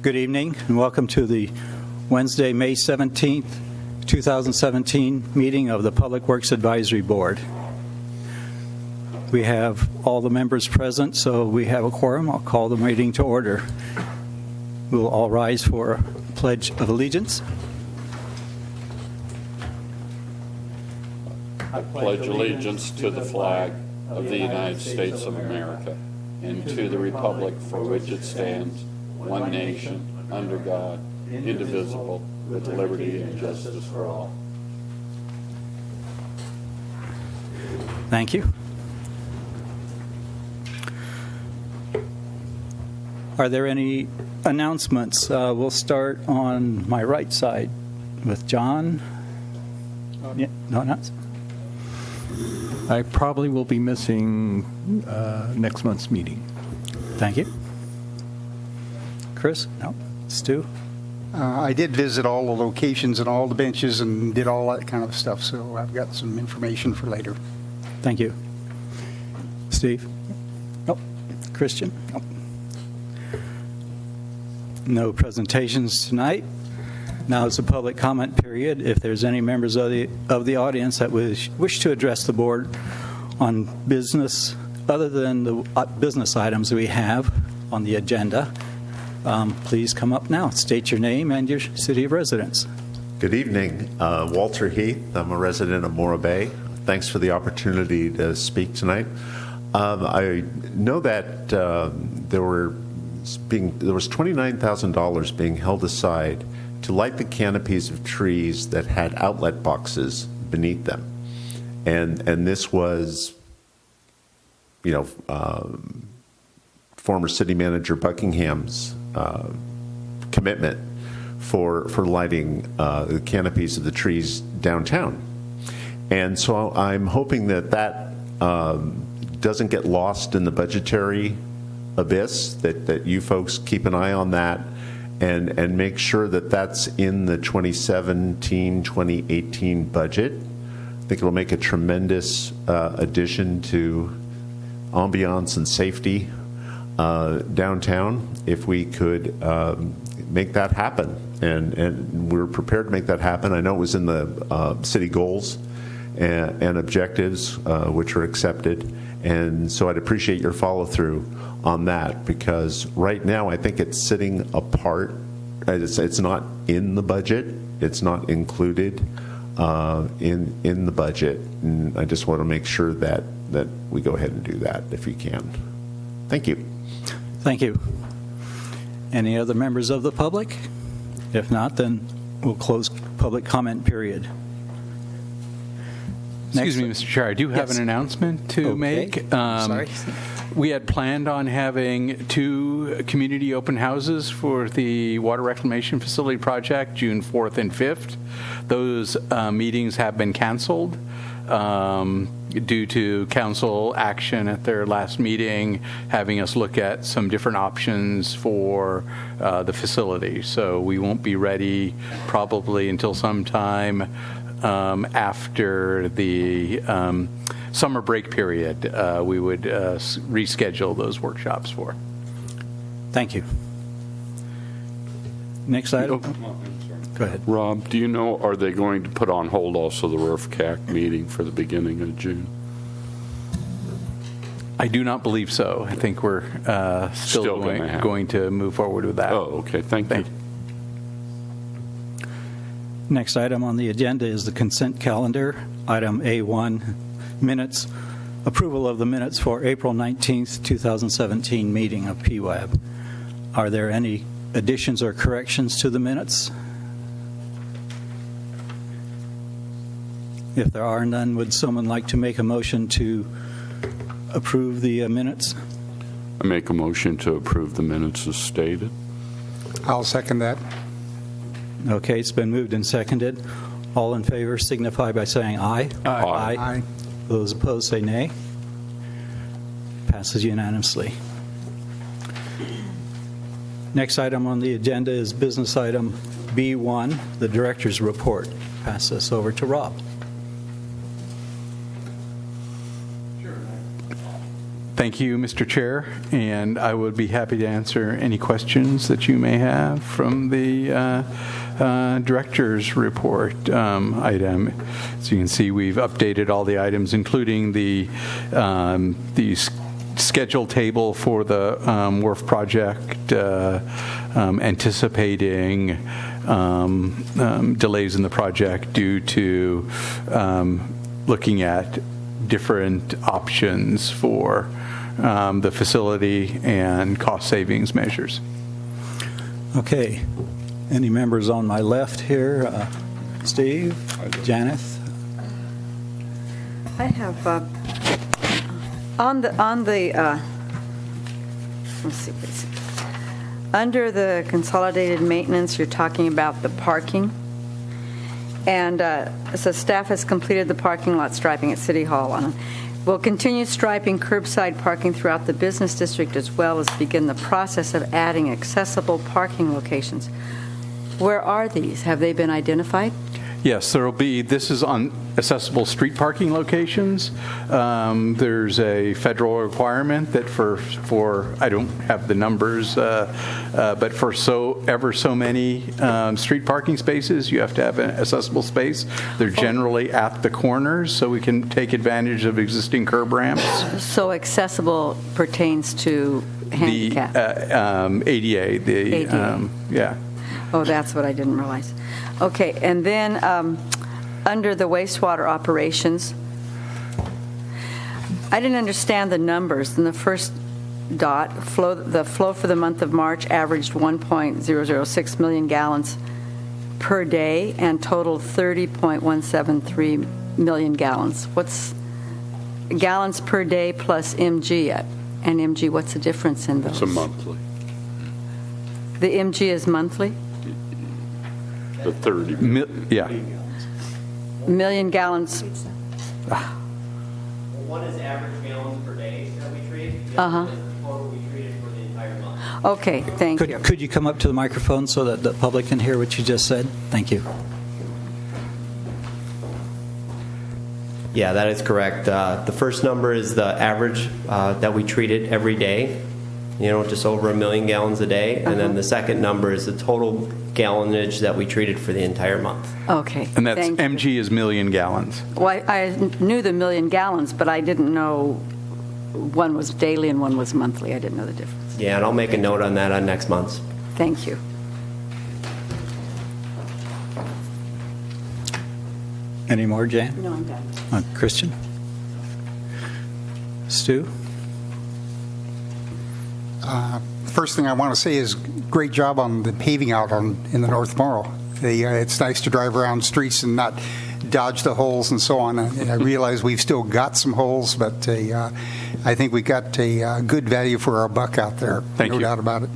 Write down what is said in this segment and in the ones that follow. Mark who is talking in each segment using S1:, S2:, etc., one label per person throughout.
S1: Good evening and welcome to the Wednesday, May 17th, 2017 meeting of the Public Works Advisory Board. We have all the members present, so we have a quorum. I'll call the meeting to order. We'll all rise for a pledge of allegiance.
S2: I pledge allegiance to the flag of the United States of America and to the republic for which it stands, one nation, under God, indivisible, with liberty and justice for all.
S1: Thank you. Are there any announcements? We'll start on my right side with John. Yeah, no announcements?
S3: I probably will be missing next month's meeting.
S1: Thank you. Chris? No. Stu?
S4: I did visit all the locations and all the benches and did all that kind of stuff, so I've got some information for later.
S1: Thank you. Steve? Nope. Christian? Nope. No presentations tonight. Now is the public comment period. If there's any members of the audience that wish to address the board on business other than the business items we have on the agenda, please come up now. State your name and your city of residence.
S5: Good evening. Walter Heath. I'm a resident of Morro Bay. Thanks for the opportunity to speak tonight. I know that there was $29,000 being held aside to light the canopies of trees that had outlet boxes beneath them. And this was, former city manager Buckingham's commitment for lighting the canopies of the trees downtown. And so I'm hoping that doesn't get lost in the budgetary abyss, that you folks keep an eye on that and make sure that that's in the 2017-2018 budget. I think it'll make a tremendous addition to ambiance and safety downtown if we could make that happen. And we're prepared to make that happen. I know it was in the city goals and objectives, which are accepted. And so I'd appreciate your follow-through on that, because right now I think it's sitting apart. It's not in the budget. It's not included in the budget. And I just want to make sure that we go ahead and do that if you can. Thank you.
S1: Thank you. Any other members of the public? If not, then we'll close public comment period.
S3: Excuse me, Mr. Chair. I do have an announcement to make.
S1: Sorry.
S3: We had planned on having 2 community open houses for the water reclamation facility project, June 4th and 5th. Those meetings have been canceled due to council action at their last meeting, having us look at some different options for the facility. So we won't be ready probably until sometime after the summer break period. We would reschedule those workshops for.
S1: Thank you. Next item. Go ahead.
S2: Rob, do you know, are they going to put on hold also the RFCAC meeting for the beginning of June?
S3: I do not believe so. I think we're still going to move forward with that.
S2: Oh, okay. Thank you.
S1: Next item on the agenda is the consent calendar. Item A1, minutes. Approval of the minutes for April 19th, 2017 meeting of PWAB. Are there any additions or corrections to the minutes? If there are none, would someone like to make a motion to approve the minutes?
S2: I make a motion to approve the minutes as stated.
S4: I'll second that.
S1: Okay, it's been moved and seconded. All in favor signify by saying aye.
S2: Aye.
S4: Aye.
S1: Those opposed say nay. Passes unanimously. Next item on the agenda is business item B1, the director's report. Pass this over to Rob.
S3: Thank you, Mr. Chair, and I would be happy to answer any questions that you may have from the director's report item. As you can see, we've updated all the items, including the schedule table for the wharf project, anticipating delays in the project due to looking at different options for the facility and cost savings measures.
S1: Okay. Any members on my left here? Steve? Janeth?
S6: I have, let's see, please. Under the consolidated maintenance, you're talking about the parking. And so staff has completed the parking lot striping at City Hall. We'll continue striping curbside parking throughout the business district, as well as begin the process of adding accessible parking locations. Where are these? Have they been identified?
S3: Yes, there will be. This is on accessible street parking locations. There's a federal requirement that for I don't have the numbers, but for so many street parking spaces, you have to have an accessible space. They're generally at the corners, so we can take advantage of existing curb ramps.
S6: So accessible pertains to handicap?
S3: The ADA. The
S6: ADA.
S3: Yeah.
S6: Oh, that's what I didn't realize. Okay, and then under the wastewater operations, I didn't understand the numbers. In the first dot, the flow for the month of March averaged 1.006 million gallons per day and totaled 30.173 million gallons. What's gallons per day plus MG? And MG, what's the difference in those?
S2: It's a monthly.
S6: The MG is monthly?
S2: The 30.
S3: Yeah.
S6: Million gallons.
S7: One is average gallons per day that we treat. The
S6: Uh-huh.
S7: other is the total we treated for the entire month.
S6: Okay, thank you.
S1: Could you come up to the microphone so that the public can hear what you just said? Thank you.
S7: Yeah, that is correct. The first number is the average that we treated every day, just over 1 million gallons a day. And then the second number is the total gallonage that we treated for the entire month.
S6: Okay.
S3: And that's
S6: thank you.
S3: MG is million gallons.
S6: Well, I knew the million gallons, but I didn't know one was daily and one was monthly. I didn't know the difference.
S7: Yeah, and I'll make a note on that on next month's.
S6: Thank you.
S1: Any more, Jan?
S6: No, I'm done.
S1: Christian? Stu?
S4: First thing I want to say is great job on the paving out in the North Morrow. It's nice to drive around streets and not dodge the holes and so on. I realize we've still got some holes, but I think we got a good value for our buck out there.
S3: Thank you.
S4: No doubt about it.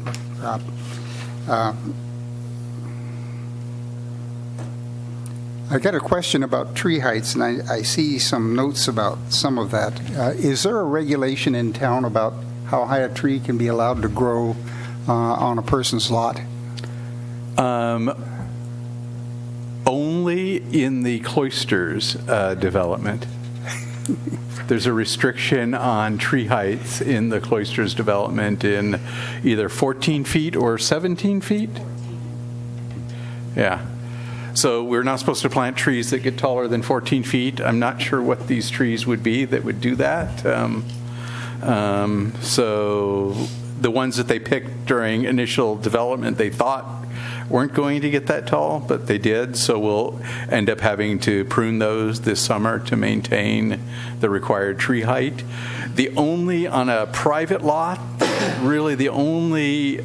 S4: I got a question about tree heights, and I see some notes about some of that. Is there a regulation in town about how high a tree can be allowed to grow on a person's lot?
S3: Only in the Cloisters development. There's a restriction on tree heights in the Cloisters development in either 14 feet or 17 feet. Yeah. So we're not supposed to plant trees that get taller than 14 feet. I'm not sure what these trees would be that would do that. So the ones that they picked during initial development, they thought weren't going to get that tall, but they did. So we'll end up having to prune those this summer to maintain the required tree height. The only, on a private lot, really the only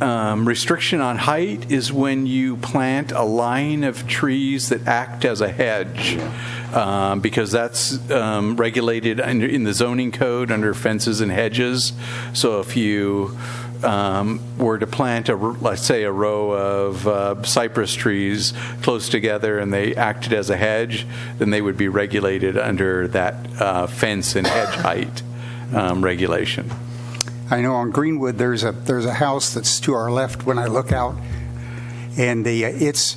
S3: restriction on height is when you plant a line of trees that act as a hedge, because that's regulated in the zoning code under fences and hedges. So if you were to plant, let's say, a row of cypress trees close together and they acted as a hedge, then they would be regulated under that fence and hedge height regulation.
S4: I know on Greenwood there's a house that's to our left when I look out, and it's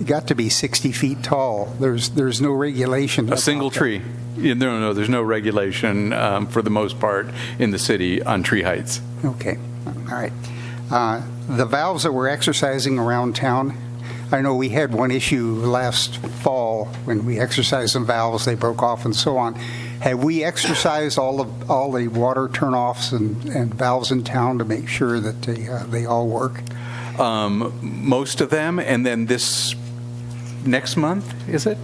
S4: got to be 60 feet tall. There's no regulation.
S3: A single tree. Yeah, no, there's no regulation for the most part in the city on tree heights.
S4: Okay, all right. The valves that we're exercising around town, I know we had one issue last fall when we exercised some valves, they broke off and so on. Have we exercised all the water turnoffs and valves in town to make sure that they all work?
S3: Most of them, and then this next month, is it?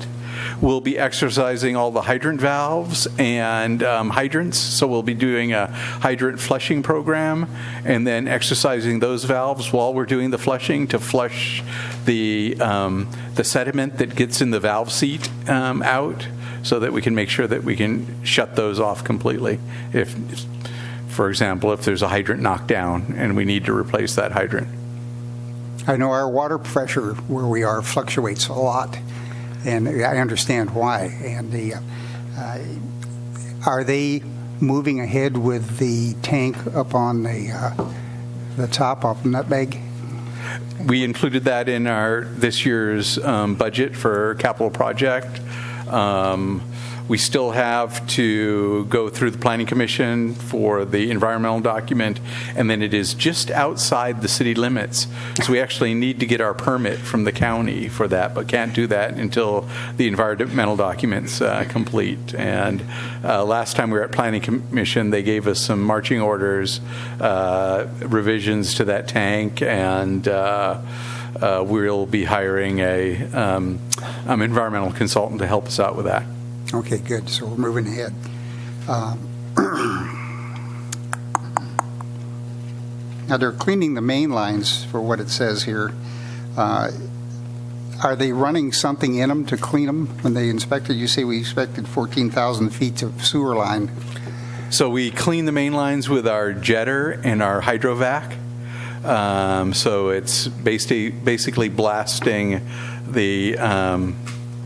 S3: We'll be exercising all the hydrant valves and hydrants, so we'll be doing a hydrant flushing program and then exercising those valves while we're doing the flushing to flush the sediment that gets in the valve seat out, so that we can make sure that we can shut those off completely. If, for example, if there's a hydrant knocked down and we need to replace that hydrant.
S4: I know our water pressure where we are fluctuates a lot, and I understand why. And are they moving ahead with the tank up on the top of Nutmeg?
S3: We included that in our this year's budget for capital project. We still have to go through the Planning Commission for the environmental document, and then it is just outside the city limits. So we actually need to get our permit from the county for that, but can't do that until the environmental document's complete. And last time we were at Planning Commission, they gave us some marching orders, revisions to that tank, and we'll be hiring a environmental consultant to help us out with that.
S4: Okay, good. So we're moving ahead. Now they're cleaning the main lines for what it says here. Are they running something in them to clean them when they inspected? You say we inspected 14,000 feet of sewer line.
S3: So we clean the main lines with our jetter and our hydrovac. So it's basically blasting the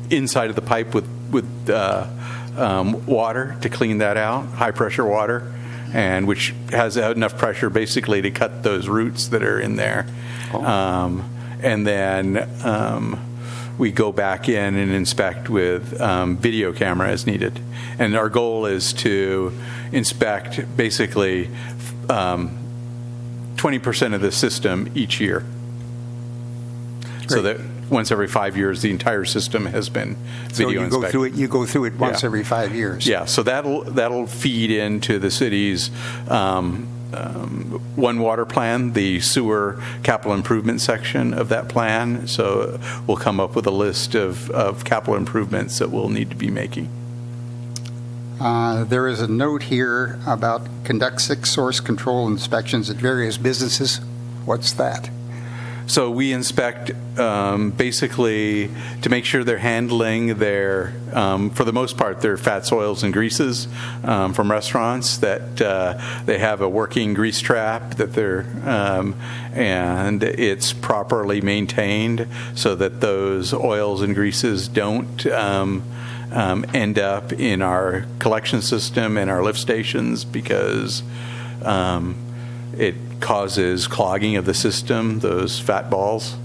S3: inside of the pipe with water to clean that out, high pressure water, and which has enough pressure basically to cut those roots that are in there. And then we go back in and inspect with video camera as needed. And our goal is to inspect basically 20% of the system each year.
S4: Great.
S3: So that once every 5 years, the entire system has been video inspected.
S4: You go through it once every 5 years.
S3: Yeah, so that'll feed into the city's One Water plan, the sewer capital improvement section of that plan. So we'll come up with a list of capital improvements that we'll need to be making.
S4: There is a note here about conduct 6 source control inspections at various businesses. What's that?
S3: So we inspect basically to make sure they're handling their, for the most part, their fats, oils, and greases from restaurants, that they have a working grease trap, that they're, and it's properly maintained so that those oils and greases don't end up in our collection system and our lift stations, because it causes clogging of the system, those fat balls.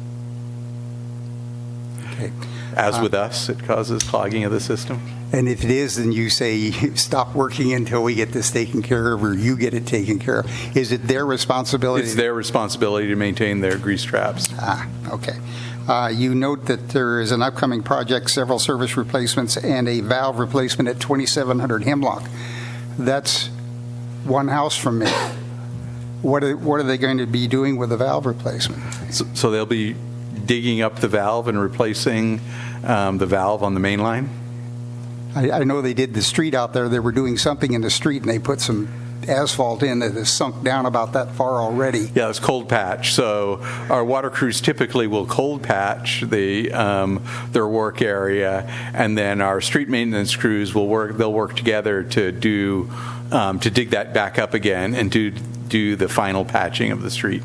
S4: Okay.
S3: As with us, it causes clogging of the system.
S4: And if it is, then you say stop working until we get this taken care of, or you get it taken care of. Is it their responsibility?
S3: It's their responsibility to maintain their grease traps.
S4: Okay. You note that there is an upcoming project, several service replacements, and a valve replacement at 2700 Hemlock. That's one house from me. What are they going to be doing with the valve replacement?
S3: So they'll be digging up the valve and replacing the valve on the main line?
S4: I know they did the street out there. They were doing something in the street, and they put some asphalt in that has sunk down about that far already.
S3: Yeah, it's cold patch. So our water crews typically will cold patch their work area, and then our street maintenance crews will work together to dig that back up again and do the final patching of the street.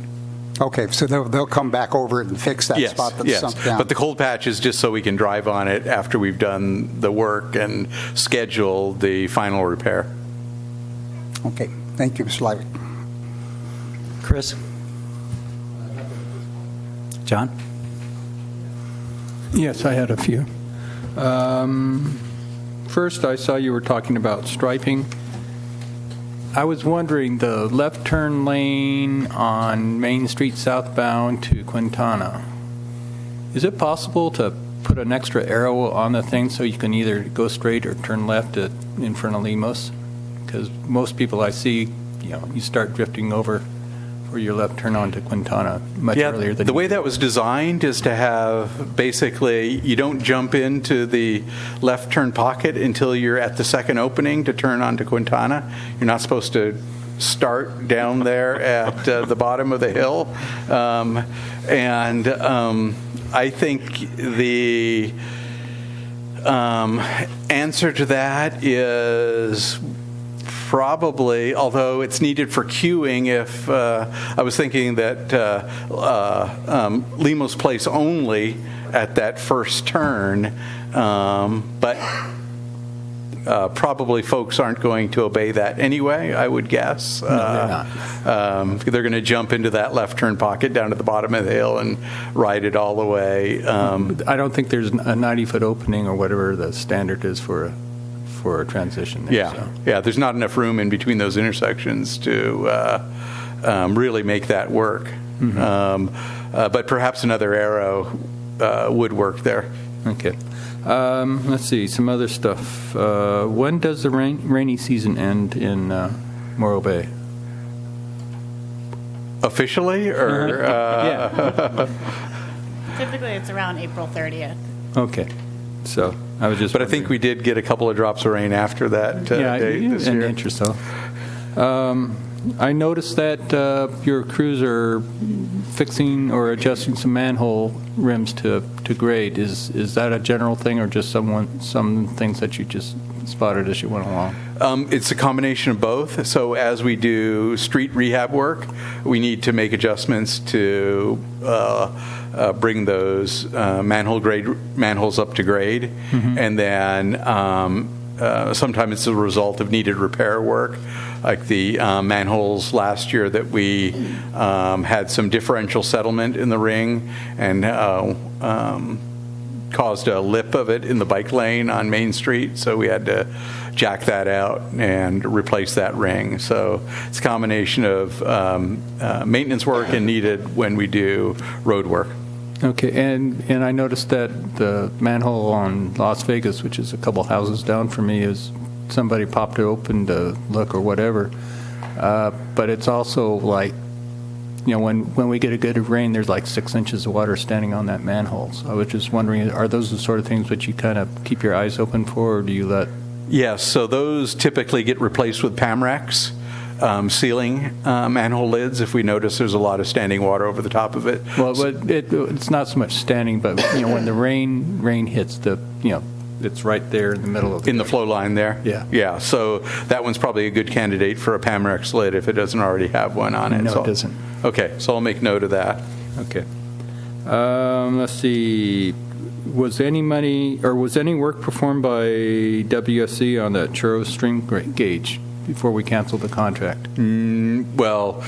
S4: Okay, so they'll come back over it and fix that spot that's sunk down.
S3: But the cold patch is just so we can drive on it after we've done the work and schedule the final repair.
S4: Okay, thank you, Mr. Levitt.
S1: Chris? John?
S8: Yes, I had a few. First, I saw you were talking about striping. I was wondering, the left turn lane on Main Street southbound to Quintana, is it possible to put an extra arrow on the thing so you can either go straight or turn left in front of Limos? Because most people I see, you start drifting over for your left turn onto Quintana much earlier than
S3: the way that was designed is to have basically you don't jump into the left turn pocket until you're at the second opening to turn onto Quintana. You're not supposed to start down there at the bottom of the hill. I think the answer to that is probably, although it's needed for queuing, if I was thinking that Limos Place only at that first turn, but probably folks aren't going to obey that anyway, I would guess.
S8: No, they're not.
S3: They're going to jump into that left turn pocket down to the bottom of the hill and ride it all the way.
S8: I don't think there's a 90-foot opening or whatever the standard is for a transition there.
S3: Yeah,
S8: so.
S3: yeah. There's not enough room in between those intersections to really make that work.
S8: Mm-hmm.
S3: But perhaps another arrow would work there.
S8: Okay. Let's see, some other stuff. When does the rainy season end in Morro Bay?
S3: Officially, or
S8: Yeah.
S9: Typically, it's around April 30th.
S8: Okay. So I was just.
S3: But I think we did get a couple of drops of rain after that date this
S8: an
S3: year.
S8: inch or so. I noticed that your crews are fixing or adjusting some manhole rims to grade. Is that a general thing, or just some things that you just spotted as you went along?
S3: It's a combination of both. So as we do street rehab work, we need to make adjustments to bring those manholes up to grade, and then sometimes it's a result of needed repair work, like the manholes last year that we had some differential settlement in the ring and caused a lip of it in the bike lane on Main Street, so we had to jack that out and replace that ring. So it's a combination of maintenance work and needed when we do road work.
S8: Okay, and I noticed that the manhole on Las Vegas, which is a couple houses down from me, is somebody popped it open to look or whatever. But it's also like, when we get a good rain, there's like 6 inches of water standing on that manhole. So I was just wondering, are those the sort of things that you kind of keep your eyes open for, or do you let?
S3: Yes, so those typically get replaced with Pamrex. Sealing manhole lids if we notice there's a lot of standing water over the top of it.
S8: Well, it's not so much standing, but when the rain hits it's right there in the middle of
S3: in the flow line there. Yeah. So that one's probably a good candidate for a Pamrex lid if it doesn't already have one on it.
S8: No, it doesn't.
S3: Okay, so I'll make note of that.
S8: Okay. Let's see. Was any work performed by WSC on that Churro stream gauge before we canceled the contract?
S3: Well,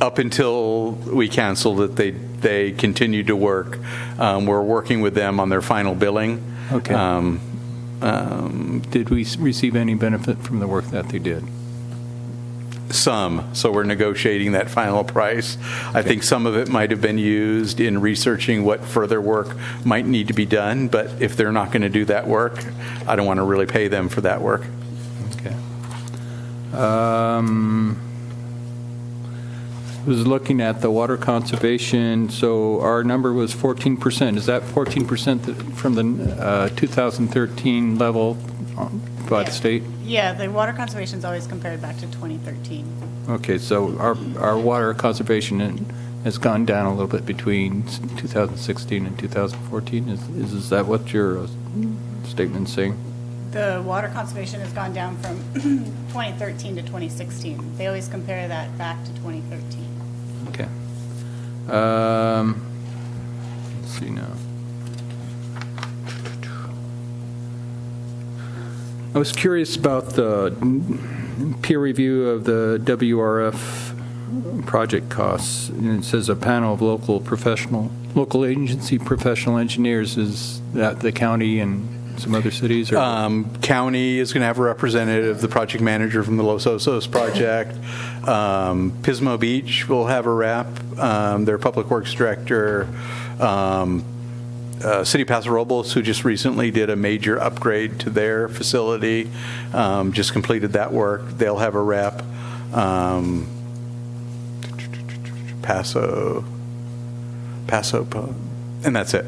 S3: up until we canceled it, they continued to work. We're working with them on their final billing.
S8: Okay. Did we receive any benefit from the work that they did?
S3: Some. So we're negotiating that final price. I think some of it might have been used in researching what further work might need to be done, but if they're not going to do that work, I don't want to really pay them for that work.
S8: Okay. Was looking at the water conservation, so our number was 14%. Is that 14% from the 2013 level by the state?
S9: Yeah, the water conservation is always compared back to 2013.
S8: Okay, so our water conservation has gone down a little bit between 2016 and 2014. Is that what your statement's saying?
S9: The water conservation has gone down from 2013 to 2016. They always compare that back to 2013.
S8: Okay. Let's see now. I was curious about the peer review of the WRF project costs. And it says a panel of local professional local agency professional engineers, is that the county and some other cities? Or?
S3: County is going to have a representative, the project manager from the Los Osos project. Pismo Beach will have a rep, their public works director. City of Paso Robles, who just recently did a major upgrade to their facility, just completed that work. They'll have a rep. Paso, and that's it.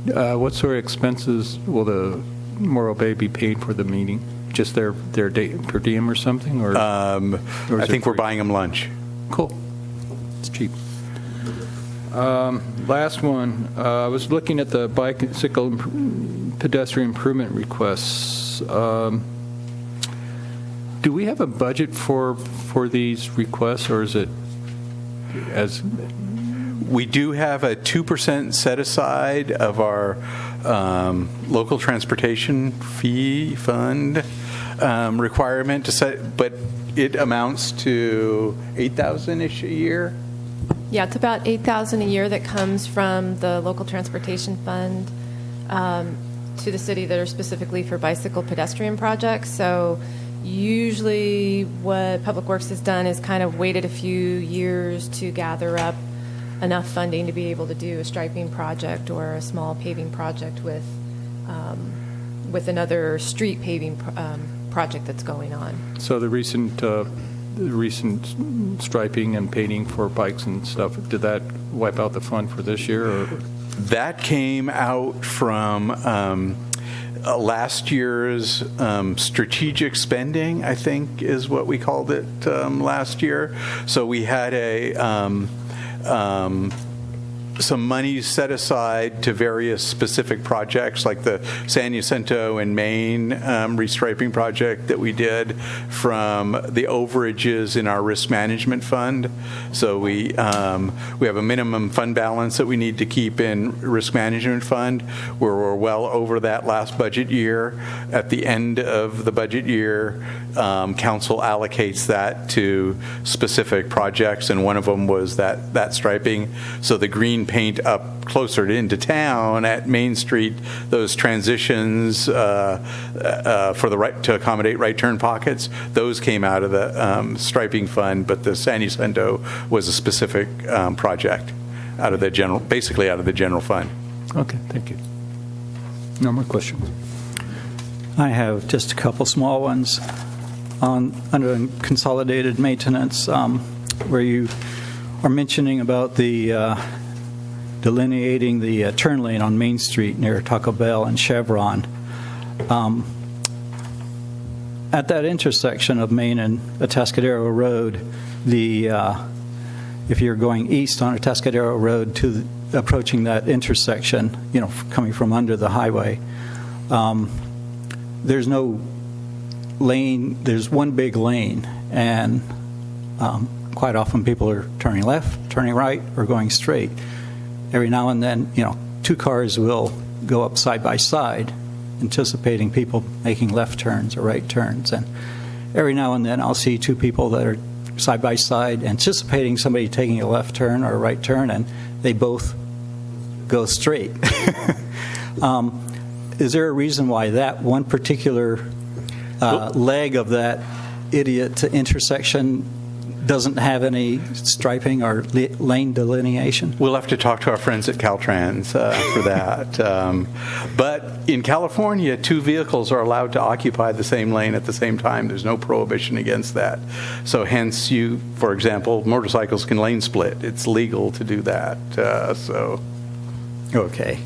S8: What sort of expenses will the Morro Bay be paid for the meeting? Just their day per diem or something? Or,
S3: I think we're buying them lunch.
S8: Cool. It's cheap. Last one. I was looking at the bicycle pedestrian improvement requests. Do we have a budget for these requests, or is it as...
S3: We do have a 2% set aside of our local transportation fee fund requirement to set, but it amounts to $8,000-ish a year.
S10: Yeah, it's about $8,000 a year that comes from the local transportation fund to the city that are specifically for bicycle pedestrian projects. So usually what Public Works has done is kind of waited a few years to gather up enough funding to be able to do a striping project or a small paving project with another street paving project that's going on.
S8: So the recent striping and painting for bikes and stuff, did that wipe out the fund for this year? Or?
S3: That came out from last year's strategic spending, I think is what we called it last year. So we had some money set aside to various specific projects, like the San Jacinto and Maine restriping project that we did from the overages in our risk management fund. So we have a minimum fund balance that we need to keep in risk management fund, where we're well over that last budget year. At the end of the budget year, council allocates that to specific projects, and one of them was that striping. So the green paint up closer into town at Main Street, those transitions for the right to accommodate right turn pockets, those came out of the striping fund, but the San Jacinto was a specific project out of the general, basically out of the general fund.
S8: Okay, thank you. No more questions.
S1: I have just a couple small ones under consolidated maintenance, where you are mentioning about the delineating the turn lane on Main Street near Taco Bell and Chevron. At that intersection of Main and Atascadero Road, if you're going east on Atascadero Road approaching that intersection, coming from under the highway, there's no lane. There's one big lane, and quite often people are turning left, turning right, or going straight. Every now and then, two cars will go up side by side, anticipating people making left turns or right turns. And every now and then I'll see two people that are side by side, anticipating somebody taking a left turn or a right turn, and they both go straight. Is there a reason why that one particular leg of that idiot intersection doesn't have any striping or lane delineation?
S3: We'll have to talk to our friends at Caltrans for that. But in California, two vehicles are allowed to occupy the same lane at the same time. There's no prohibition against that. So hence for example, motorcycles can lane split. It's legal to do that.
S1: Okay.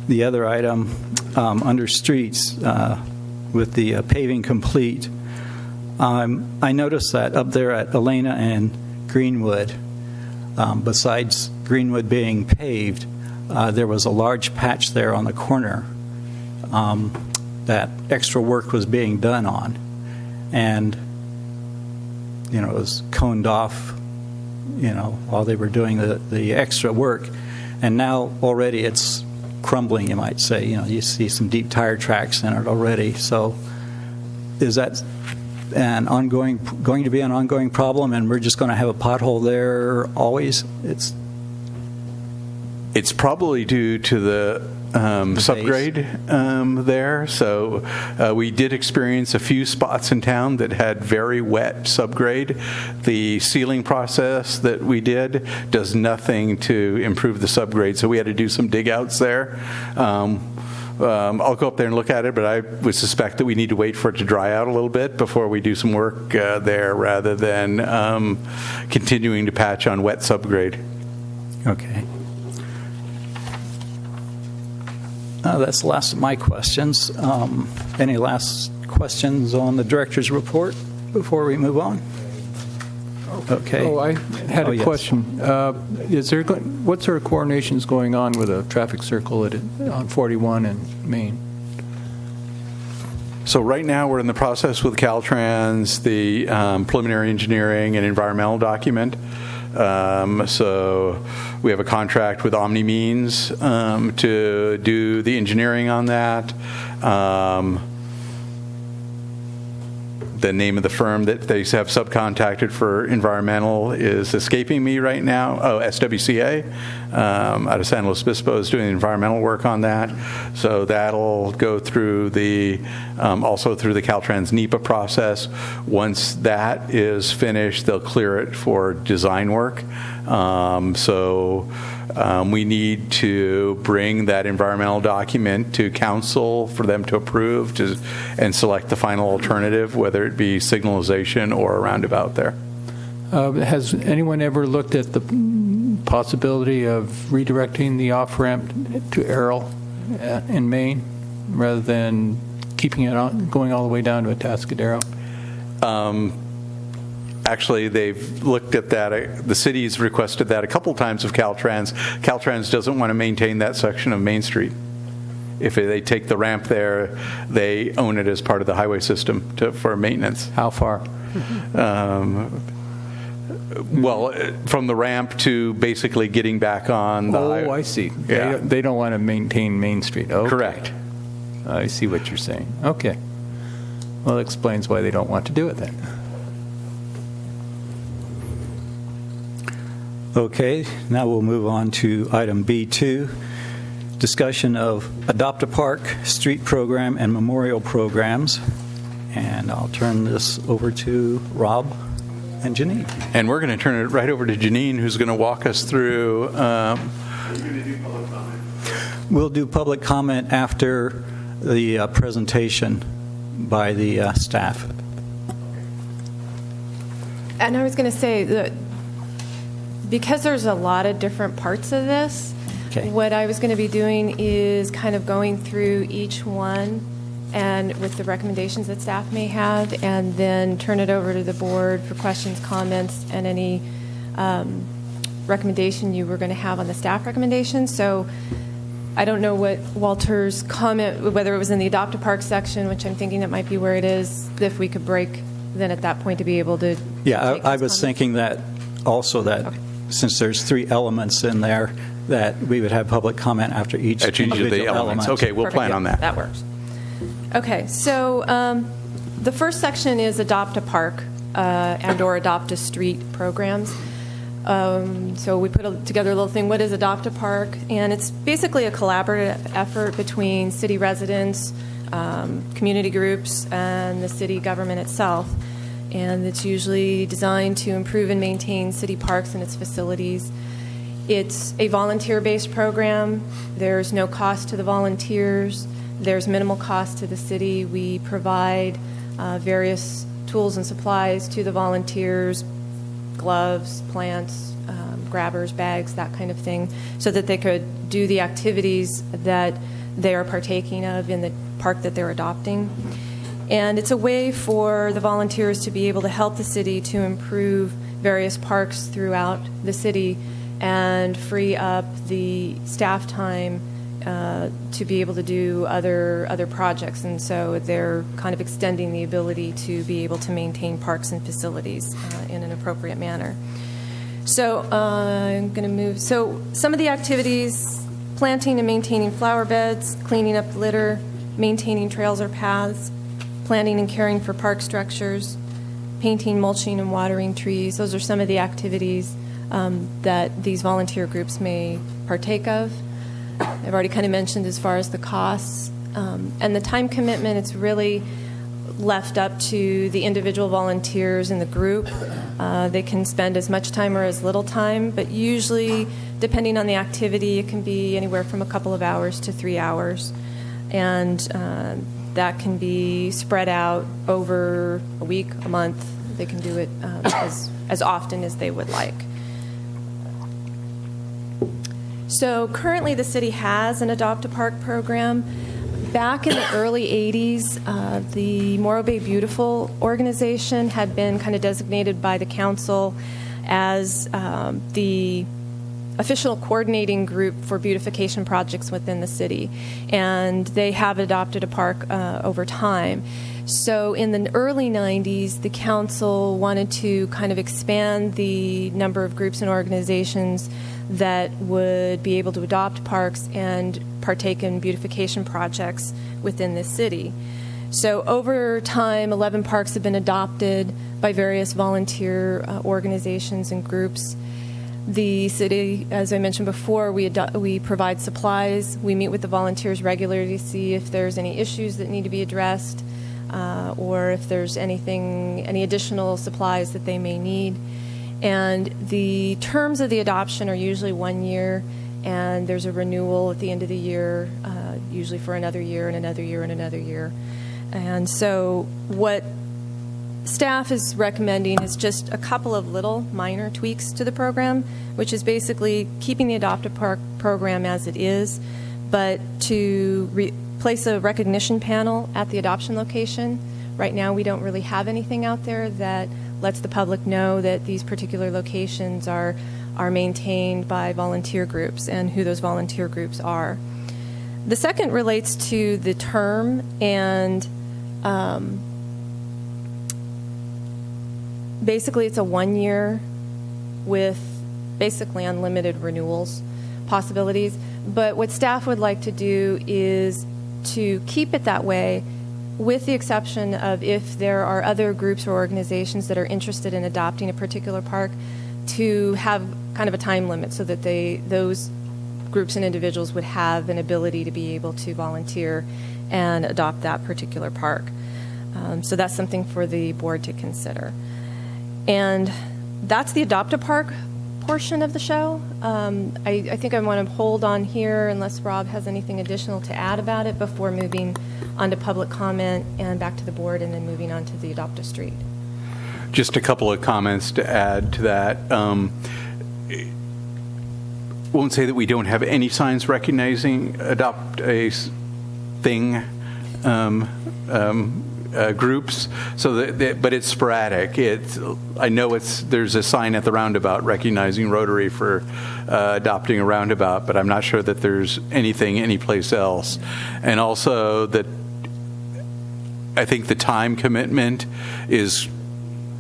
S1: The other item under streets with the paving complete, I noticed that up there at Elena and Greenwood, besides Greenwood being paved, there was a large patch there on the corner that extra work was being done on. And, it was coned off, while they were doing the extra work. And now already it's crumbling, you might say. You see some deep tire tracks in it already. So is that going to be an ongoing problem, and we're just going to have a pothole there always?
S3: It's probably due to the subgrade there. So we did experience a few spots in town that had very wet subgrade. The sealing process that we did does nothing to improve the subgrade, so we had to do some dig outs there. I'll go up there and look at it, but I would suspect that we need to wait for it to dry out a little bit before we do some work there, rather than continuing to patch on wet subgrade.
S1: Okay. That's the last of my questions. Any last questions on the director's report before we move on? Okay.
S8: Oh, I had a
S1: yes.
S8: question. What sort of coordination's going on with a traffic circle on 41 in Maine?
S3: So right now we're in the process with Caltrans, the preliminary engineering and environmental document. So we have a contract with OmniMeans to do the engineering on that. The name of the firm that they have subcontracted for environmental is escaping me right now. Oh, SWCA out of San Luis Obispo is doing environmental work on that. So that'll go through also through the Caltrans NEPA process. Once that is finished, they'll clear it for design work. We need to bring that environmental document to council for them to approve and select the final alternative, whether it be signalization or a roundabout there.
S8: Has anyone ever looked at the possibility of redirecting the off-ramp to Errol in Maine rather than keeping it going all the way down to Atascadero?
S3: Actually, they've looked at that. The city's requested that a couple times of Caltrans. Caltrans doesn't want to maintain that section of Main Street. If they take the ramp there, they own it as part of the highway system for maintenance.
S8: How far?
S3: Well, from the ramp to basically getting back on the highway.
S8: Oh, I see.
S3: Yeah.
S8: They don't want to maintain Main Street. Okay.
S3: Correct.
S8: I see what you're saying. Okay. Well, it explains why they don't want to do it then.
S1: Okay, now we'll move on to item B2, discussion of Adopt a Park, street program, and memorial programs. And I'll turn this over to Rob and Janine.
S3: And we're going to turn it right over to Janine, who's going to walk us through.
S1: We'll do public comment after the presentation by the staff.
S10: And I was going to say that because there's a lot of different parts of this,
S1: Okay.
S10: what I was going to be doing is kind of going through each one and with the recommendations that staff may have, and then turn it over to the board for questions, comments, and any recommendation you were going to have on the staff recommendations. So I don't know what Walter's comment, whether it was in the Adopt a Park section, which I'm thinking that might be where it is, if we could break then at that point to be able to
S1: Yeah,
S10: take
S1: I
S10: those
S1: was
S10: comments.
S1: thinking that also that
S10: Okay.
S1: since there's 3 elements in there, that we would have public comment after each
S3: At each of the
S1: individual
S3: elements.
S1: element.
S3: Okay, we'll
S10: Perfect.
S3: plan
S10: Yep,
S3: on that.
S10: That works. Okay, so the first section is Adopt a Park and or Adopt a Street programs. So we put together a little thing, what is Adopt a Park? And it's basically a collaborative effort between city residents, community groups, and the city government itself. And it's usually designed to improve and maintain city parks and its facilities. It's a volunteer-based program. There's no cost to the volunteers. There's minimal cost to the city. We provide various tools and supplies to the volunteers, gloves, plants, grabbers, bags, that kind of thing, so that they could do the activities that they are partaking of in the park that they're adopting. And it's a way for the volunteers to be able to help the city to improve various parks throughout the city and free up the staff time to be able to do other projects. And so they're kind of extending the ability to be able to maintain parks and facilities in an appropriate manner. So I'm going to move. So some of the activities: planting and maintaining flower beds, cleaning up litter, maintaining trails or paths, planting and caring for park structures, painting, mulching, and watering trees. Those are some of the activities that these volunteer groups may partake of. I've already kind of mentioned as far as the costs. And the time commitment, it's really left up to the individual volunteers in the group. They can spend as much time or as little time, but usually, depending on the activity, it can be anywhere from a couple of hours to 3 hours. And that can be spread out over a week, a month. They can do it as often as they would like. So currently the city has an Adopt a Park program. Back in the early 80s, the Morro Bay Beautiful organization had been kind of designated by the council as the official coordinating group for beautification projects within the city, and they have adopted a park over time. So in the early 90s, the council wanted to kind of expand the number of groups and organizations that would be able to adopt parks and partake in beautification projects within the city. So over time, 11 parks have been adopted by various volunteer organizations and groups. The city, as I mentioned before, we provide supplies. We meet with the volunteers regularly to see if there's any issues that need to be addressed, or if there's any additional supplies that they may need. And the terms of the adoption are usually 1 year, and there's a renewal at the end of the year, usually for another year and another year and another year. And so what staff is recommending is just a couple of little minor tweaks to the program, which is basically keeping the Adopt a Park program as it is, but to place a recognition panel at the adoption location. Right now, we don't really have anything out there that lets the public know that these particular locations are maintained by volunteer groups and who those volunteer groups are. The second relates to the term, and basically it's a 1 year with basically unlimited renewals possibilities. But what staff would like to do is to keep it that way, with the exception of if there are other groups or organizations that are interested in adopting a particular park, to have kind of a time limit so that those groups and individuals would have an ability to be able to volunteer and adopt that particular park. So that's something for the board to consider. And that's the Adopt a Park portion of the show. I think I want to hold on here unless Rob has anything additional to add about it before moving on to public comment and back to the board, and then moving on to the Adopt a Street.
S3: Just a couple of comments to add to that. Won't say that we don't have any signs recognizing Adopt a Thing groups, so but it's sporadic. I know there's a sign at the roundabout recognizing Rotary for adopting a roundabout, but I'm not sure that there's anything anyplace else. And also that I think the time commitment is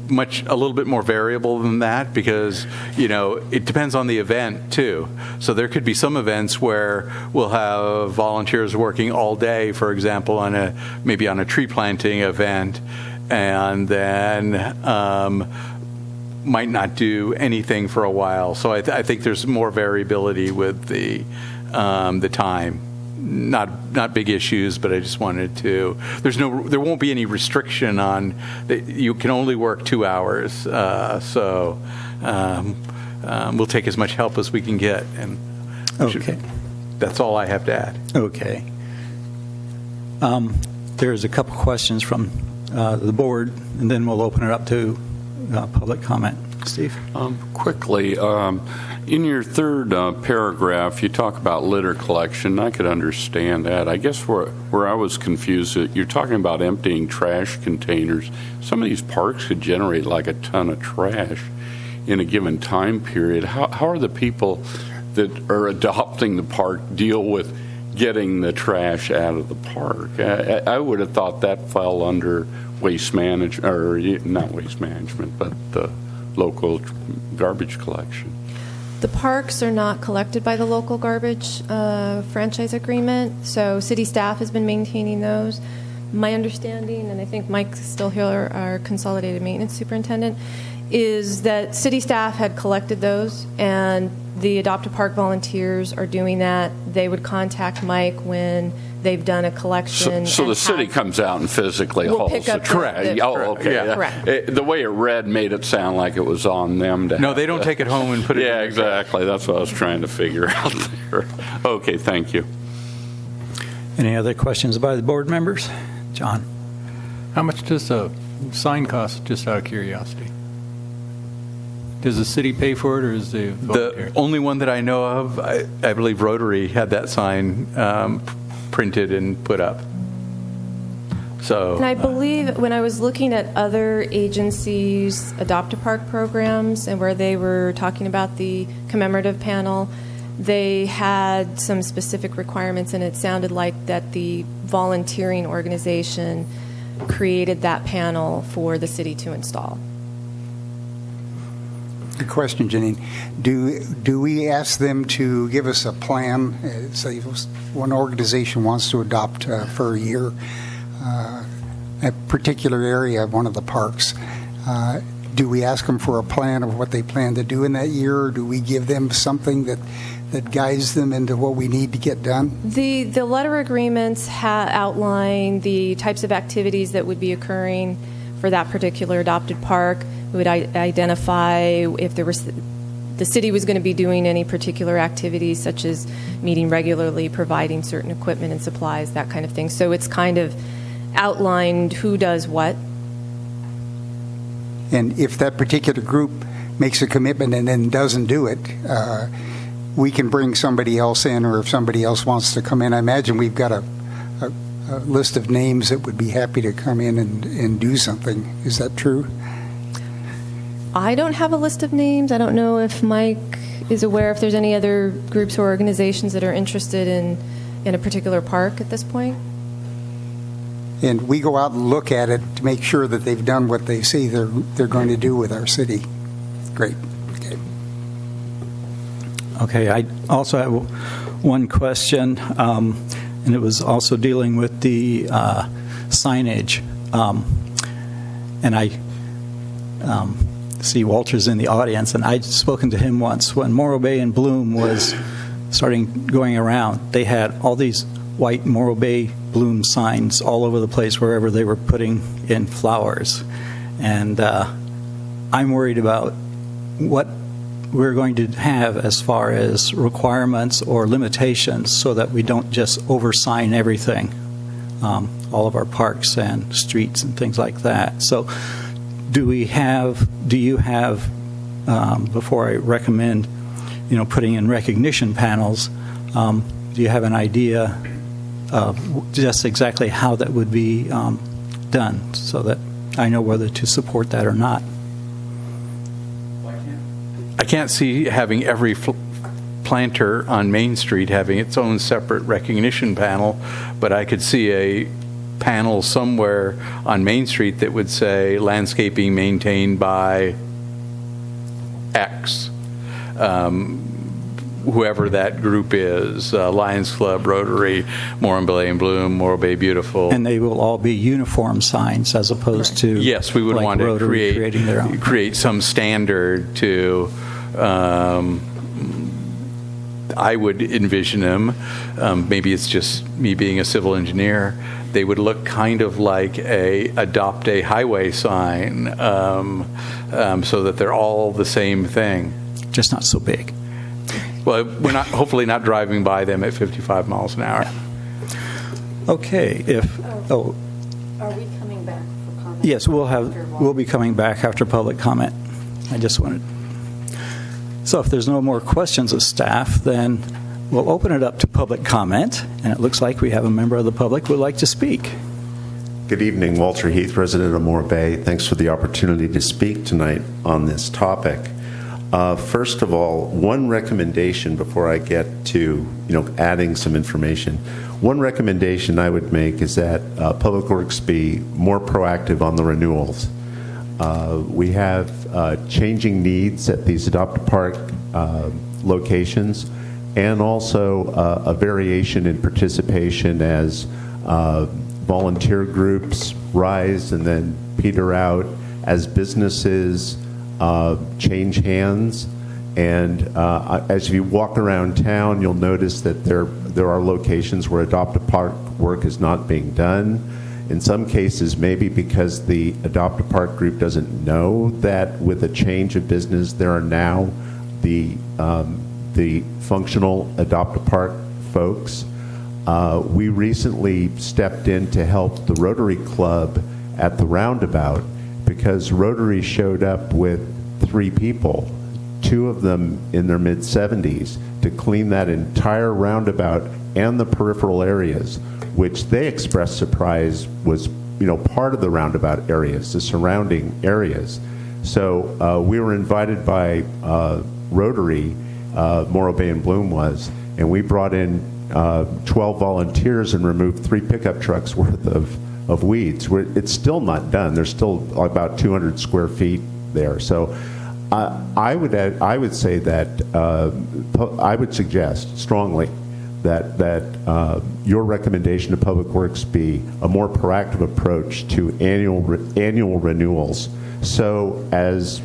S3: a little bit more variable than that, because it depends on the event too. So there could be some events where we'll have volunteers working all day, for example, maybe on a tree planting event, and then might not do anything for a while. So I think there's more variability with the time. Not big issues, but I just wanted to. There won't be any restriction on that. You can only work 2 hours, so we'll take as much help as we can get. And
S1: Okay.
S3: That's all I have to add.
S1: Okay. There's a couple questions from the board, and then we'll open it up to public comment. Steve?
S2: Quickly, in your third paragraph, you talk about litter collection. I could understand that. I guess where I was confused, you're talking about emptying trash containers. Some of these parks could generate like a ton of trash in a given time period. How are the people that are adopting the park deal with getting the trash out of the park? I would have thought that fell under waste management, or not waste management, but the local garbage collection.
S10: The parks are not collected by the local garbage franchise agreement, so city staff has been maintaining those. My understanding, and I think Mike's still here, our consolidated maintenance superintendent, is that city staff had collected those, and the Adopt a Park volunteers are doing that. They would contact Mike when they've done a collection.
S2: So the
S10: and
S2: city
S10: have-
S2: comes out and physically
S10: We'll
S2: hauls
S10: pick
S2: the
S10: up the-
S2: trash.
S10: the-
S2: Oh, okay.
S10: Yeah.
S2: yeah.
S10: Correct.
S2: The way it read made it sound like it was on them to
S3: No,
S2: have
S3: they don't
S2: to-
S3: take it home and put it in
S2: Yeah,
S3: their
S2: exactly. That's what I was trying to figure out there. Okay, thank you.
S1: Any other questions by the board members? John?
S8: How much does a sign cost, just out of curiosity? Does the city pay for it, or is the volunteer?
S3: The only one that I know of, I believe Rotary had that sign printed and put up. So,
S10: And I believe when I was looking at other agencies' Adopt a Park programs and where they were talking about the commemorative panel, they had some specific requirements, and it sounded like that the volunteering organization created that panel for the city to install.
S4: Good question, Janine. Do we ask them to give us a plan? Say if one organization wants to adopt for a year a particular area of one of the parks. Do we ask them for a plan of what they plan to do in that year, or do we give them something that guides them into what we need to get done?
S10: The letter agreements outline the types of activities that would be occurring for that particular adopted park. We would identify if there was the city was going to be doing any particular activities, such as meeting regularly, providing certain equipment and supplies, that kind of thing. So it's kind of outlined who does what.
S4: And if that particular group makes a commitment and then doesn't do it, we can bring somebody else in, or if somebody else wants to come in. I imagine we've got a list of names that would be happy to come in and do something. Is that true?
S10: I don't have a list of names. I don't know if Mike is aware if there's any other groups or organizations that are interested in a particular park at this point.
S4: And we go out and look at it to make sure that they've done what they say they're going to do with our city. Great. Okay.
S1: Okay, I also have one question, and it was also dealing with the signage. And I see Walter's in the audience, and I'd spoken to him once when Morro Bay and Bloom was going around. They had all these white Morro Bay Bloom signs all over the place wherever they were putting in flowers. And I'm worried about what we're going to have as far as requirements or limitations so that we don't just oversign everything, all of our parks and streets and things like that. So do you have, before I recommend, putting in recognition panels, do you have an idea of just exactly how that would be done so that I know whether to support that or not?
S3: I can't see having every planter on Main Street having its own separate recognition panel, but I could see a panel somewhere on Main Street that would say landscaping maintained by X, whoever that group is, Lions Club, Rotary, Morro Bay and Bloom, Morro Bay Beautiful.
S1: And they will all be uniform signs as opposed to
S3: Yes, we would
S1: like
S3: want to
S1: Rotary creating their own.
S3: create some standard to. I would envision them. Maybe it's just me being a civil engineer. They would look kind of like adopt a highway sign, so that they're all the same thing.
S1: Just not so big.
S3: Well, we're hopefully not driving by them at 55 miles an hour.
S1: Okay,
S6: Are we coming back for comment?
S1: Yes, we'll be coming back after public comment. I just wanted. So if there's no more questions of staff, then we'll open it up to public comment, and it looks like we have a member of the public who would like to speak.
S5: Good evening, Walter Heath, resident of Morro Bay. Thanks for the opportunity to speak tonight on this topic. First of all, one recommendation before I get to adding some information. One recommendation I would make is that Public Works be more proactive on the renewals. We have changing needs at these Adopt a Park locations, and also a variation in participation as volunteer groups rise and then peter out, as businesses change hands, And as you walk around town, you'll notice that there are locations where Adopt a Park work is not being done. In some cases, maybe because the Adopt a Park group doesn't know that with a change of business, there are now the functional Adopt a Park folks. We recently stepped in to help the Rotary Club at the roundabout because Rotary showed up with 3 people, 2 of them in their mid-70s, to clean that entire roundabout and the peripheral areas, which they expressed surprise was, part of the roundabout areas, the surrounding areas. So we were invited by Rotary, Morro Bay and Bloom was, and we brought in 12 volunteers and removed 3 pickup trucks worth of weeds. It's still not done. There's still about 200 square feet there. So I would say that I would suggest strongly that your recommendation to Public Works be a more proactive approach to annual renewals. So as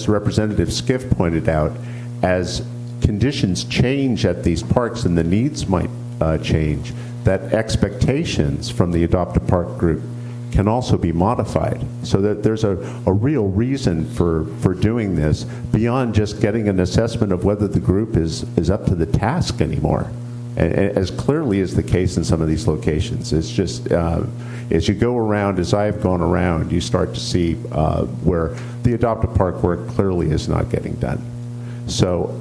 S5: Representative Skiff pointed out, as conditions change at these parks and the needs might change, that expectations from the Adopt a Park group can also be modified, so that there's a real reason for doing this beyond just getting an assessment of whether the group is up to the task anymore, and as clearly is the case in some of these locations. It's just as you go around, as I've gone around, you start to see where the Adopt a Park work clearly is not getting done. So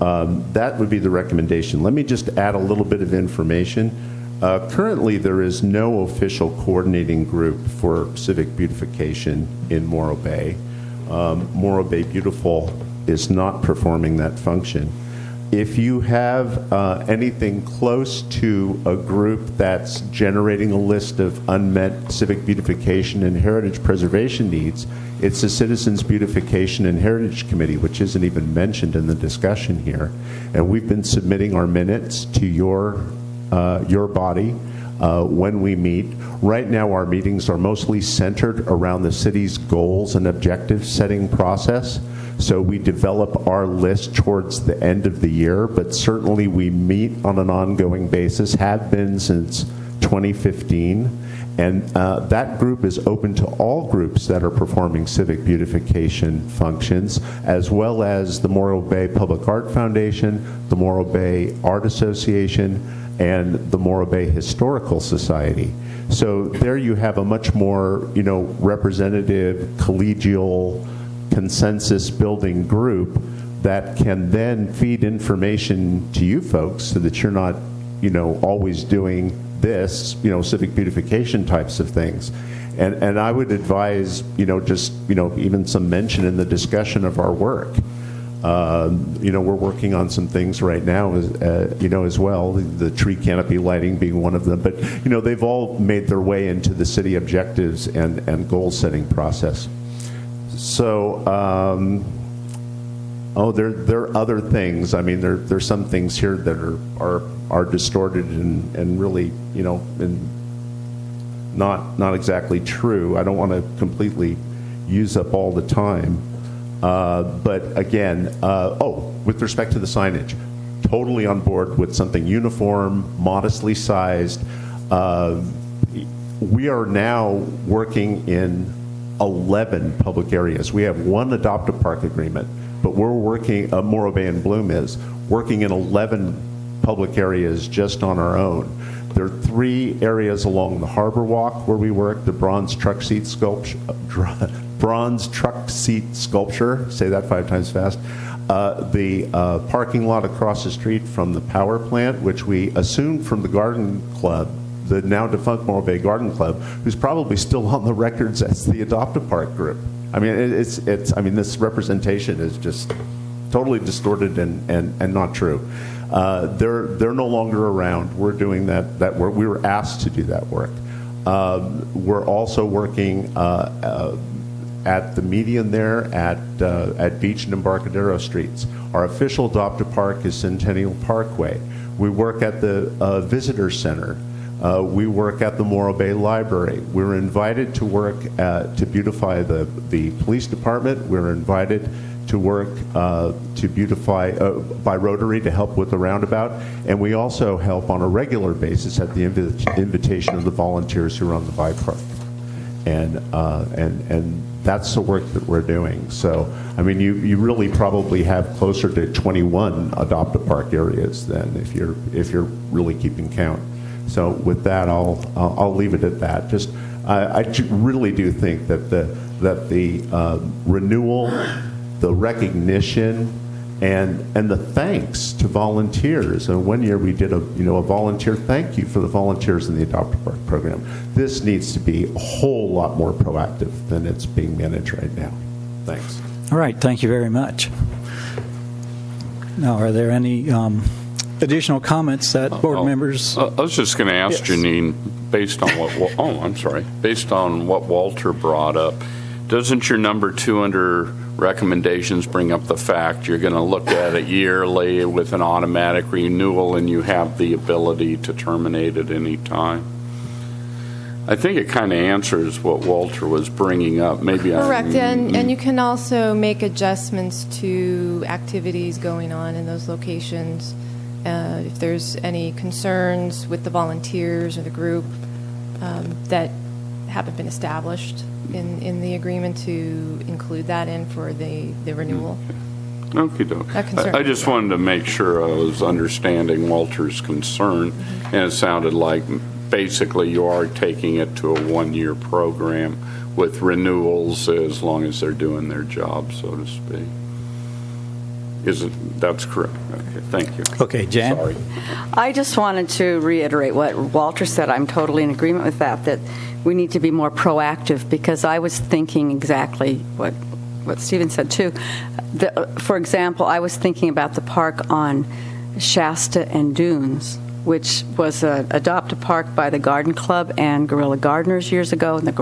S5: that would be the recommendation. Let me just add a little bit of information. Currently, there is no official coordinating group for civic beautification in Morro Bay. Morro Bay Beautiful is not performing that function. If you have anything close to a group that's generating a list of unmet civic beautification and heritage preservation needs, it's the Citizens Beautification and Heritage Committee, which isn't even mentioned in the discussion here. And we've been submitting our minutes to your body when we meet. Right now, our meetings are mostly centered around the city's goals and objective setting process. So we develop our list towards the end of the year, but certainly we meet on an ongoing basis, have been since 2015. And that group is open to all groups that are performing civic beautification functions, as well as the Morro Bay Public Art Foundation, the Morro Bay Art Association, and the Morro Bay Historical Society. So there you have a much more, representative, collegial, consensus-building group that can then feed information to you folks so that you're not, always doing this, civic beautification types of things. And I would advise, even some mention in the discussion of our work. We're working on some things right now, as well, the tree canopy lighting being one of them. But, they've all made their way into the city objectives and goal-setting process. So, there are other things. I mean, there's some things here that are distorted and really, and not exactly true. I don't want to completely use up all the time. But again, with respect to the signage, totally on board with something uniform, modestly sized. We are now working in 11 public areas. We have one Adopt a Park agreement, but we're working, Morro Bay and Bloom is, working in 11 public areas just on our own. There are 3 areas along the Harbor Walk where we work, the bronze truck seat sculpture, say that 5 times fast, the parking lot across the street from the power plant, which we assumed from the garden club, the now defunct Morro Bay Garden Club, who's probably still on the records as the Adopt a Park group. I mean, this representation is just totally distorted and not true. They're no longer around. We're doing that work. We were asked to do that work. We're also working at the median there at Beach and Embarcadero Streets. Our official Adopt a Park is Centennial Parkway. We work at the Visitor Center. We work at the Morro Bay Library. We were invited to work to beautify the police department. We were invited to work to beautify by Rotary to help with the roundabout, and we also help on a regular basis at the invitation of the volunteers who run the bike park, and that's the work that we're doing. So, I mean, you really probably have closer to 21 adopt a park areas then if you're really keeping count. So with that, I'll leave it at that. Just I really do think that the renewal, the recognition, and the thanks to volunteers. And one year we did a volunteer thank you for the volunteers in the Adopt a Park program. This needs to be a whole lot more proactive than it's being managed right now. Thanks.
S1: All right, thank you very much. Now, are there any additional comments that board members?
S2: I was just going to ask
S1: Yes.
S2: Janine, based on based on what Walter brought up, doesn't your number 2 under recommendations bring up the fact you're going to look at it yearly with an automatic renewal and you have the ability to terminate at any time? I think it kind of answers what Walter was bringing up. Maybe
S10: Correct, and you can also make adjustments to activities going on in those locations. If there's any concerns with the volunteers or the group that haven't been established in the agreement, to include that in for the renewal.
S2: Okay, I just wanted to make sure I was understanding Walter's concern, and it sounded like basically you are taking it to a 1-year program with renewals as long as they're doing their job, so to speak. That's correct? Okay, thank you.
S1: Okay, Jan?
S2: Sorry.
S6: I just wanted to reiterate what Walter said. I'm totally in agreement with that we need to be more proactive, because I was thinking exactly what Stephen said too. For example, I was thinking about the park on Shasta and Dunes, which was Adopt a Park by the Garden Club and Guerrilla Gardeners years ago, and the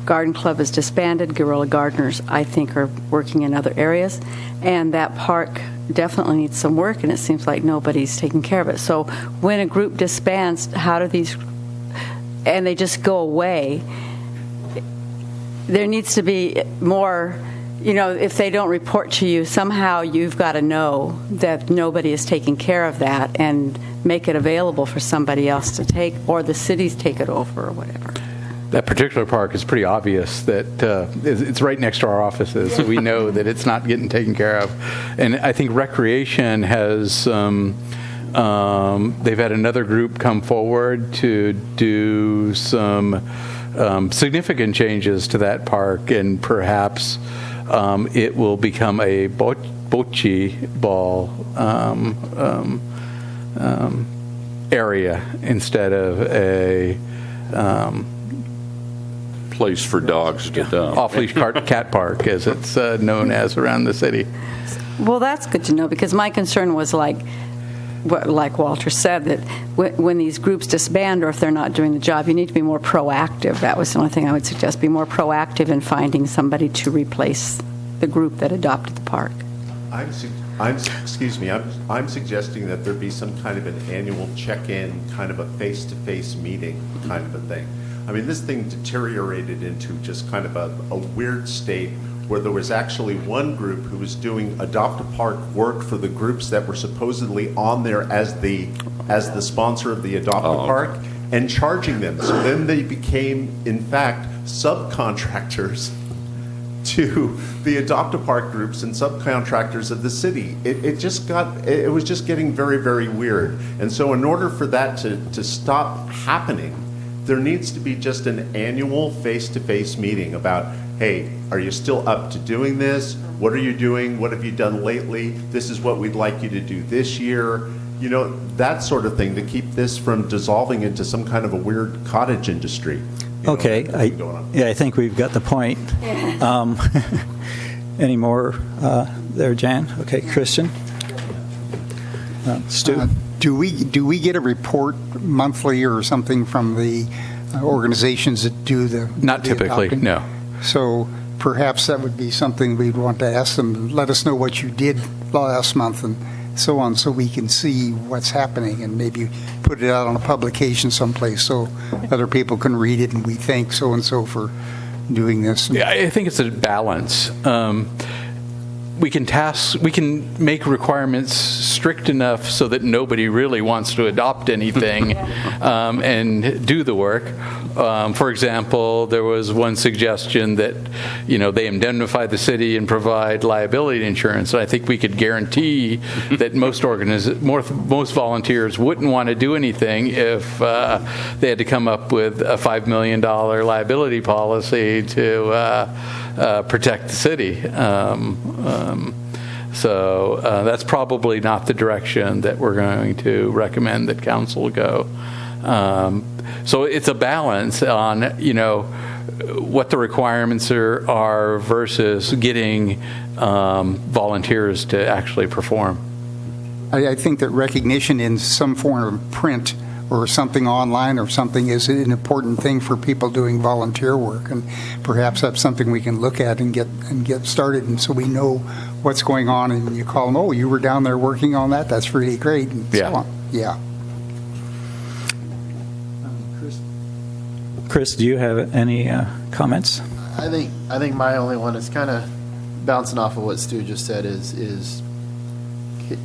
S6: Garden Club is disbanded. Guerrilla Gardeners, I think, are working in other areas, and that park definitely needs some work, and it seems like nobody's taking care of it. So when a group disbands, how do these, and they just go away, there needs to be more, if they don't report to you, somehow you've got to know that nobody is taking care of that and make it available for somebody else to take, or the cities take it over or whatever.
S3: That particular park is pretty obvious that it's right next to our offices. So we know that it's not getting taken care of. And I think Recreation has, they've had another group come forward to do some significant changes to that park, and perhaps it will become a bocce ball area instead of a
S2: Place for dogs to dump.
S3: off-leash cat park, as it's known as around the city.
S6: Well, that's good to know, because my concern was like Walter said, that when these groups disband, or if they're not doing the job, you need to be more proactive. That was the only thing I would suggest, be more proactive in finding somebody to replace the group that adopted the park.
S5: I'm suggesting that there be some kind of an annual check-in, kind of a face-to-face meeting kind of a thing. I mean, this thing deteriorated into just kind of a weird state where there was actually one group who was doing Adopt a Park work for the groups that were supposedly on there as the sponsor of the Adopt a Park, and charging them. So then they became, in fact, subcontractors to the Adopt a Park groups and subcontractors of the city. It was just getting very, very weird. And so in order for that to stop happening, there needs to be just an annual face-to-face meeting about, hey, are you still up to doing this? What are you doing? What have you done lately? This is what we'd like you to do this year. That sort of thing, to keep this from dissolving into some kind of a weird cottage industry.
S1: Okay, I think we've got the point. Any more there, Jan? Okay, Christian? Stu?
S4: Do we get a report monthly or something from the organizations that do the
S3: Not typically,
S4: adopting?
S3: no.
S4: So perhaps that would be something we'd want to ask them. Let us know what you did last month and so on, so we can see what's happening, and maybe put it out on a publication someplace so other people can read it, and we thank so-and-so for doing this.
S3: Yeah, I think it's a balance. we can make requirements strict enough so that nobody really wants to adopt anything and do the work. For example, there was one suggestion that, they indemnify the city and provide liability insurance. And I think we could guarantee that most volunteers wouldn't want to do anything if they had to come up with a $5 million liability policy to protect the city. So that's probably not the direction that we're going to recommend that council go. So it's a balance on, what the requirements are versus getting volunteers to actually perform.
S4: I think that recognition in some form of print or something online or something is an important thing for people doing volunteer work, and perhaps that's something we can look at and get started, and so we know what's going on. And you call them, oh, you were down there working on that. That's really great, and so on. Yeah.
S1: Chris, do you have any comments?
S11: I think my only one is kind of bouncing off of what Stu just said is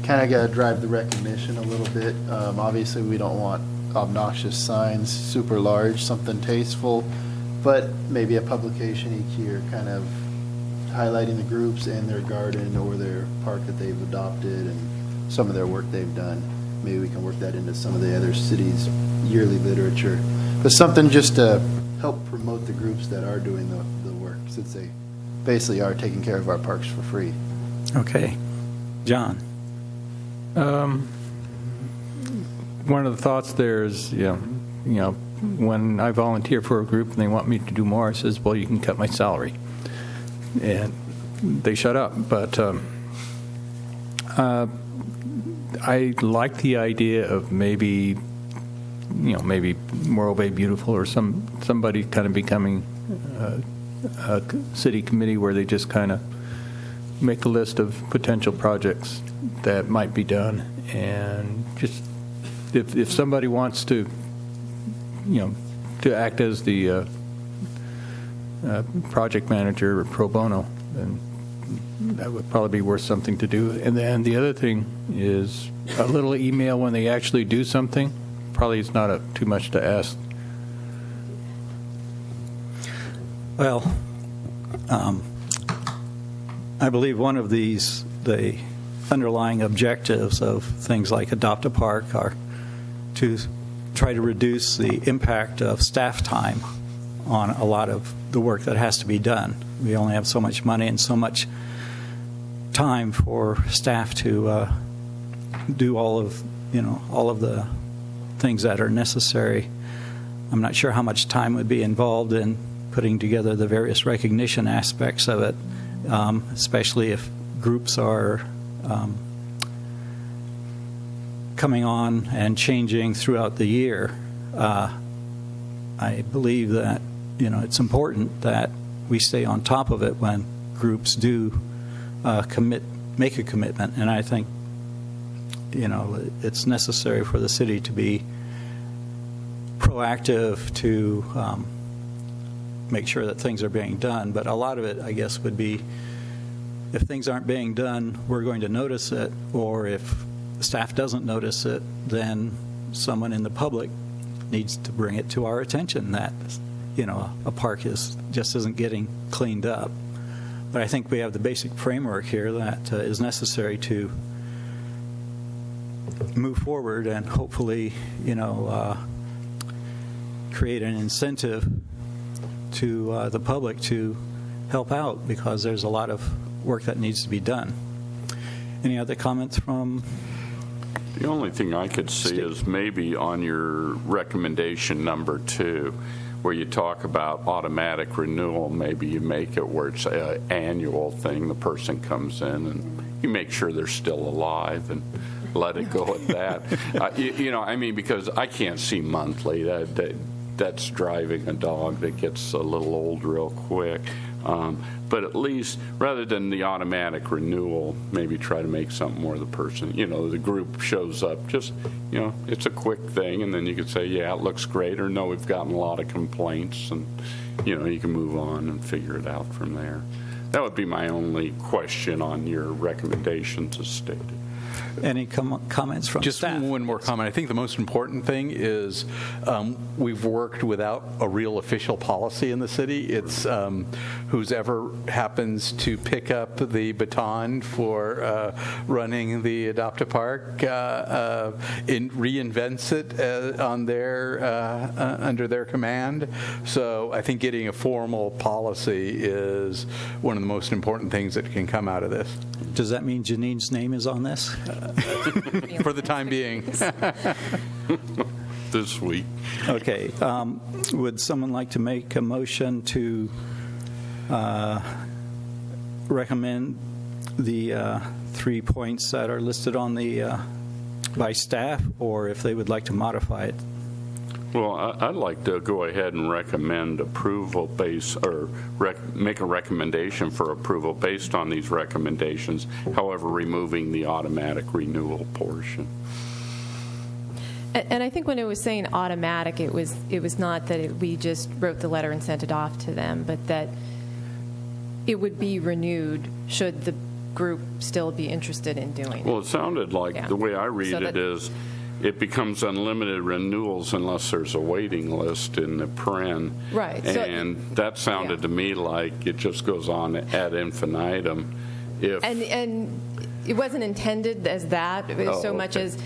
S11: kind of got to drive the recognition a little bit. Obviously, we don't want obnoxious signs, super large, something tasteful, but maybe a publication each year kind of highlighting the groups and their garden or their park that they've adopted and some of their work they've done. Maybe we can work that into some of the other cities' yearly literature. But something just to help promote the groups that are doing the work, since they basically are taking care of our parks for free.
S1: Okay. John?
S8: One of the thoughts there is, when I volunteer for a group and they want me to do more, I says, well, you can cut my salary. And they shut up. But I like the idea of maybe Morro Bay Beautiful or somebody kind of becoming a city committee where they just kind of make a list of potential projects that might be done, and just if somebody wants to act as the project manager or pro bono, then that would probably be worth something to do. And then the other thing is a little email when they actually do something. Probably it's not too much to ask.
S1: Well, I believe one of the underlying objectives of things like Adopt a Park are to try to reduce the impact of staff time on a lot of the work that has to be done. We only have so much money and so much time for staff to do all of the things that are necessary. I'm not sure how much time would be involved in putting together the various recognition aspects of it, especially if groups are coming on and changing throughout the year. I believe that it's important that we stay on top of it when groups do make a commitment, and I think it's necessary for the city to be proactive to make sure that things are being done. But a lot of it, I guess, would be if things aren't being done, we're going to notice it, or if staff doesn't notice it, then someone in the public needs to bring it to our attention that a park just isn't getting cleaned up. But I think we have the basic framework here that is necessary to move forward and hopefully, create an incentive to the public to help out, because there's a lot of work that needs to be done. Any other comments from?
S2: The only thing I could see is maybe on your recommendation number 2, where you talk about automatic renewal, maybe you make it where it's an annual thing. The person comes in and you make sure they're still alive and let it go at that. Because I can't see monthly. That's driving a dog that gets a little old real quick. But at least, rather than the automatic renewal, maybe try to make something where the person, the group shows up, just, it's a quick thing, and then you could say, yeah, it looks great, or no, we've gotten a lot of complaints, and, you can move on and figure it out from there. That would be my only question on your recommendations as stated.
S1: Any comments from
S3: Just
S1: staff?
S3: one more comment. I think the most important thing is we've worked without a real official policy in the city. It's whoever happens to pick up the baton for running the Adopt-A-Park reinvents it on under their command. So I think getting a formal policy is one of the most important things that can come out of this.
S1: Does that mean Janine's name is on this?
S3: For the time being.
S2: This week.
S1: Okay. Would someone like to make a motion to recommend the 3 points that are listed on the by staff, or if they would like to modify it?
S2: Well, I'd like to go ahead and recommend approval make a recommendation for approval based on these recommendations, however, removing the automatic renewal portion.
S10: And I think when it was saying automatic, it was not that we just wrote the letter and sent it off to them, but that it would be renewed should the group still be interested in doing it.
S2: Well, it sounded like the way I read
S10: So
S2: it is it becomes unlimited renewals unless there's a waiting list in the paren.
S10: Right. So-
S2: And that sounded to me like it just goes on ad infinitum.
S10: And it wasn't intended as that, it was so much
S2: okay.
S10: as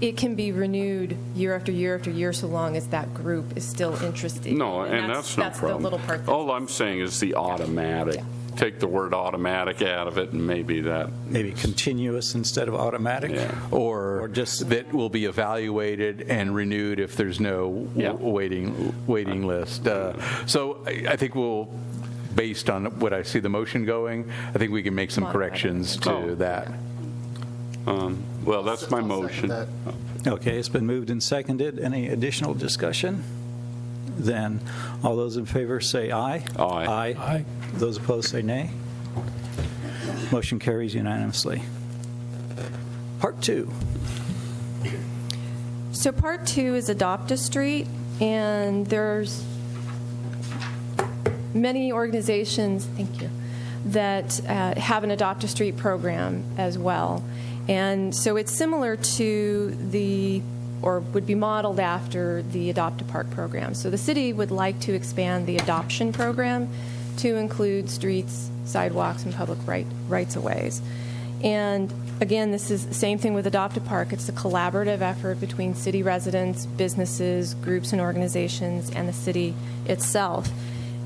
S10: it can be renewed year after year after year so long as that group is still interested.
S2: No, and that's no
S10: That's
S2: problem.
S10: the little part.
S2: All I'm saying is the automatic.
S10: Yeah.
S2: Take the word automatic out of it, and maybe that.
S1: Maybe continuous instead of automatic?
S2: Yeah.
S3: Or
S1: just
S3: that will be evaluated and renewed if there's no
S2: Yeah.
S3: waiting list. So I think based on what I see the motion going, I think we can make some
S10: Modify it.
S3: corrections to that.
S2: Well, that's my
S11: I'll second
S2: motion.
S11: that.
S1: Okay, it's been moved and seconded. Any additional discussion? Then all those in favor say aye.
S2: Aye.
S1: Aye. Those opposed say nay. Motion carries unanimously. Part 2.
S10: So part 2 is Adopt-A-Street, and there's many organizations, thank you, that have an Adopt-A-Street program as well. And so it's similar to or would be modeled after the Adopt-A-Park program. So the city would like to expand the adoption program to include streets, sidewalks, and public rights-of-ways. And again, this is the same thing with Adopt-A-Park. It's a collaborative effort between city residents, businesses, groups and organizations, and the city itself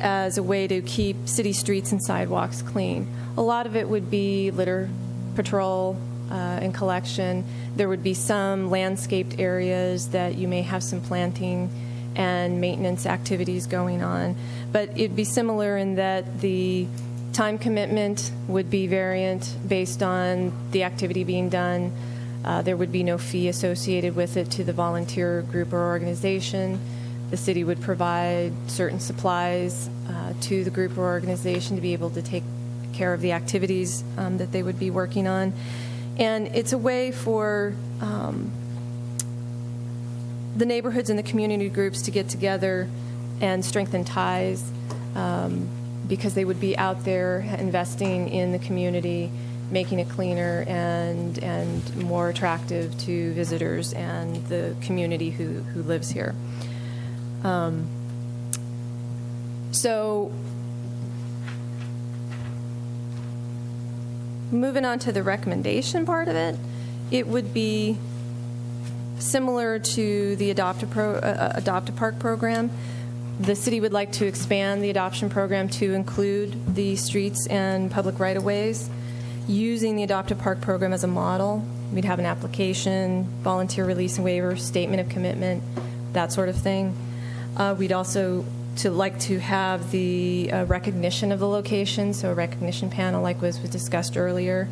S10: as a way to keep city streets and sidewalks clean. A lot of it would be litter patrol and collection. There would be some landscaped areas that you may have some planting and maintenance activities going on. But it'd be similar in that the time commitment would be variant based on the activity being done. There would be no fee associated with it to the volunteer group or organization. The city would provide certain supplies to the group or organization to be able to take care of the activities that they would be working on. And it's a way for the neighborhoods and the community groups to get together and strengthen ties because they would be out there investing in the community, making it cleaner and more attractive to visitors and the community who lives here. So moving on to the recommendation part of it, it would be similar to the Adopt-A-Park program. The city would like to expand the adoption program to include the streets and public right-of-ways. Using the Adopt-A-Park program as a model, we'd have an application, volunteer release and waiver, statement of commitment, that sort of thing. We'd also like to have the recognition of the location, so a recognition panel like was discussed earlier.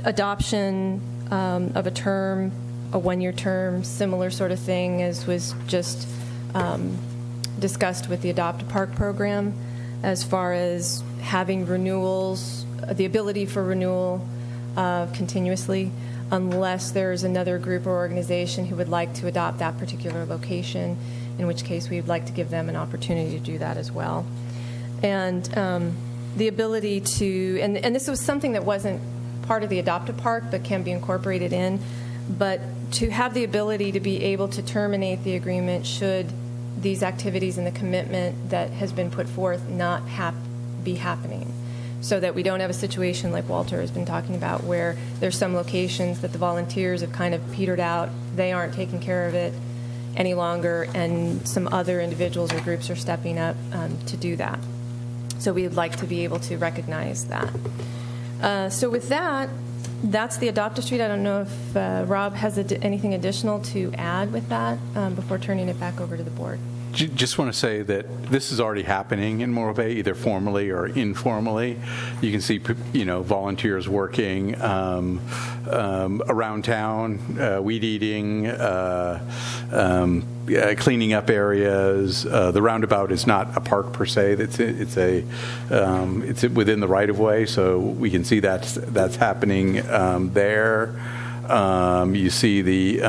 S10: Adoption of a term, a one-year term, similar sort of thing as was just discussed with the Adopt-A-Park program, as far as having renewals, the ability for renewal continuously, unless there's another group or organization who would like to adopt that particular location, in which case we would like to give them an opportunity to do that as well. And the ability to, and this was something that wasn't part of the Adopt-A Park but can be incorporated in, but to have the ability to be able to terminate the agreement should these activities and the commitment that has been put forth not be happening, so that we don't have a situation like Walter has been talking about where there's some locations that the volunteers have kind of petered out, they aren't taking care of it any longer, and some other individuals or groups are stepping up to do that. So we'd like to be able to recognize that. So with that, that's the Adopt-A Street. I don't know if Rob has anything additional to add with that before turning it back over to the board.
S3: Just want to say that this is already happening in Morro Bay, either formally or informally. You can see, volunteers working around town, weed eating, cleaning up areas. The roundabout is not a park per se. It's within the right of way, so we can see that's happening there. You see the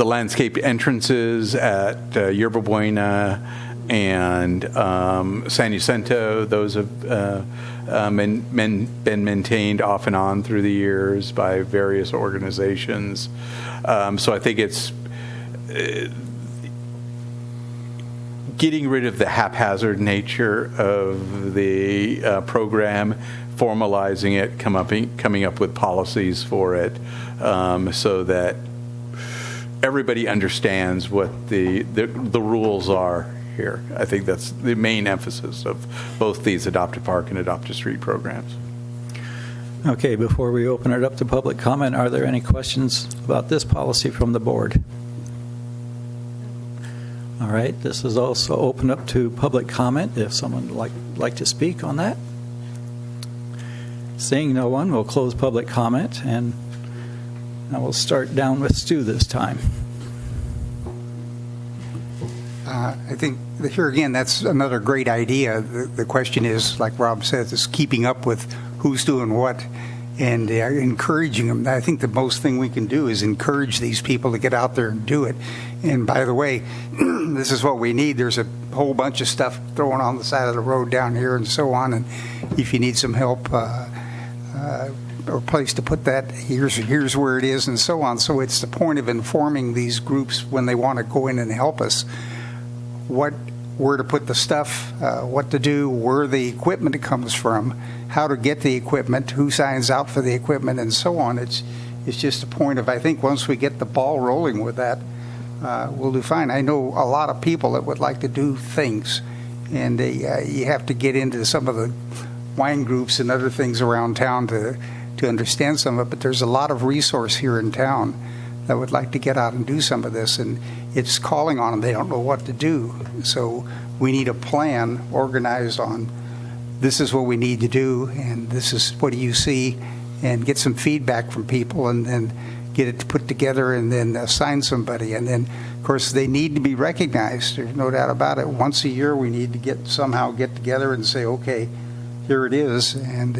S3: landscape entrances at Yerba Buena and San Jacinto. Those have been maintained off and on through the years by various organizations. So I think it's getting rid of the haphazard nature of the program, formalizing it, coming up with policies for it, so that everybody understands what the rules are here. I think that's the main emphasis of both these Adopt-A Park and Adopt-A Street programs.
S1: Okay, before we open it up to public comment, are there any questions about this policy from the board? All right, this is also open up to public comment if someone would like to speak on that. Seeing no one, we'll close public comment, and I will start down with Stu this time.
S4: I think here again, that's another great idea. The question is, like Rob says, is keeping up with who's doing what and encouraging them. I think the most thing we can do is encourage these people to get out there and do it. And by the way, this is what we need. There's a whole bunch of stuff thrown on the side of the road down here and so on. And if you need some help, or place to put that, here's where it is, and so on. So it's the point of informing these groups when they want to go in and help us, where to put the stuff, what to do, where the equipment comes from, how to get the equipment, who signs out for the equipment, and so on. It's just a point of, I think once we get the ball rolling with that, we'll do fine. I know a lot of people that would like to do things, and you have to get into some of the wine groups and other things around town to understand some of it, but there's a lot of resource here in town that would like to get out and do some of this, and it's calling on them. They don't know what to do. So we need a plan organized on this is what we need to do, and this is what do you see, and get some feedback from people, and then get it put together, and then assign somebody. And then, of course, they need to be recognized. There's no doubt about it. Once a year, we need to somehow get together and say, okay, here it is, and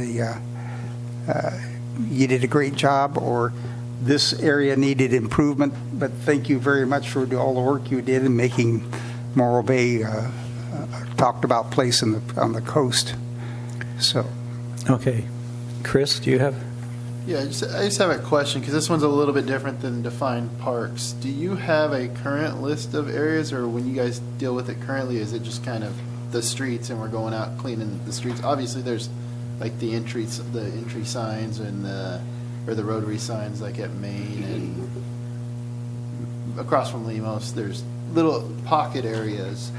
S4: you did a great job, or this area needed improvement, but thank you very much for all the work you did in making Morro Bay a talked about place on the coast. So,
S1: okay, Chris, do you have?
S11: Yeah, I just have a question, because this one's a little bit different than defined parks. Do you have a current list of areas, or when you guys deal with it currently, is it just kind of the streets and we're going out cleaning the streets? Obviously, there's like the entry signs and the rotary signs, like at Main and across from Lemos. There's little pocket areas.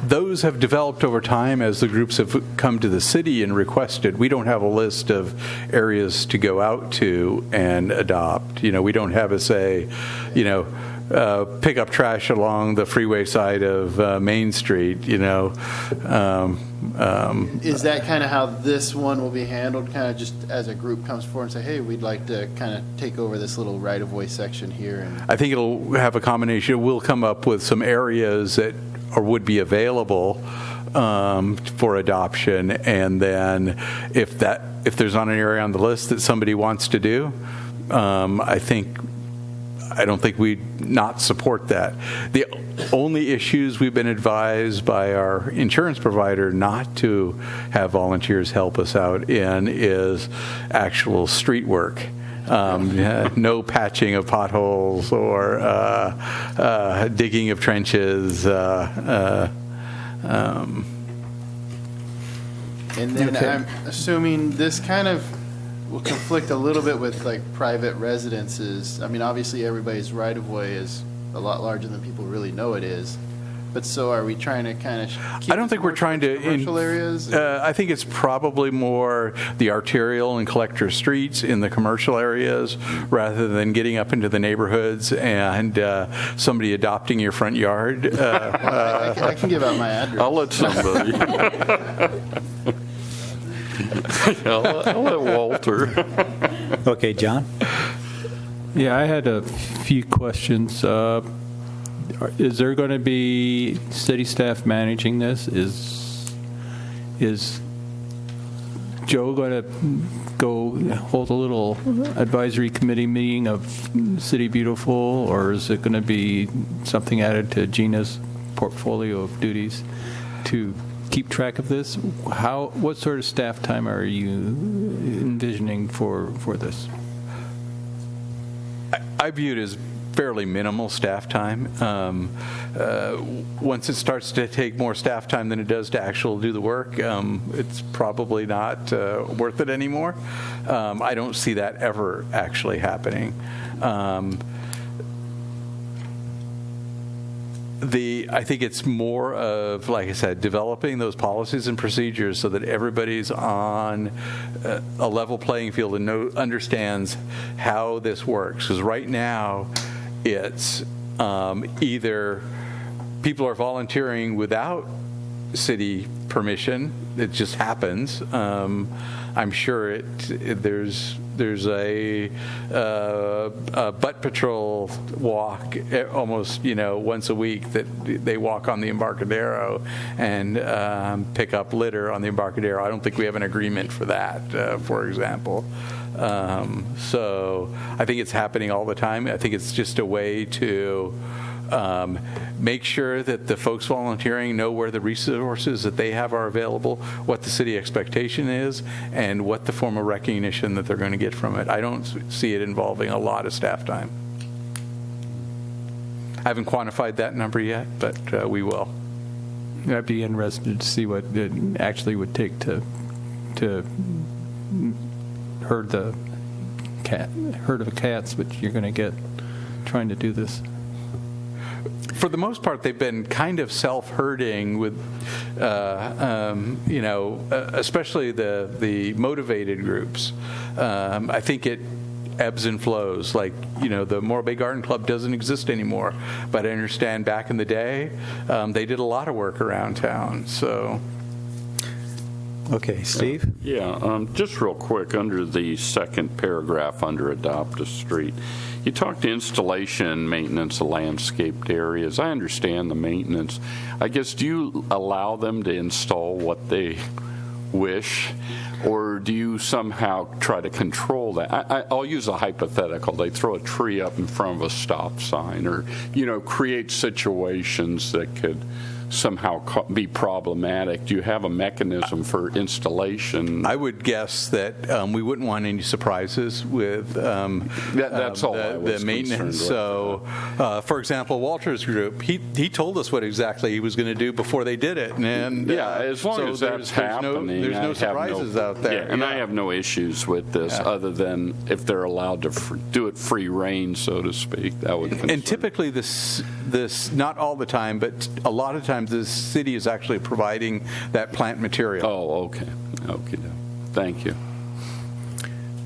S3: Those have developed over time as the groups have come to the city and requested. We don't have a list of areas to go out to and adopt. We don't have a say, pick up trash along the freeway side of Main Street,
S11: Is that kind of how this one will be handled, kind of just as a group comes forward and say, hey, we'd like to kind of take over this little right-of-way section here? And
S3: I think it'll have a combination. We'll come up with some areas that would be available for adoption, and then if there's not an area on the list that somebody wants to do, I think I don't think we'd not support that. The only issues we've been advised by our insurance provider not to have volunteers help us out in is actual street work. No patching of potholes or digging of trenches.
S11: And then I'm assuming this kind of will conflict a little bit with like private residences. I mean, obviously everybody's right of way is a lot larger than people really know it is. But so are we trying to kind of keep
S3: I don't think we're trying to
S11: commercial areas?
S3: I think it's probably more the arterial and collector streets in the commercial areas rather than getting up into the neighborhoods and somebody adopting your front yard.
S11: I can give out my address.
S2: I'll let somebody. I'll let Walter.
S1: Okay, John?
S8: Yeah, I had a few questions. Is there going to be city staff managing this? Is Joe going to go hold a little advisory committee meeting of City Beautiful, or is it going to be something added to Gina's portfolio of duties to keep track of this? What sort of staff time are you envisioning for this?
S3: I view it as fairly minimal staff time. Once it starts to take more staff time than it does to actually do the work, it's probably not worth it anymore. I don't see that ever actually happening. I think it's more of, like I said, developing those policies and procedures so that everybody's on a level playing field and understands how this works. Because right now, it's either people are volunteering without city permission. It just happens. I'm sure there's a butt patrol walk almost once a week that they walk on the Embarcadero and pick up litter on the Embarcadero. I don't think we have an agreement for that, for example. So I think it's happening all the time. I think it's just a way to make sure that the folks volunteering know where the resources that they have are available, what the city expectation is, and what the form of recognition that they're going to get from it. I don't see it involving a lot of staff time. I haven't quantified that number yet, but we will.
S8: I'd be interested to see what it actually would take to herd the herd of cats, which you're going to get trying to do this.
S3: For the most part, they've been kind of self-herding with, especially the motivated groups. I think it ebbs and flows. Like, the Morro Bay Garden Club doesn't exist anymore. But I understand back in the day, they did a lot of work around town. So.
S1: Okay, Steve?
S2: Yeah, just real quick, under the second paragraph under Adopt a Street, you talked installation, maintenance of landscaped areas. I understand the maintenance. I guess, do you allow them to install what they wish, or do you somehow try to control that? I'll use a hypothetical. They throw a tree up in front of a stop sign, or, create situations that could somehow be problematic. Do you have a mechanism for installation?
S3: I would guess that we wouldn't want any surprises with
S2: that's all I was
S3: the maintenance.
S2: So,
S3: for example, Walter's group, he told us what exactly he was going to do before they did it. And
S2: as long as that's happening,
S3: there's no surprises out there.
S2: Yeah, and I have no issues with this other than if they're allowed to do it free reign, so to speak. That would concern.
S3: And typically this not all the time, but a lot of times the city is actually providing that plant material.
S2: Oh, okay. Okay. Thank you.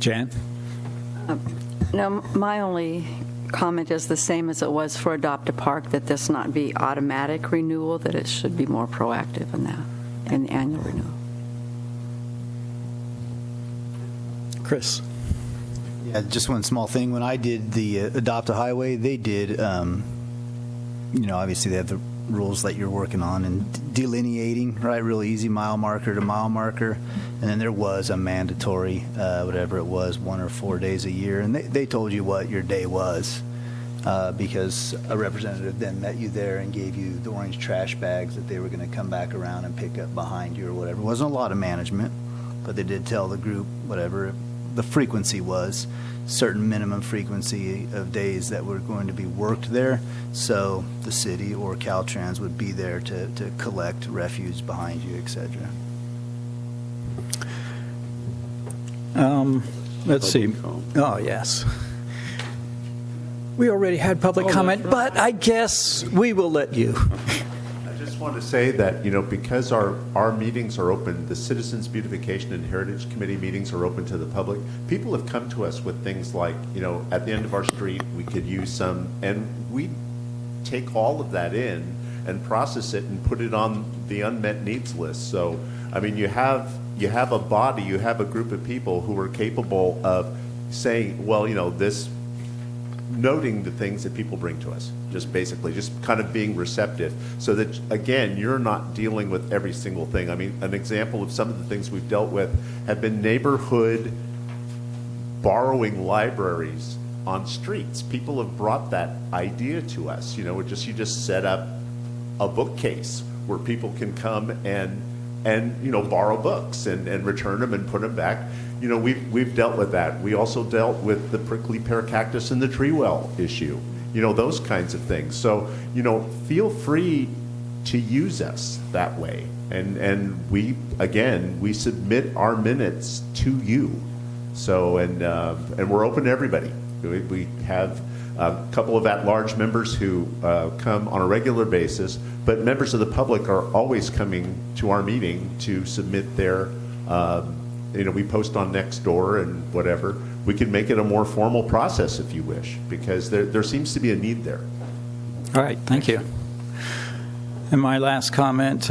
S1: Jan?
S6: No, my only comment is the same as it was for Adopt a Park, that this not be automatic renewal, that it should be more proactive in that, in the annual renewal.
S1: Chris?
S12: Yeah, just one small thing. When I did the Adopt a Highway, they did, obviously they have the rules that you're working on and delineating, right? Really easy mile marker to mile marker. And then there was a mandatory, whatever it was, 1 or 4 days a year. And they told you what your day was. because a representative then met you there and gave you the orange trash bags that they were going to come back around and pick up behind you or whatever. It wasn't a lot of management, but they did tell the group whatever the frequency was, certain minimum frequency of days that were going to be worked there, so the city or Caltrans would be there to collect refuse behind you, etc.
S1: Let's see.
S2: Public comment.
S1: Oh, yes. We already had public comment, but I guess we will let you.
S5: I just want to say that, because our meetings are open, the Citizens Beautification and Heritage Committee meetings are open to the public. People have come to us with things like, at the end of our street, we could use some, and we take all of that in and process it and put it on the unmet needs list. So, you have a body, you have a group of people who are capable of saying, well, noting the things that people bring to us, just kind of being receptive, so that, again, you're not dealing with every single thing. An example of some of the things we've dealt with have been neighborhood borrowing libraries on streets. People have brought that idea to us. You just set up a bookcase where people can come and borrow books and return them and put them back. We've dealt with that. We also dealt with the prickly pear cactus and the tree well issue. Those kinds of things. So, feel free to use us that way. And we submit our minutes to you. So, and we're open to everybody. We have a couple of at-large members who come on a regular basis, but members of the public are always coming to our meeting to submit their, we post on Nextdoor and whatever. We can make it a more formal process if you wish, because there seems to be a need there.
S1: All right, thank you. And my last comment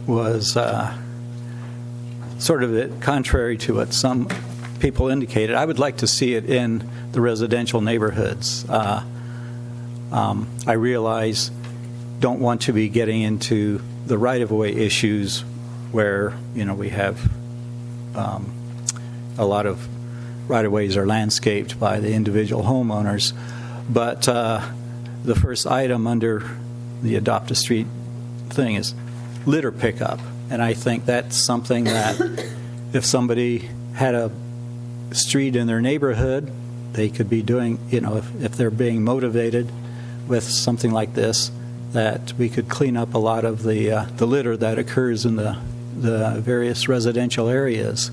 S1: was sort of contrary to what some people indicated. I would like to see it in the residential neighborhoods. I realize don't want to be getting into the right-of-way issues where, we have a lot of right-of-ways are landscaped by the individual homeowners. But the first item under the Adopt a Street thing is litter pickup. And I think that's something that if somebody had a street in their neighborhood, they could be doing, if they're being motivated with something like this, that we could clean up a lot of the litter that occurs in the various residential areas.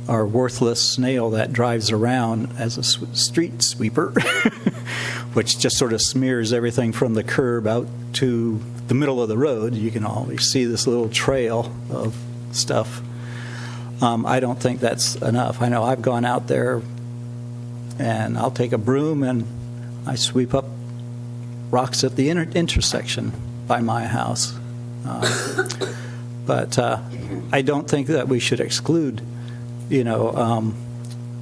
S1: Our worthless snail that drives around as a street sweeper, which just sort of smears everything from the curb out to the middle of the road. You can always see this little trail of stuff. I don't think that's enough. I know I've gone out there and I'll take a broom and I sweep up rocks at the intersection by my house. But I don't think that we should exclude,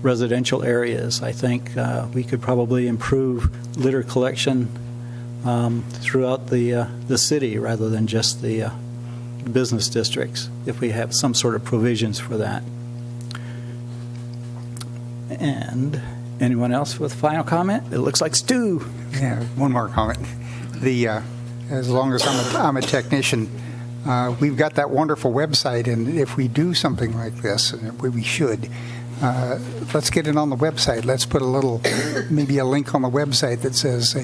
S1: residential areas. I think we could probably improve litter collection throughout the city rather than just the business districts, if we have some sort of provisions for that. And anyone else with final comment? It looks like Stu.
S4: Yeah, one more comment. As long as I'm a technician, we've got that wonderful website, and if we do something like this, and we should, let's get it on the website. Let's put maybe a link on the website that says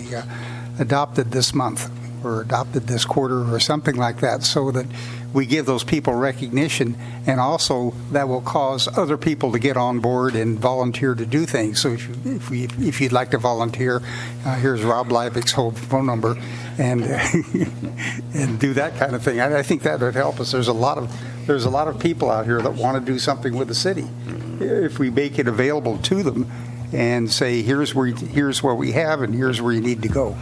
S4: adopted this month or adopted this quarter or something like that, so that we give those people recognition, and also that will cause other people to get on board and volunteer to do things. So if you'd like to volunteer, here's Rob Leivick's whole phone number, and and do that kind of thing. I think that would help us. There's a lot of people out here that want to do something with the city. If we make it available to them and say, here's what we have and here's where you need to go.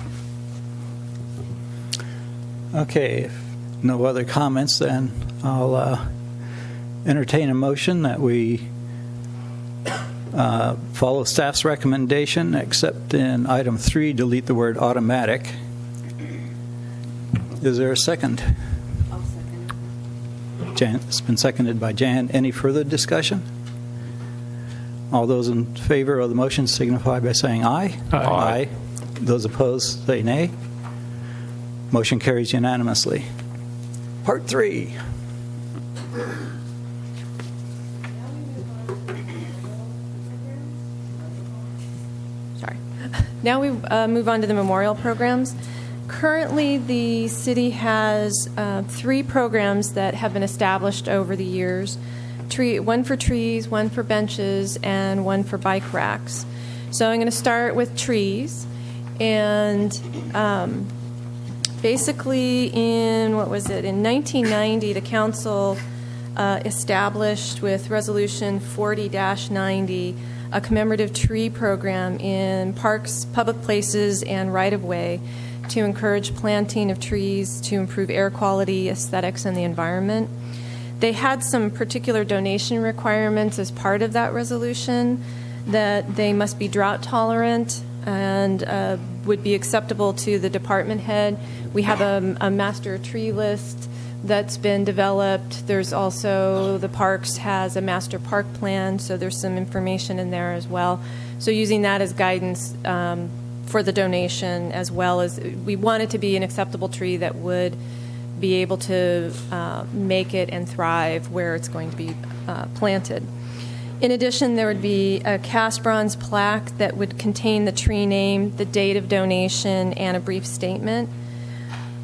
S1: Okay, if no other comments, then I'll entertain a motion that we follow staff's recommendation, except in item 3, delete the word automatic. Is there a second?
S6: I'll second.
S1: Jan, it's been seconded by Jan. Any further discussion? All those in favor of the motion signify by saying aye.
S2: Aye.
S1: Those opposed, say nay. Motion carries unanimously. Part 3.
S10: Sorry. Now we move on to the memorial programs. Currently, the city has 3 programs that have been established over the years. One for trees, one for benches, and one for bike racks. So I'm going to start with trees. And basically in 1990, the council established with Resolution 40-90 a commemorative tree program in parks, public places, and right-of-way to encourage planting of trees to improve air quality, aesthetics, and the environment. They had some particular donation requirements as part of that resolution, that they must be drought tolerant and would be acceptable to the department head. We have a master tree list that's been developed. There's also, the parks has a master park plan, so there's some information in there as well. So using that as guidance for the donation, as well as we want it to be an acceptable tree that would be able to make it and thrive where it's going to be planted. In addition, there would be a cast bronze plaque that would contain the tree name, the date of donation, and a brief statement.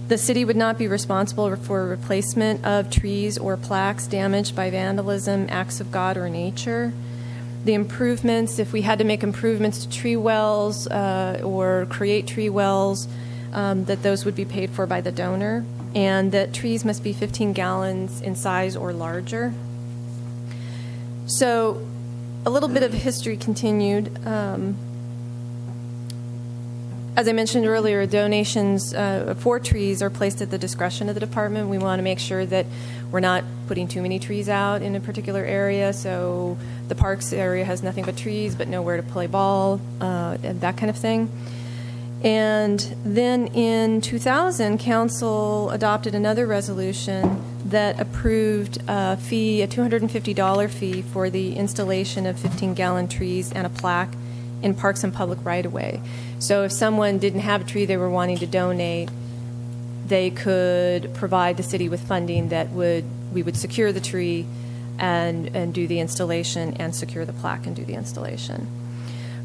S10: The city would not be responsible for replacement of trees or plaques damaged by vandalism, acts of God, or nature. The improvements, if we had to make improvements to tree wells or create tree wells, that those would be paid for by the donor, and that trees must be 15 gallons in size or larger. So a little bit of history continued. As I mentioned earlier, donations for trees are placed at the discretion of the department. We want to make sure that we're not putting too many trees out in a particular area, so the parks area has nothing but trees but nowhere to play ball, and that kind of thing. And then in 2000, council adopted another resolution that approved a fee, a $250 fee for the installation of 15-gallon trees and a plaque in parks and public right-of-way. So if someone didn't have a tree they were wanting to donate, they could provide the city with funding that we would secure the tree and do the installation, and secure the plaque and do the installation.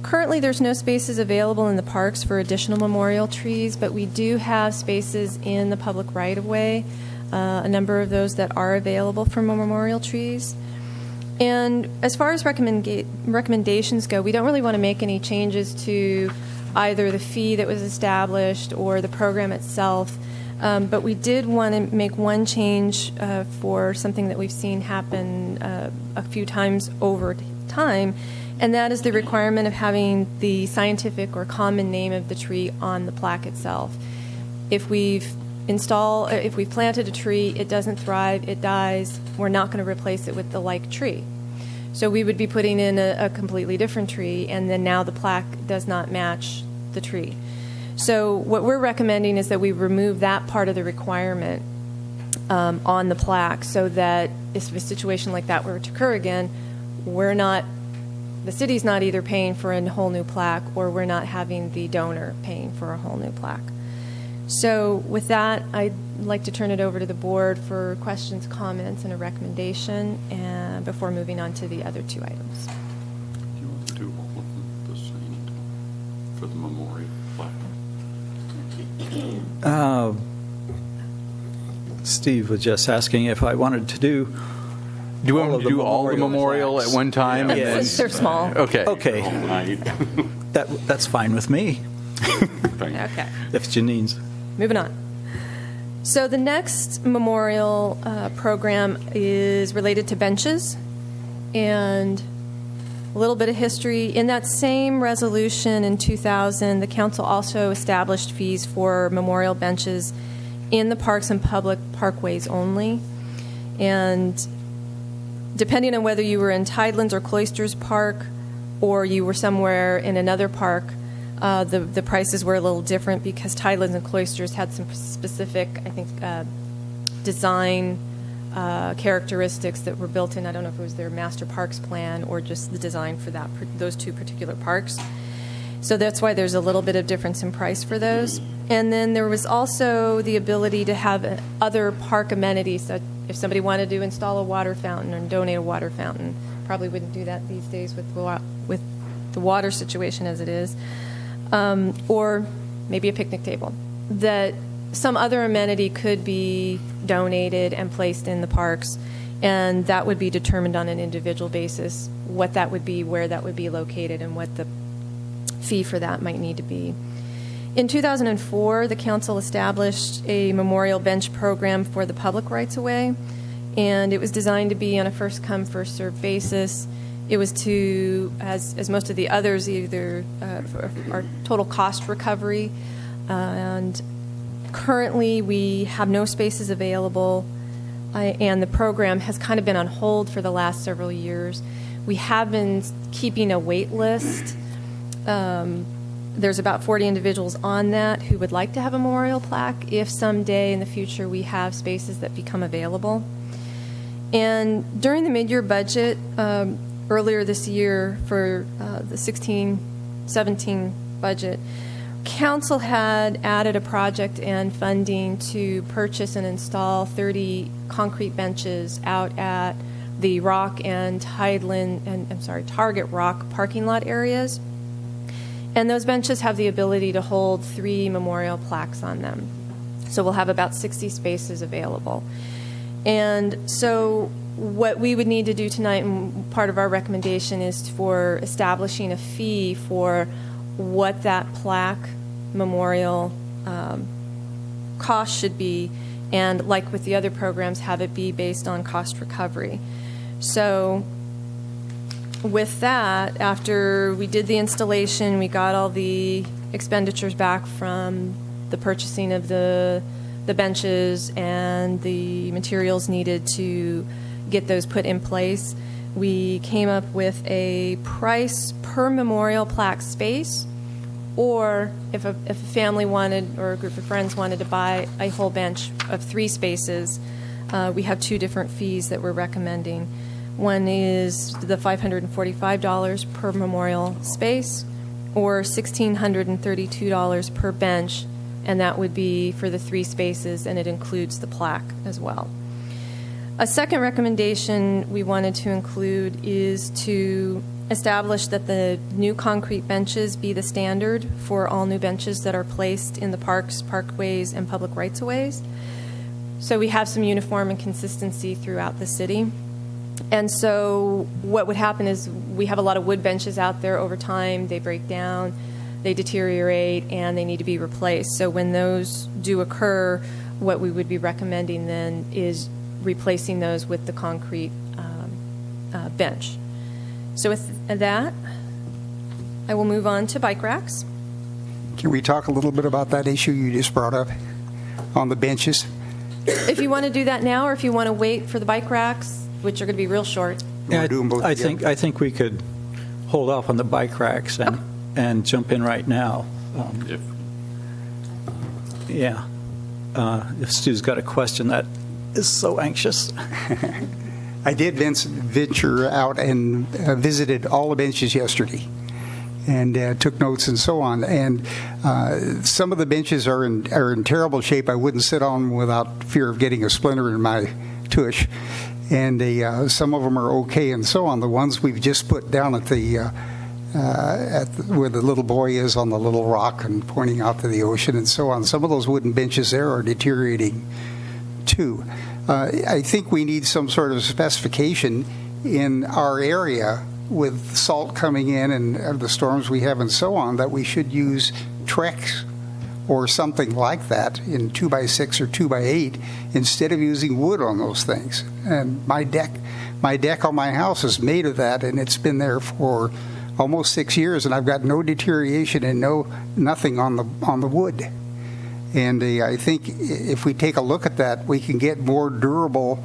S10: Currently, there's no spaces available in the parks for additional memorial trees, but we do have spaces in the public right-of-way, a number of those that are available for memorial trees. And as far as recommendations go, we don't really want to make any changes to either the fee that was established or the program itself, but we did want to make one change for something that we've seen happen a few times over time, and that is the requirement of having the scientific or common name of the tree on the plaque itself. If we've planted a tree, it doesn't thrive, it dies, we're not going to replace it with the like tree. So we would be putting in a completely different tree, and then now the plaque does not match the tree. So what we're recommending is that we remove that part of the requirement on the plaque, so that if a situation like that were to occur again, the city's not either paying for a whole new plaque, or we're not having the donor paying for a whole new plaque. So with that, I'd like to turn it over to the board for questions, comments, and a recommendation, and before moving on to the other 2 items.
S2: Do you want to do all of them the same for the memorial plaque?
S1: Steve was just asking if I wanted to do.
S3: Do you want me to do all the memorial at one time?
S1: Yeah.
S10: Since they're small.
S3: Okay.
S1: Okay,
S2: All night.
S1: that's fine with me,
S10: Okay.
S1: if Janine's.
S10: Moving on. So the next memorial program is related to benches, and a little bit of history. In that same resolution in 2000, the council also established fees for memorial benches in the parks and public parkways only. And depending on whether you were in Tidelands or Cloisters Park, or you were somewhere in another park, the prices were a little different, because Tidelands and Cloisters had some specific, I think, design characteristics that were built in. I don't know if it was their master parks plan or just the design for those two particular parks. So that's why there's a little bit of difference in price for those. And then there was also the ability to have other park amenities. So if somebody wanted to install a water fountain or donate a water fountain, probably wouldn't do that these days with the water situation as it is, or maybe a picnic table. That some other amenity could be donated and placed in the parks, and that would be determined on an individual basis, what that would be, where that would be located, and what the fee for that might need to be. In 2004, the council established a memorial bench program for the public rights-of-way, and it was designed to be on a first-come, first-served basis. It was to, as most of the others, either our total cost recovery, and currently we have no spaces available, and the program has kind of been on hold for the last several years. We have been keeping a wait list. There's about 40 individuals on that who would like to have a memorial plaque if someday in the future we have spaces that become available. And during the mid-year budget, earlier this year for the 16-17 budget, Council had added a project and funding to purchase and install 30 concrete benches out at the Rock and Target Rock parking lot areas. And those benches have the ability to hold 3 memorial plaques on them. So we'll have about 60 spaces available. And so what we would need to do tonight, and part of our recommendation, is for establishing a fee for what that plaque memorial cost should be, and like with the other programs, have it be based on cost recovery. So with that, after we did the installation, we got all the expenditures back from the purchasing of the benches and the materials needed to get those put in place. We came up with a price per memorial plaque space, or if a family wanted, or a group of friends wanted to buy a whole bench of 3 spaces, we have 2 different fees that we're recommending. One is the $545 per memorial space, or $1,632 per bench, and that would be for the 3 spaces, and it includes the plaque as well. A second recommendation we wanted to include is to establish that the new concrete benches be the standard for all new benches that are placed in the parks, parkways, and public rights-of-ways. So we have some uniform and consistency throughout the city. And so what would happen is we have a lot of wood benches out there. Over time, they break down, they deteriorate, and they need to be replaced. So when those do occur, what we would be recommending then is replacing those with the concrete bench. So with that, I will move on to bike racks.
S4: Can we talk a little bit about that issue you just brought up on the benches?
S10: If you want to do that now, or if you want to wait for the bike racks, which are going to be real short.
S1: Yeah, I think we could hold off on the bike racks and jump in right now. If Stu's got a question that is so anxious.
S4: I did venture out and visited all the benches yesterday and took notes and so on. And some of the benches are in terrible shape. I wouldn't sit on without fear of getting a splinter in my tush. And some of them are okay and so on. The ones we've just put down at where the little boy is on the little rock and pointing out to the ocean and so on, some of those wooden benches there are deteriorating too. I think we need some sort of specification in our area with salt coming in and the storms we have and so on, that we should use Trex or something like that in 2x6 or 2x8 instead of using wood on those things. And my deck on my house is made of that, and it's been there for almost 6 years, and I've got no deterioration and nothing on the wood. And I think if we take a look at that, we can get more durable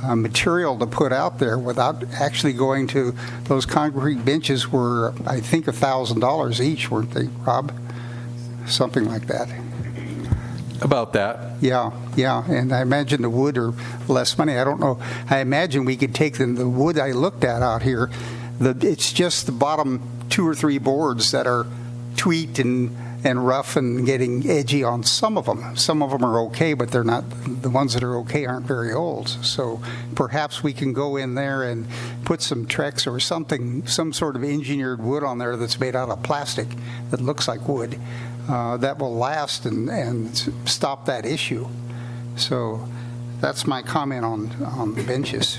S4: material to put out there without actually going to those concrete benches were, I think, $1,000 each, weren't they, Rob? Something like that.
S3: About that.
S4: Yeah, and I imagine the wood are less money. I don't know. I imagine we could take the wood I looked at out here. It's just the bottom 2 or 3 boards that are tweaked and rough and getting edgy on some of them. Some of them are okay, but they're not. The ones that are okay aren't very old. So perhaps we can go in there and put some Trex or something, some sort of engineered wood on there that's made out of plastic that looks like wood. That will last and stop that issue. So that's my comment on the benches.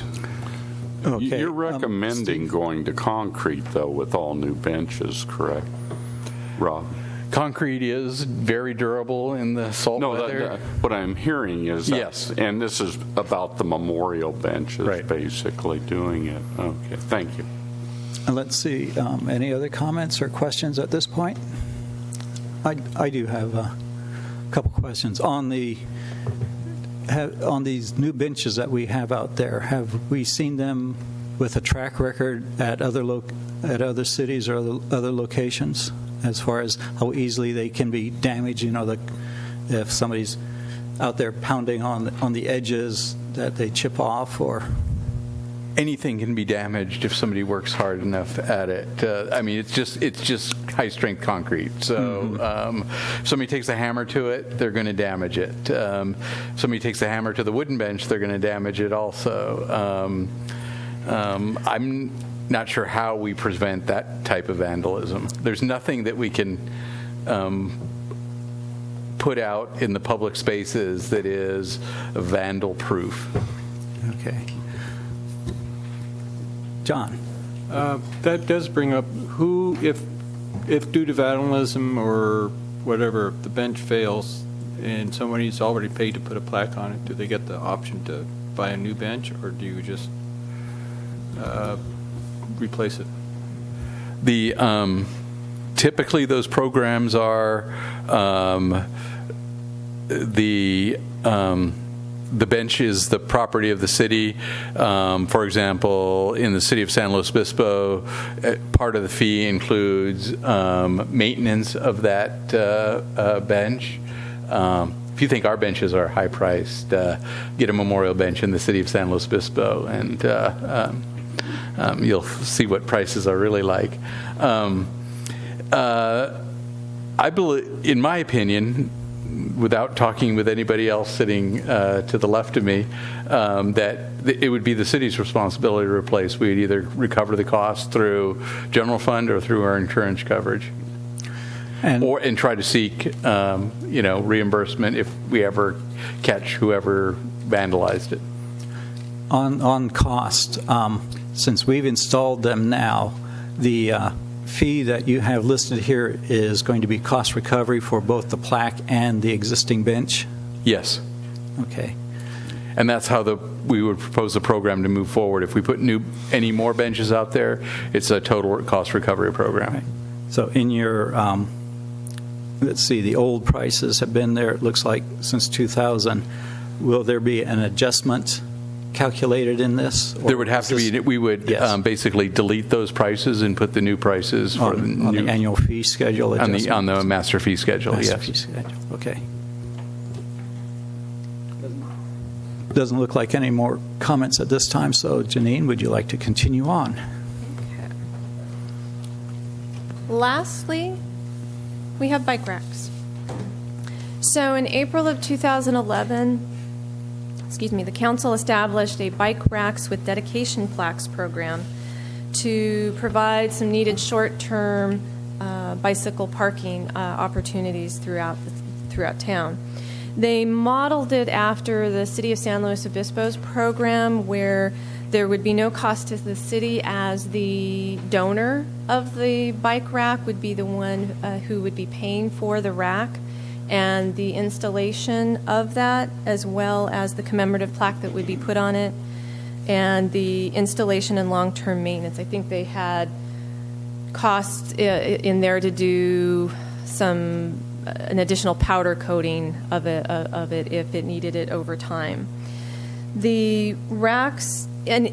S1: Okay.
S2: You're recommending going to concrete, though, with all new benches, correct? Rob?
S3: Concrete is very durable in the salt weather.
S2: What I'm hearing is that,
S3: Yes.
S2: and this is about the memorial benches,
S3: Right.
S2: basically doing it. Okay, thank you.
S1: Let's see, any other comments or questions at this point? I do have a couple questions. On these new benches that we have out there, have we seen them with a track record at other cities or other locations as far as how easily they can be damaged? If somebody's out there pounding on the edges, that they chip off, or
S3: Anything can be damaged if somebody works hard enough at it. It's just high strength concrete. So if somebody takes a hammer to it, they're going to damage it. Somebody takes a hammer to the wooden bench, they're going to damage it also. I'm not sure how we prevent that type of vandalism. There's nothing that we can put out in the public spaces that is vandal proof.
S1: okay. John?
S8: That does bring up if due to vandalism or whatever, the bench fails and somebody's already paid to put a plaque on it, do they get the option to buy a new bench, or do you just replace it?
S3: Typically those programs are the bench is the property of the city. For example, in the city of San Luis Obispo, part of the fee includes maintenance of that bench. If you think our benches are high priced, get a memorial bench in the city of San Luis Obispo, and you'll see what prices are really like. I believe, in my opinion, without talking with anybody else sitting to the left of me, that it would be the city's responsibility to replace. We'd either recover the cost through general fund or through our insurance coverage, and try to seek reimbursement if we ever catch whoever vandalized it.
S1: On cost, since we've installed them now, the fee that you have listed here is going to be cost recovery for both the plaque and the existing bench?
S3: Yes.
S1: Okay.
S3: And that's how we would propose the program to move forward. If we put any more benches out there, it's a total cost recovery program.
S1: Right. So in your, let's see, the old prices have been there, it looks like, since 2000. Will there be an adjustment calculated in this?
S3: There would have to be. We would basically delete those prices and put the new prices for the
S1: annual fee schedule adjustment?
S3: On the master fee schedule.
S1: Master fee schedule. Okay. Doesn't look like any more comments at this time. So, Janine, would you like to continue on?
S10: Okay. Lastly, we have bike racks. So in April of 2011, the council established a bike racks with dedication plaques program to provide some needed short-term bicycle parking opportunities throughout town. They modeled it after the City of San Luis Obispo's program, where there would be no cost to the city, as the donor of the bike rack would be the one who would be paying for the rack and the installation of that, as well as the commemorative plaque that would be put on it, and the installation and long-term maintenance. I think they had costs in there to do an additional powder coating of it if it needed it over time. The racks, and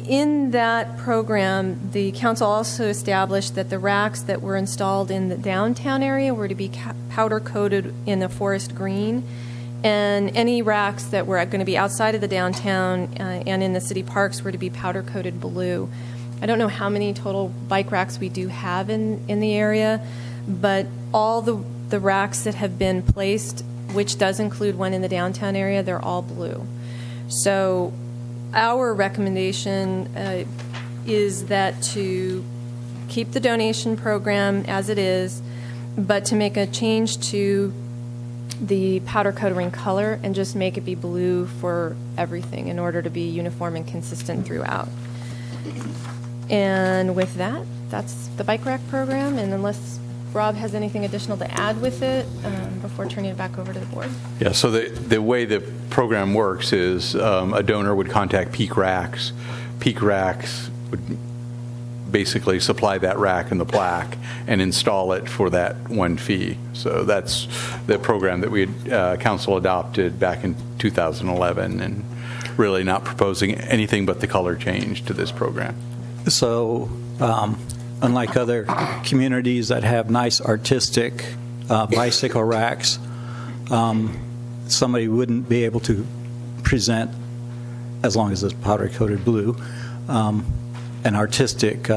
S10: in that program, the council also established that the racks that were installed in the downtown area were to be powder coated in a forest green, and any racks that were going to be outside of the downtown and in the city parks were to be powder coated blue. I don't know how many total bike racks we do have in the area, but all the racks that have been placed, which does include one in the downtown area, they're all blue. So our recommendation is that to keep the donation program as it is, but to make a change to the powder coating color and just make it be blue for everything in order to be uniform and consistent throughout. And with that, that's the bike rack program. And unless Rob has anything additional to add with it before turning it back over to the board.
S3: Yeah, so the way the program works is a donor would contact Peak Racks. Peak Racks would basically supply that rack and the plaque and install it for that one fee. So that's the program that we had, council adopted back in 2011, and really not proposing anything but the color change to this program.
S1: So, unlike other communities that have nice artistic bicycle racks, somebody wouldn't be able to present, as long as it's powder-coated blue, an artistic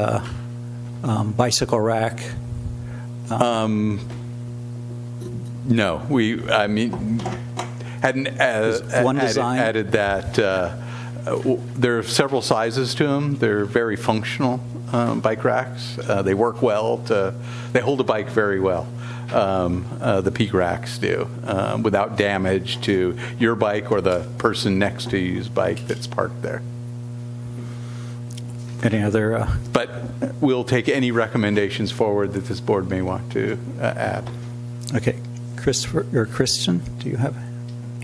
S1: bicycle rack.
S3: No, I mean, hadn't added that. There are several sizes to them. They're very functional bike racks. They work well. They hold a bike very well. The Peak Racks do, without damage to your bike or the person next to you's bike that's parked there.
S1: Any other?
S3: But we'll take any recommendations forward that this board may want to add.
S1: Okay, Christopher or Christian, do you have?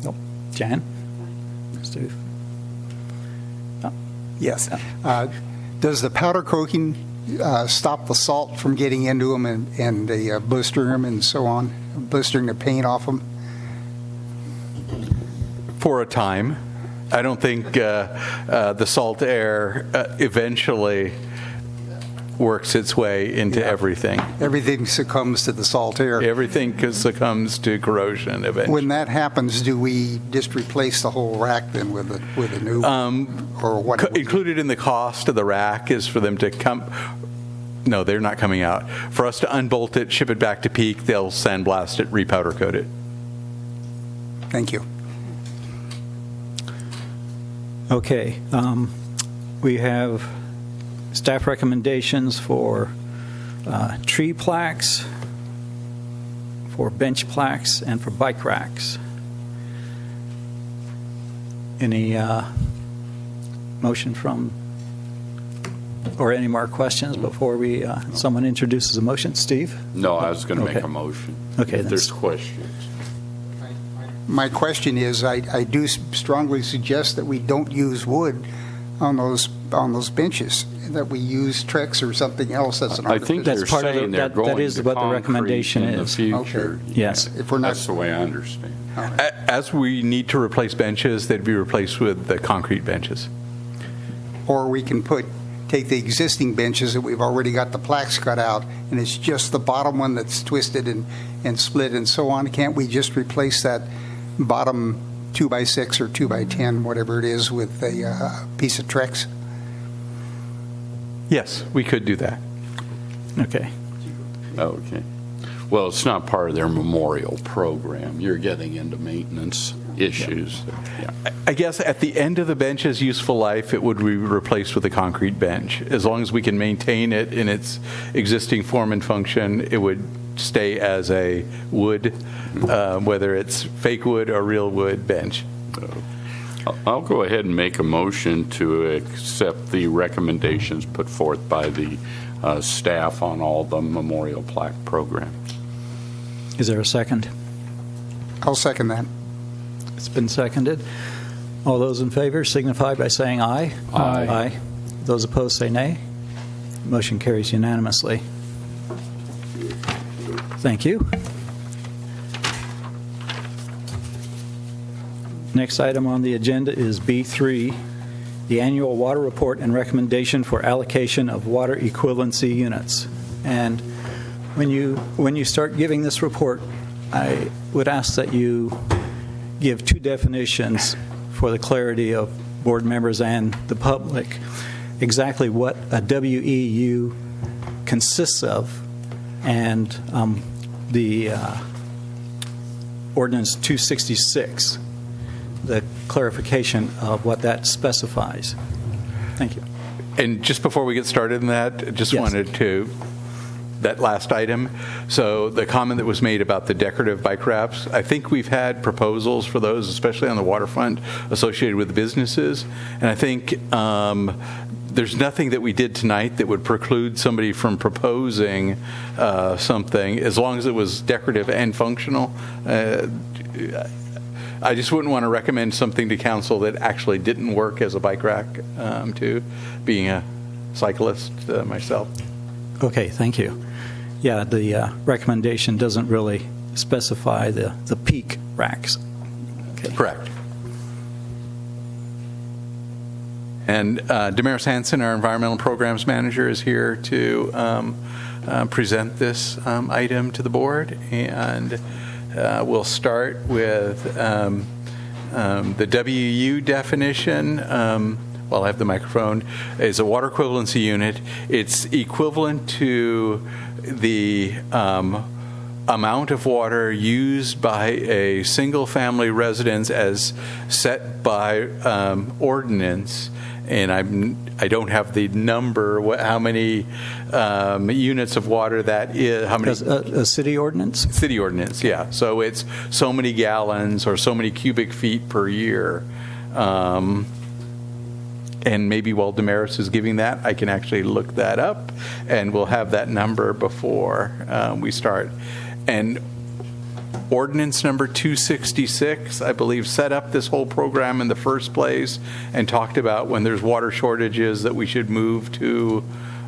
S1: No, Jan, Steve. No.
S4: Yes. Does the powder coating stop the salt from getting into them and the blistering them and so on, blistering the paint off them?
S3: For a time. I don't think the salt air eventually works its way into everything.
S4: Everything succumbs to the salt air.
S3: Everything succumbs to corrosion eventually.
S4: When that happens, do we just replace the whole rack then with a new? Or what?
S3: Included in the cost of the rack is for them to come. No, they're not coming out. For us to unbolt it, ship it back to Peak, they'll sandblast it, repowder coat it.
S4: Thank you.
S1: Okay, we have staff recommendations for tree plaques, for bench plaques, and for bike racks. Any motion from, or any more questions before we someone introduces a motion? Steve?
S2: No, I was going to make a motion.
S1: Okay,
S2: if there's questions.
S4: My question is, I do strongly suggest that we don't use wood on those benches, that we use Trex or something else that's an
S2: I think
S1: That's
S2: they're
S1: part of
S2: saying
S1: the-
S2: they're
S1: that
S2: going
S1: is
S2: to
S1: what the
S2: concrete
S1: recommendation
S2: in
S1: is.
S2: the future.
S4: Okay.
S1: Yes.
S4: If we're not,
S2: That's the way I understand.
S3: As we need to replace benches, they'd be replaced with the concrete benches.
S4: or we can take the existing benches that we've already got the plaques cut out, and it's just the bottom one that's twisted and split and so on. Can't we just replace that bottom 2x6 or 2x10, whatever it is, with a piece of Trex?
S3: Yes, we could do that.
S1: Okay.
S2: Okay. Well, it's not part of their memorial program. You're getting into maintenance issues. Yeah.
S3: I guess at the end of the bench's useful life, it would be replaced with a concrete bench. As long as we can maintain it in its existing form and function, it would stay as a wood, whether it's fake wood or real wood bench.
S2: I'll go ahead and make a motion to accept the recommendations put forth by the staff on all the memorial plaque programs.
S1: Is there a second?
S4: I'll second that.
S1: It's been seconded. All those in favor signify by saying aye.
S2: Aye.
S1: Aye. Those opposed say nay. Motion carries unanimously. Thank you. Next item on the agenda is B3, the annual water report and recommendation for allocation of water equivalency units. And when you start giving this report, I would ask that you give two definitions for the clarity of board members and the public, exactly what a WEU consists of, and the Ordinance 266, the clarification of what that specifies. Thank you.
S3: And just before we get started in that, just
S1: Yes.
S3: wanted to, that last item, so the comment that was made about the decorative bike racks, I think we've had proposals for those, especially on the waterfront, associated with businesses, and I think there's nothing that we did tonight that would preclude somebody from proposing something, as long as it was decorative and functional. I just wouldn't want to recommend something to council that actually didn't work as a bike rack, too, being a cyclist myself.
S1: Okay, thank you. Yeah, the recommendation doesn't really specify the peak racks. Okay.
S3: Correct. And Damaris Hanson, our environmental programs manager, is here to present this item to the board. And we'll start with the WU definition. While I have the microphone, is a water equivalency unit. It's equivalent to the amount of water used by a single-family residence as set by ordinance. And I don't have the number, how many units of water that is. How many?
S1: A city ordinance?
S3: City ordinance, yeah. So it's so many gallons or so many cubic feet per year. And maybe while Damaris is giving that, I can actually look that up, and we'll have that number before we start. And Ordinance number 266, I believe, set up this whole program in the first place and talked about when there's water shortages that we should move to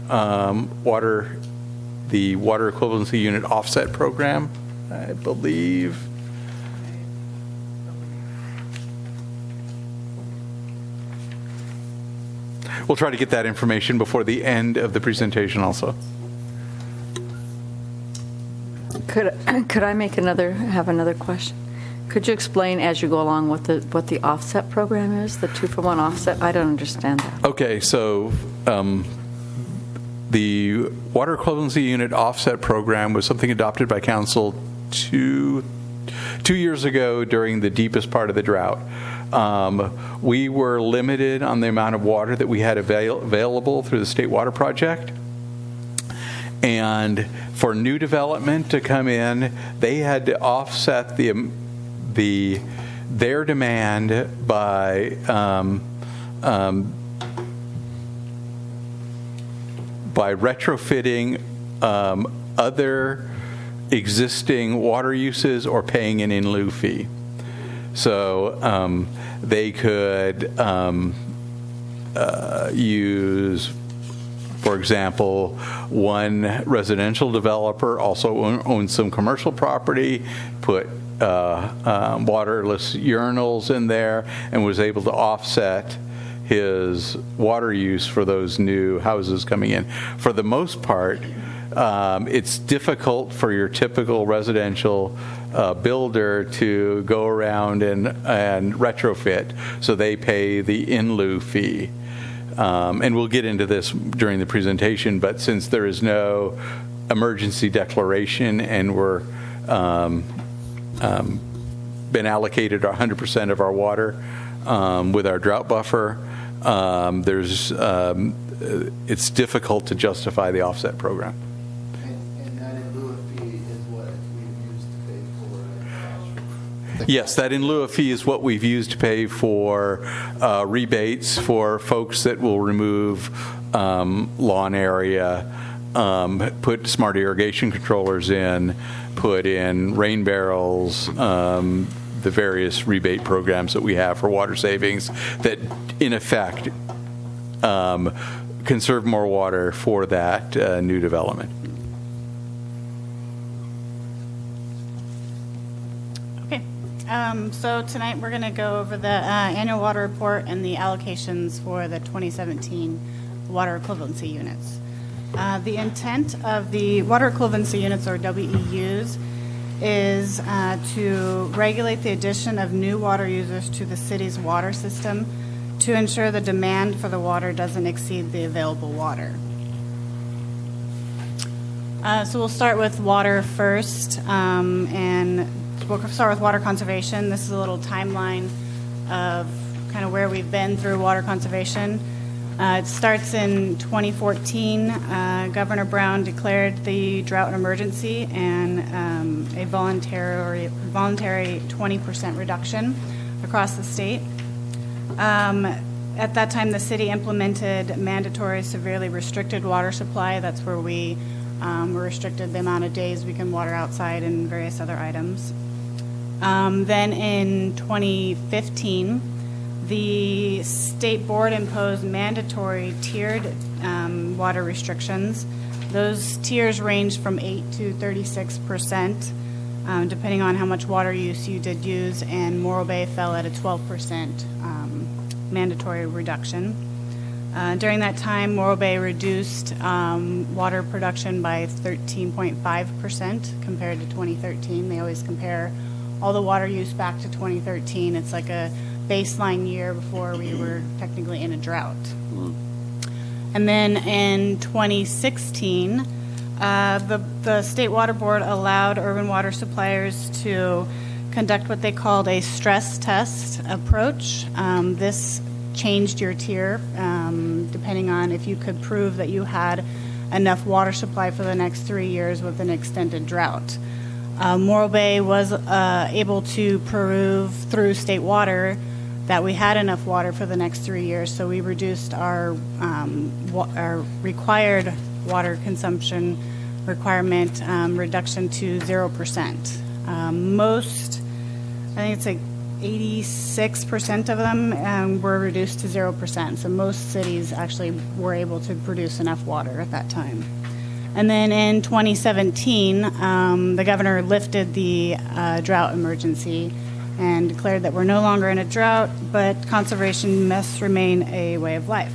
S3: the water equivalency unit offset program, I believe. We'll try to get that information before the end of the presentation also.
S6: Could I have another question? Could you explain as you go along what the offset program is, the 2-for-1 offset? I don't understand that.
S3: Okay, so the water equivalency unit offset program was something adopted by council two years ago during the deepest part of the drought. We were limited on the amount of water that we had available through the State Water Project. And for new development to come in, they had to offset their demand by retrofitting other existing water uses or paying an in lieu fee. So they could use, for example, one residential developer also owns some commercial property, put waterless urinals in there, and was able to offset his water use for those new houses coming in. For the most part, it's difficult for your typical residential builder to go around and retrofit, so they pay the in lieu fee. And we'll get into this during the presentation, but since there is no emergency declaration and we're been allocated 100% of our water with our drought buffer, it's difficult to justify the offset program.
S11: And that in lieu of fee is what we've used to pay for.
S3: Yes, that in lieu of fee is what we've used to pay for rebates for folks that will remove lawn area, put smart irrigation controllers in, put in rain barrels, the various rebate programs that we have for water savings that, in effect, conserve more water for that new development.
S9: Okay. So tonight, we're going to go over the annual water report and the allocations for the 2017 water equivalency units. The intent of the water equivalency units, or WEUs, is to regulate the addition of new water users to the city's water system to ensure the demand for the water doesn't exceed the available water. So we'll start with water first, and we'll start with water conservation. This is a little timeline of kind of where we've been through water conservation. It starts in 2014. Governor Brown declared the drought emergency and a voluntary 20% reduction across the state. At that time, the city implemented mandatory severely restricted water supply. That's where we restricted the amount of days we can water outside and various other items. Then in 2015, the state board imposed mandatory tiered water restrictions. Those tiers ranged from 8 to 36%, depending on how much water use you did use, and Morro Bay fell at a 12% mandatory reduction. During that time, Morro Bay reduced water production by 13.5% compared to 2013. They always compare all the water use back to 2013. It's like a baseline year before we were technically in a drought. And then in 2016, the State Water Board allowed urban water suppliers to conduct what they called a stress test approach. This changed your tier depending on if you could prove that you had enough water supply for the next 3 years with an extended drought. Morro Bay was able to prove through state water that we had enough water for the next 3 years, so we reduced our required water consumption requirement reduction to 0%. Most, I think it's like 86% of them were reduced to 0%. So most cities actually were able to produce enough water at that time. And then in 2017, the governor lifted the drought emergency and declared that we're no longer in a drought, but conservation must remain a way of life.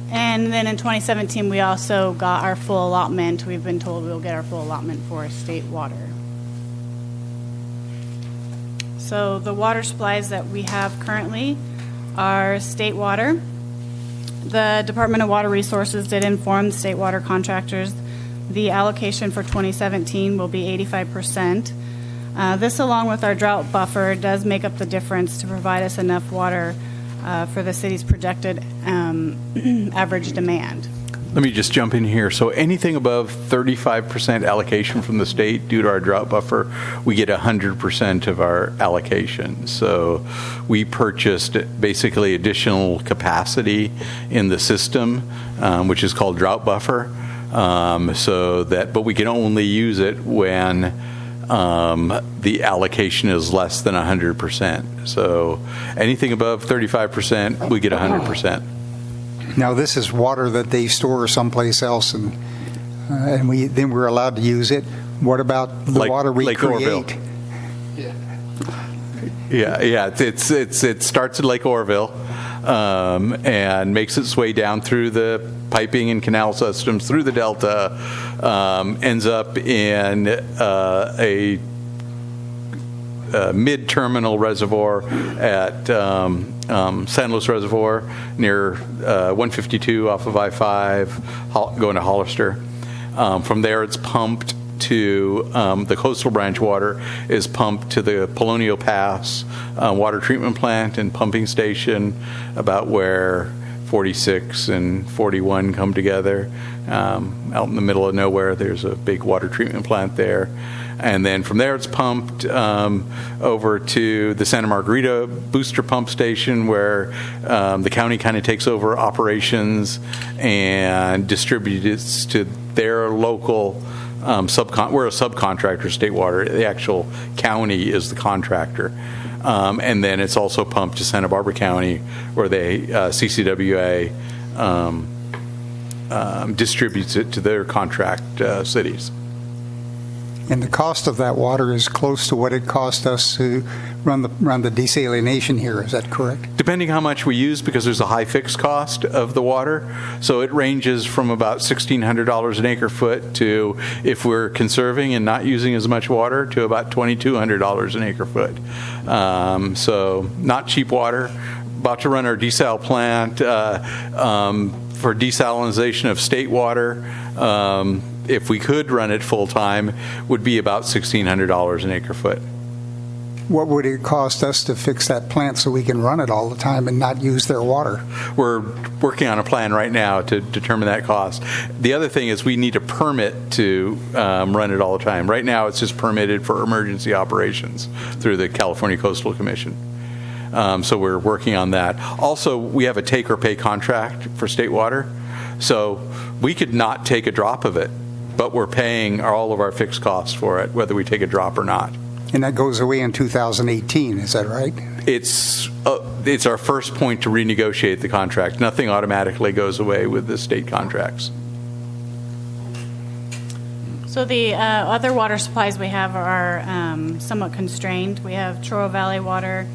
S9: And then in 2017, we also got our full allotment. We've been told we'll get our full allotment for state water. So the water supplies that we have currently are state water. The Department of Water Resources did inform the state water contractors the allocation for 2017 will be 85%. This, along with our drought buffer, does make up the difference to provide us enough water for the city's projected average demand.
S3: Let me just jump in here. So anything above 35% allocation from the state due to our drought buffer, we get 100% of our allocation. So we purchased basically additional capacity in the system, which is called drought buffer. But we can only use it when the allocation is less than 100%. So anything above 35%, we get 100%.
S4: Now, this is water that they store someplace else, and we're allowed to use it. What about the water we
S3: Lake
S4: create?
S3: Orville. Yeah. It starts at Lake Orville and makes its way down through the piping and canal systems through the delta, ends up in a mid-terminal reservoir at San Luis Reservoir near 152 off of I-5 going to Hollister. From there, it's pumped to the Coastal Branch water is pumped to the Polonio Pass water treatment plant and pumping station, about where 46 and 41 come together. Out in the middle of nowhere, there's a big water treatment plant there. And then from there, it's pumped over to the Santa Margarita booster pump station, where the county kind of takes over operations and distributes it to their local we're a subcontractor, State Water. The actual county is the contractor. And then it's also pumped to Santa Barbara County, where CCWA distributes it to their contract cities.
S4: And the cost of that water is close to what it cost us to run the desalination here. Is that correct?
S3: Depending how much we use, because there's a high fixed cost of the water, so it ranges from about $1,600 an acre foot to, if we're conserving and not using as much water, to about $2,200 an acre foot. So not cheap water. About to run our desal plant for desalination of state water. If we could run it full time, would be about $1,600 an acre foot.
S4: What would it cost us to fix that plant so we can run it all the time and not use their water?
S3: We're working on a plan right now to determine that cost. The other thing is we need a permit to run it all the time. Right now, it's just permitted for emergency operations through the California Coastal Commission. So we're working on that. Also, we have a take-or-pay contract for state water, so we could not take a drop of it, but we're paying all of our fixed costs for it, whether we take a drop or not.
S4: And that goes away in 2018, is that right?
S3: It's our first point to renegotiate the contract. Nothing automatically goes away with the state contracts.
S9: So the other water supplies we have are somewhat constrained. We have Chorro Valley water.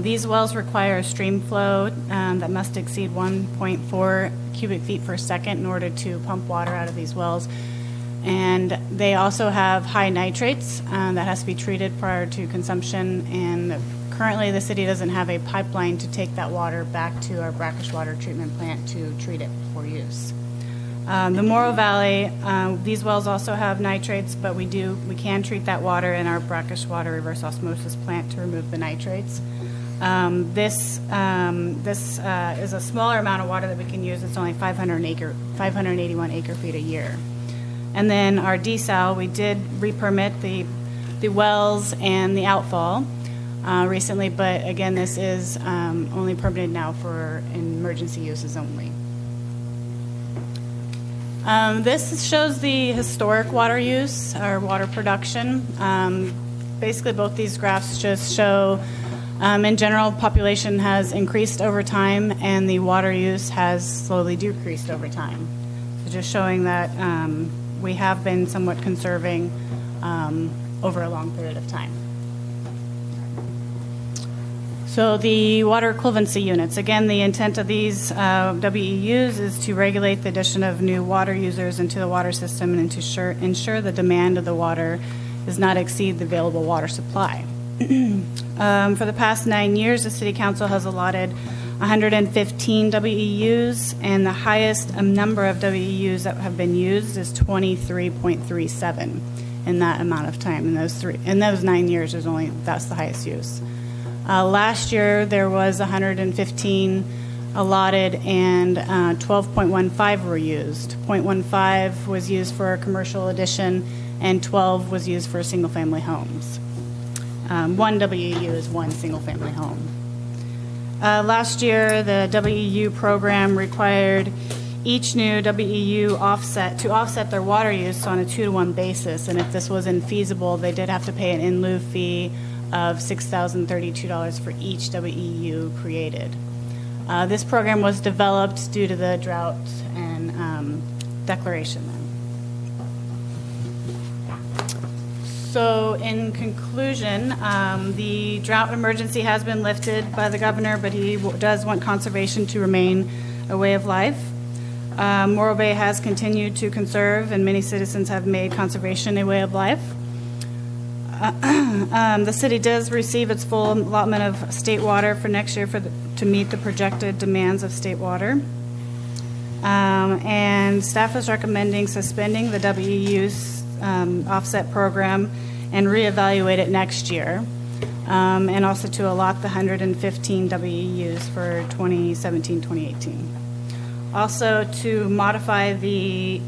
S9: These wells require a stream flow that must exceed 1.4 cubic feet per second in order to pump water out of these wells. And they also have high nitrates that has to be treated prior to consumption. And currently the city doesn't have a pipeline to take that water back to our brackish water treatment plant to treat it for use. The Morro Valley, these wells also have nitrates, but we can treat that water in our brackish water reverse osmosis plant to remove the nitrates. This is a smaller amount of water that we can use. It's only 581 acre feet a year. And then our desal, we did re-permit the wells and the outfall recently, but again, this is only permitted now for emergency uses only. This shows the historic water use or water production. Basically, both these graphs just show, in general, population has increased over time and the water use has slowly decreased over time. So just showing that we have been somewhat conserving over a long period of time. So the water equivalency units, again, the intent of these WEUs is to regulate the addition of new water users into the water system and to ensure the demand of the water does not exceed the available water supply. For the past 9 years, the City Council has allotted 115 WEUs, and the highest number of WEUs that have been used is 23.37 in that amount of time. In those 9 years, that's the highest use. Last year, there was 115 allotted, and 12.15 were used. 0.15 was used for a commercial addition, and 12 was used for single-family homes. 1 WEU is one single-family home. Last year, the WEU program required each new WEU to offset their water use on a 2-to-1 basis, and if this was infeasible, they did have to pay an in lieu fee of $6,032 for each WEU created. This program was developed due to the drought and declaration. So in conclusion, the drought emergency has been lifted by the governor, but he does want conservation to remain a way of life. Morro Bay has continued to conserve, and many citizens have made conservation a way of life. The city does receive its full allotment of state water for next year to meet the projected demands of state water. And staff is recommending suspending the WEU's offset program and reevaluate it next year, and also to allot the 115 WEUs for 2017-2018. Also to modify the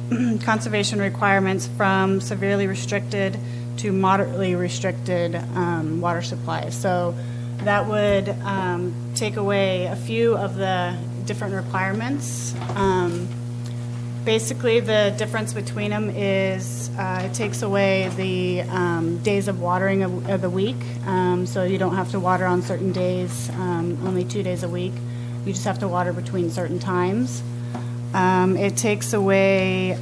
S9: conservation requirements from severely restricted to moderately restricted water supply. So that would take away a few of the different requirements. Basically, the difference between them is it takes away the days of watering of the week. So you don't have to water on certain days, only 2 days a week. You just have to water between certain times. It takes away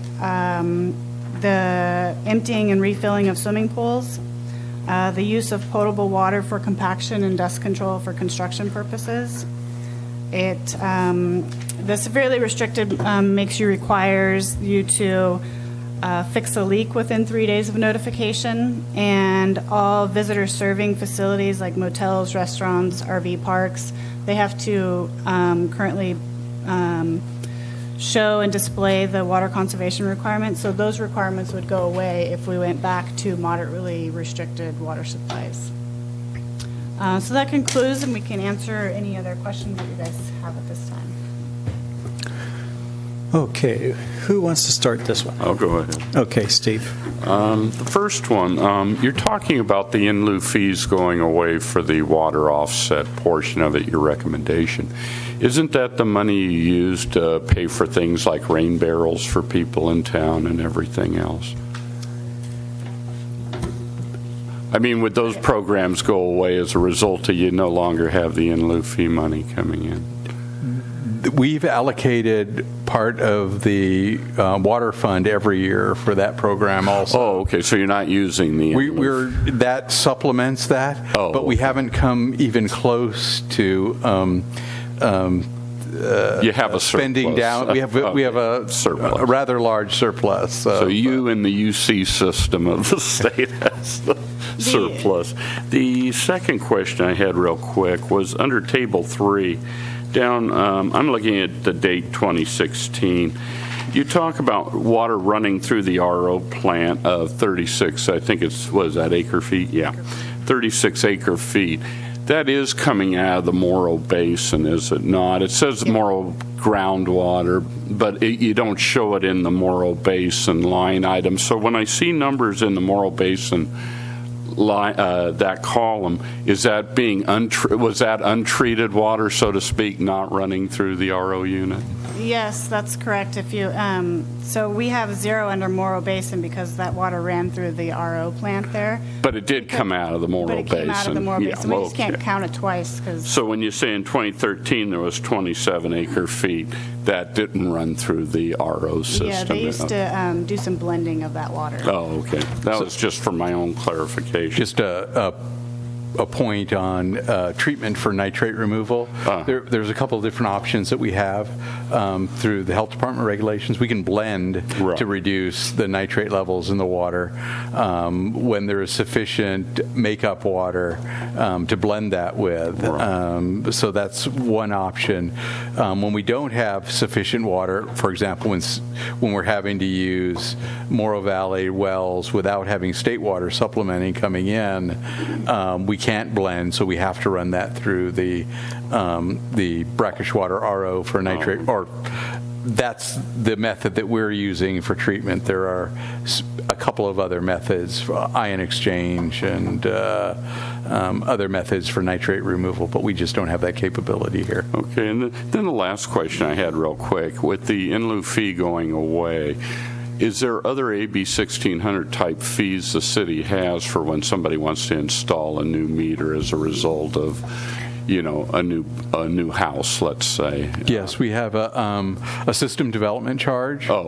S9: the emptying and refilling of swimming pools, the use of potable water for compaction and dust control for construction purposes. The severely restricted requires you to fix a leak within 3 days of notification, and all visitor serving facilities like motels, restaurants, RV parks, they have to currently show and display the water conservation requirements. So those requirements would go away if we went back to moderately restricted water supplies. So that concludes, and we can answer any other questions that you guys have at this time.
S1: Okay, who wants to start this one?
S2: I'll go ahead.
S1: Okay, Steve.
S2: The first one, you're talking about the in lieu fees going away for the water offset portion of it, your recommendation. Isn't that the money you use to pay for things like rain barrels for people in town and everything else? I mean, would those programs go away as a result of you no longer have the in lieu fee money coming in?
S3: We've allocated part of the water fund every year for that program also.
S2: Oh, okay, so you're not using the...
S3: That supplements that, but we haven't come even close to
S2: you have a
S3: spending
S2: surplus.
S3: down. We have a
S2: surplus.
S3: A rather large surplus.
S2: So you in the UC system of the state has the surplus. The second question I had real quick was under Table 3, down, I'm looking at the date 2016. You talk about water running through the RO plant of 36, I think was that acre feet? Yeah, 36 acre feet. That is coming out of the Morrow Basin, is it not? It says Morrow groundwater, but you don't show it in the Morrow Basin line item. So when I see numbers in the Morrow Basin that column, is that was that untreated water, so to speak, not running through the RO unit?
S9: Yes, that's correct. If you so we have 0 under Morrow Basin because that water ran through the RO plant there.
S2: But it did come out of the Morrow Basin.
S9: But it came out of the Morrow Basin. We just can't count it twice.
S2: So when you say in 2013 there was 27 acre feet, that didn't run through the RO system?
S9: Yeah, they used to do some blending of that water.
S2: Oh, okay. That was just for my own clarification.
S3: Just a point on treatment for nitrate removal. There's a couple of different options that we have through the health department regulations. We can blend to reduce the nitrate levels in the water when there is sufficient makeup water to blend that with. So that's one option. When we don't have sufficient water, for example, when we're having to use Morrow Valley wells without having state water supplementing coming in, we can't blend, so we have to run that through the brackish water RO for nitrate, or that's the method that we're using for treatment. There are a couple of other methods, ion exchange and other methods for nitrate removal, but we just don't have that capability here.
S2: Okay, and then the last question I had real quick, with the in lieu fee going away, is there other AB 1600 type fees the city has for when somebody wants to install a new meter as a result of, a new house, let's say?
S3: Yes, we have a system development charge for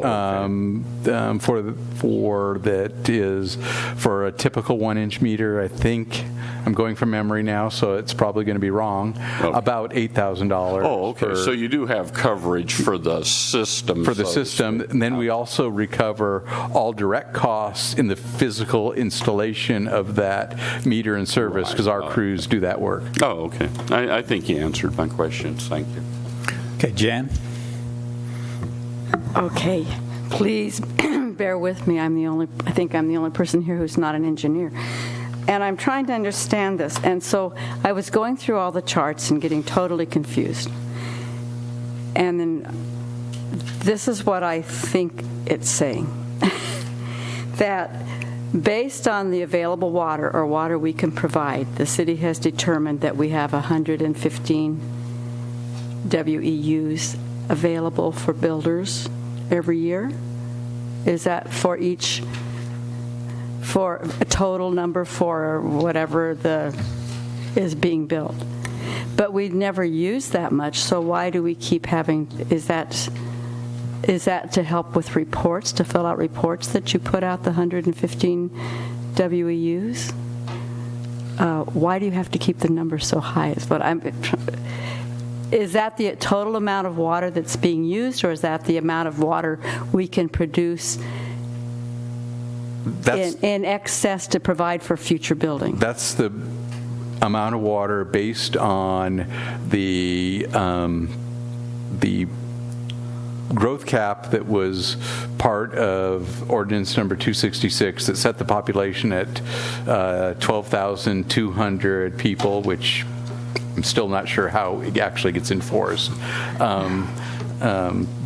S3: that is for a typical 1-inch meter. I think I'm going from memory now, so it's probably going to be wrong. About $8,000.
S2: Oh, okay. So you do have coverage for the system.
S3: For the system, and then we also recover all direct costs in the physical installation of that meter and service because our crews do that work.
S2: Oh, okay. I think you answered my questions. Thank you.
S1: Okay, Jan?
S6: Okay, please bear with me. I think I'm the only person here who's not an engineer. And I'm trying to understand this. And so I was going through all the charts and getting totally confused. And then this is what I think it's saying. That based on the available water or water we can provide, the city has determined that we have 115 WEUs available for builders every year. Is that for a total number for whatever is being built? But we never use that much, so why do we keep having, is that Is that to help with reports, to fill out reports that you put out, the 115 WEUs? Why do you have to keep the number so high is what is that the total amount of water that's being used, or is that the amount of water we can produce in excess to provide for future building?
S3: That's the amount of water based on the growth cap that was part of ordinance number 266 that set the population at 12,200 people, which I'm still not sure how it actually gets enforced.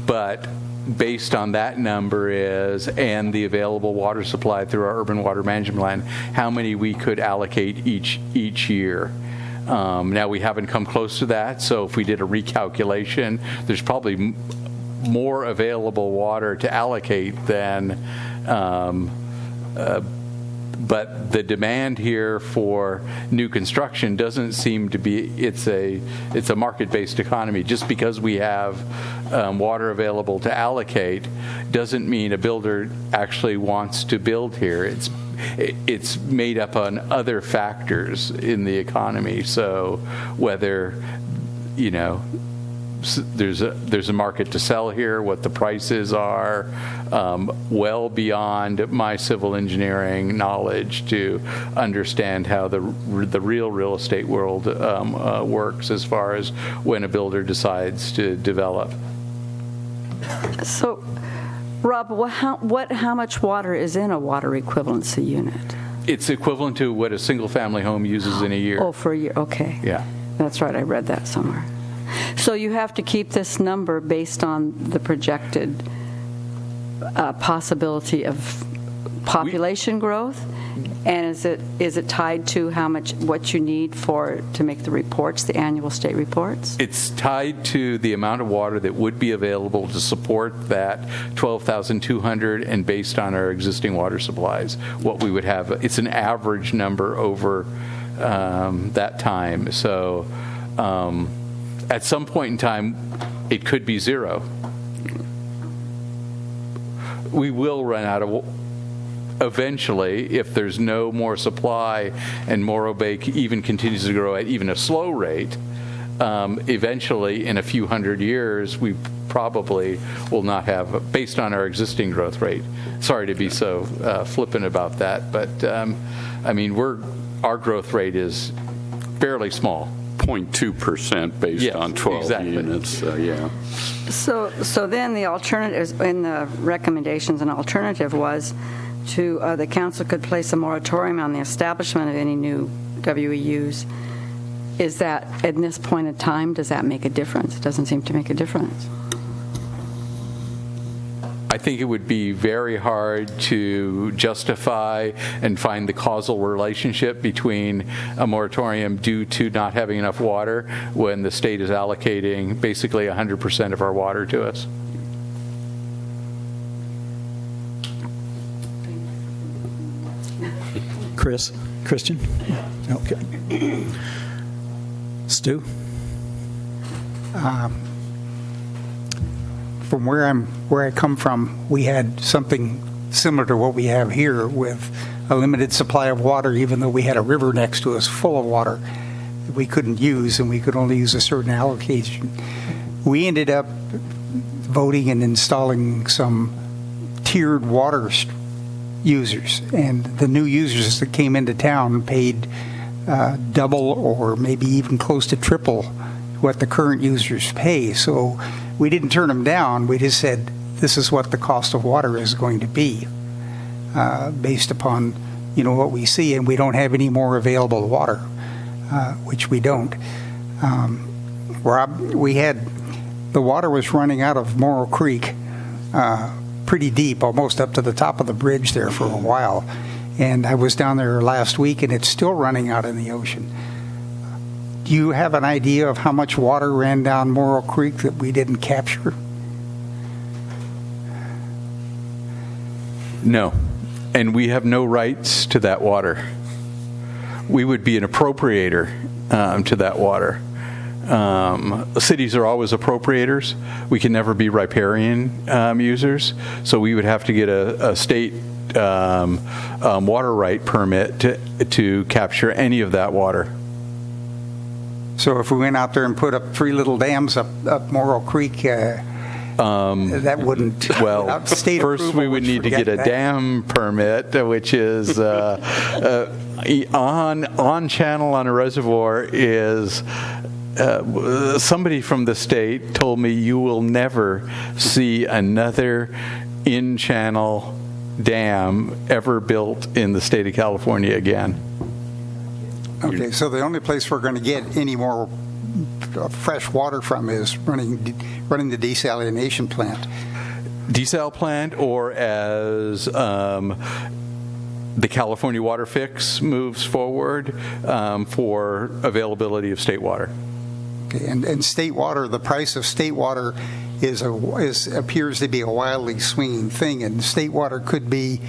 S3: But based on that number and the available water supply through our urban water management plan, how many we could allocate each year. Now, we haven't come close to that, so if we did a recalculation, there's probably more available water to allocate than, but the demand here for new construction doesn't seem to be, it's a market-based economy. Just because we have water available to allocate doesn't mean a builder actually wants to build here. It's made up on other factors in the economy. So whether, there's a market to sell here, what the prices are, well beyond my civil engineering knowledge to understand how the real estate world works as far as when a builder decides to develop.
S6: So, Rob, how much water is in a water equivalency unit?
S3: It's equivalent to what a single-family home uses in a year.
S6: Oh, for a year, okay.
S3: Yeah.
S6: That's right, I read that somewhere. So you have to keep this number based on the projected possibility of population growth? And is it tied to what you need to make the reports, the annual state reports?
S3: It's tied to the amount of water that would be available to support that 12,200, and based on our existing water supplies, what we would have. It's an average number over that time. So at some point in time, it could be zero. We will run out of eventually, if there's no more supply and Morro Bay even continues to grow at even a slow rate, eventually in a few hundred years, we probably will not have, based on our existing growth rate. Sorry to be so flippant about that, but I mean, our growth rate is fairly small.
S2: 0.2% based on 12 units. Yeah.
S6: So then the alternatives in the recommendations, an alternative was to the council could place a moratorium on the establishment of any new WEUs. Is that, at this point in time, does that make a difference? It doesn't seem to make a difference.
S3: I think it would be very hard to justify and find the causal relationship between a moratorium due to not having enough water when the state is allocating basically 100% of our water to us.
S1: Christian? Okay. Stu?
S4: From where I come from, we had something similar to what we have here with a limited supply of water, even though we had a river next to us full of water that we couldn't use, and we could only use a certain allocation. We ended up voting and installing some tiered water users, and the new users that came into town paid double or maybe even close to triple what the current users pay. So we didn't turn them down. We just said, this is what the cost of water is going to be based upon, what we see, and we don't have any more available water, which we don't. The water was running out of Morro Creek pretty deep, almost up to the top of the bridge there for a while. And I was down there last week, and it's still running out in the ocean. Do you have an idea of how much water ran down Morro Creek that we didn't capture?
S3: No. And we have no rights to that water. We would be an appropriator to that water. cities are always appropriators. We can never be riparian users, so we would have to get a state water right permit to capture any of that water.
S4: So if we went out there and put up 3 little dams up Morrill Creek, that wouldn't.
S3: Well,
S4: without state
S3: first
S4: approval,
S3: we would need to
S4: forget
S3: get a
S4: that.
S3: dam permit, which is on channel on a reservoir is. Somebody from the state told me you will never see another in-channel dam ever built in the state of California again.
S4: Okay, so the only place we're going to get any more fresh water from is running the desalination plant.
S3: Desal plant, or as the California Water Fix moves forward for availability of state water.
S4: Okay, and state water, the price of state water appears to be a wildly swinging thing, and state water could be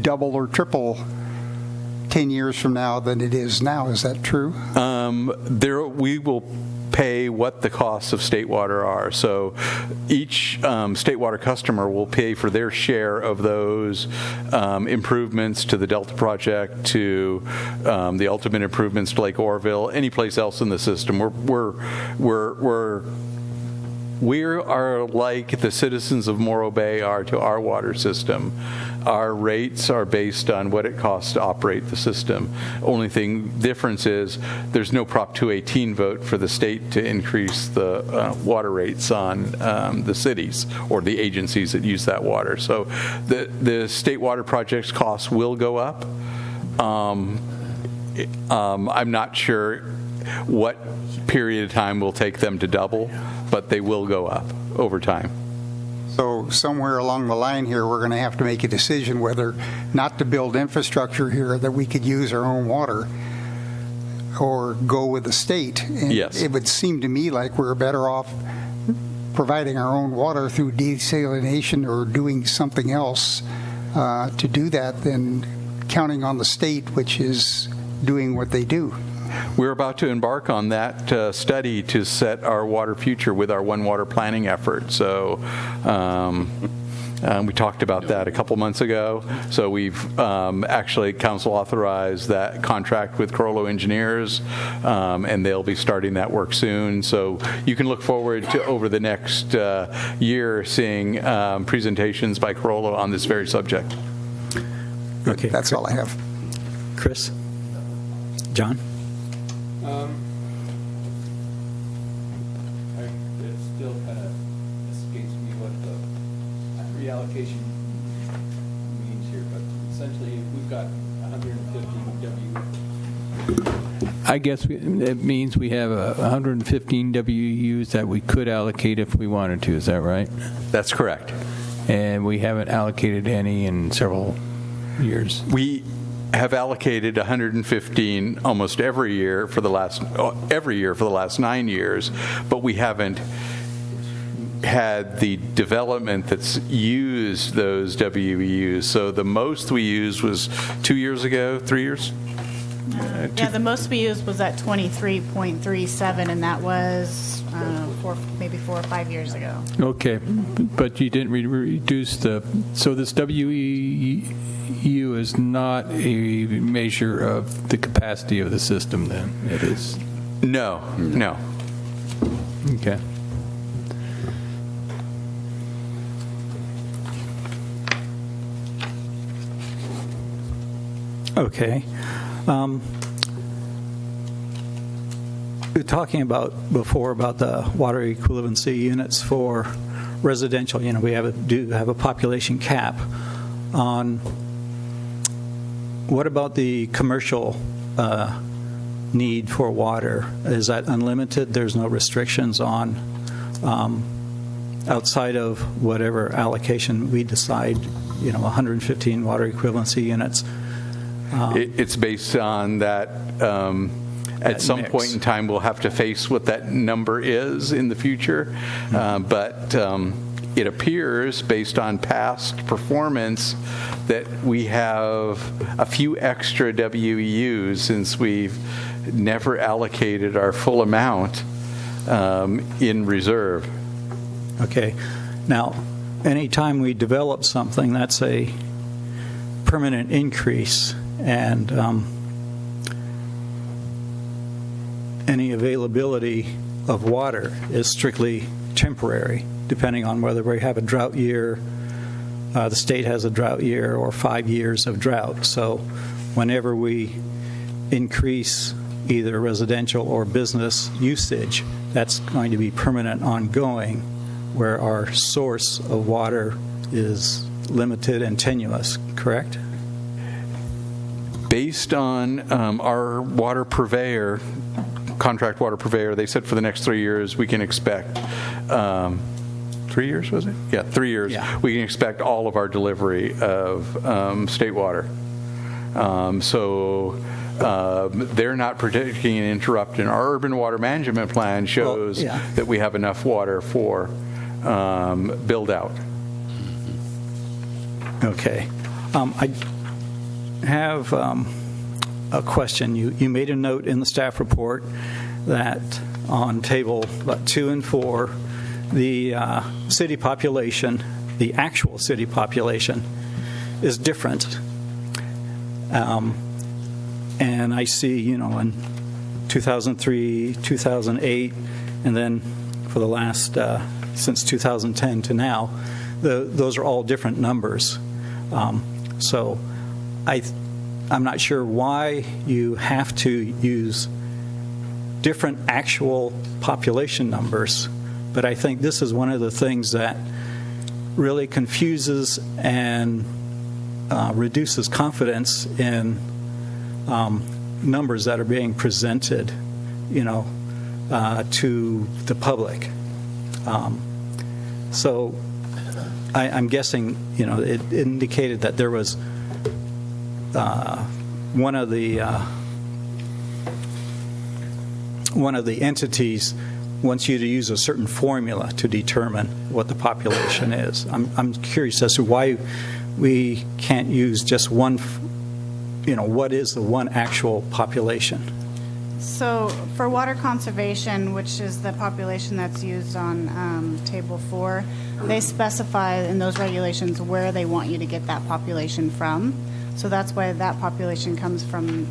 S4: double or triple 10 years from now than it is now. Is that true?
S3: We will pay what the costs of state water are. So each state water customer will pay for their share of those improvements to the Delta Project, to the ultimate improvements to Lake Oroville, any place else in the system. We are like the citizens of Morro Bay are to our water system. Our rates are based on what it costs to operate the system. Only difference is there's no Prop 218 vote for the state to increase the water rates on the cities or the agencies that use that water. So the state water project's costs will go up. I'm not sure what period of time will take them to double, but they will go up over time.
S4: So somewhere along the line here, we're going to have to make a decision whether not to build infrastructure here that we could use our own water or go with the state. And
S3: yes.
S4: It would seem to me like we're better off providing our own water through desalination or doing something else to do that than counting on the state, which is doing what they do.
S3: We're about to embark on that study to set our water future with our One Water planning effort. So we talked about that a couple months ago. So we've actually council authorized that contract with Corollo Engineers, and they'll be starting that work soon. So you can look forward to over the next year seeing presentations by Corollo on this very subject.
S1: Okay.
S4: That's all I have.
S1: Chris? John?
S8: It still kind of escapes me what the reallocation means here, but essentially we've got 115 I guess it means we have 115 WUs that we could allocate if we wanted to. Is that right?
S3: That's correct.
S8: And we haven't allocated any in several years.
S3: We have allocated 115 almost every year for the last 9 years, but we haven't had the development that's used those WEUs. So the most we used was 2 years ago, 3 years?
S9: Yeah, the most we used was at 23.37, and that was maybe 4 or 5 years ago.
S8: Okay, but you didn't reduce so this WEU is not a measure of the capacity of the system then? It is?
S3: No.
S8: Okay.
S1: Okay. We were talking before about the water equivalency units for residential. You know, we do have a population cap on. What about the commercial need for water? Is that unlimited? There's no restrictions on outside of whatever allocation we decide. 115 water equivalency units.
S3: It's based on that. At some point in time, we'll have to face what that number is in the future. But it appears, based on past performance, that we have a few extra WEUs since we've never allocated our full amount. in reserve.
S1: Okay. Now, anytime we develop something, that's a permanent increase, and any availability of water is strictly temporary, depending on whether we have a drought year, the state has a drought year, or 5 years of drought. So whenever we increase either residential or business usage, that's going to be permanent, ongoing, where our source of water is limited and tenuous, correct?
S3: Based on our water purveyor, contract water purveyor, they said for the next 3 years we can expect 3 years, was it? Yeah, 3 years.
S1: Yeah.
S3: We can expect all of our delivery of state water. So they're not predicting an interruption. Our urban water management plan shows that we have enough water for build out.
S1: Okay. I have a question. You made a note in the staff report that on table 2 and 4, the city population, the actual city population, is different. And I see, in 2003, 2008, and then for the last, since 2010 to now, those are all different numbers. So I'm not sure why you have to use different actual population numbers, but I think this is one of the things that really confuses and reduces confidence in numbers that are being presented, to the public. So I'm guessing, it indicated that there was one of the entities wants you to use a certain formula to determine what the population is. I'm curious as to why we can't use just one, what is the one actual population?
S9: So for water conservation, which is the population that's used on Table 4, they specify in those regulations where they want you to get that population from. So that's why that population comes from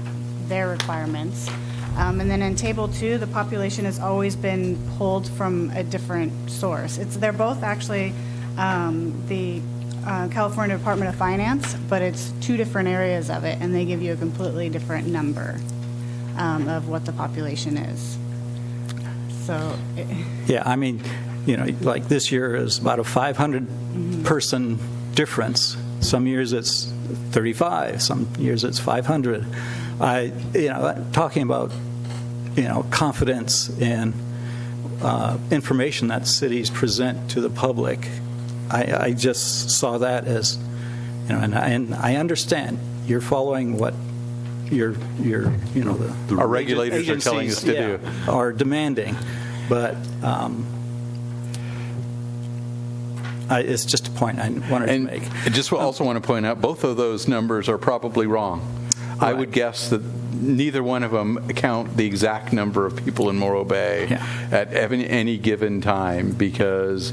S9: their requirements. And then in Table 2, the population has always been pulled from a different source. They're both actually the California Department of Finance, but it's 2 different areas of it, and they give you a completely different number of what the population is. So,
S1: yeah, I mean, like this year is about a 500 person difference. Some years it's 35, some years it's 500. Talking about, confidence in information that cities present to the public, I just saw that as, and I understand you're following what
S3: our regulators are telling us to do,
S1: are demanding, but it's just a point I wanted to make.
S3: I just also want to point out both of those numbers are probably wrong. Right. I would guess that neither one of them count the exact number of people in Morro Bay at any given time, because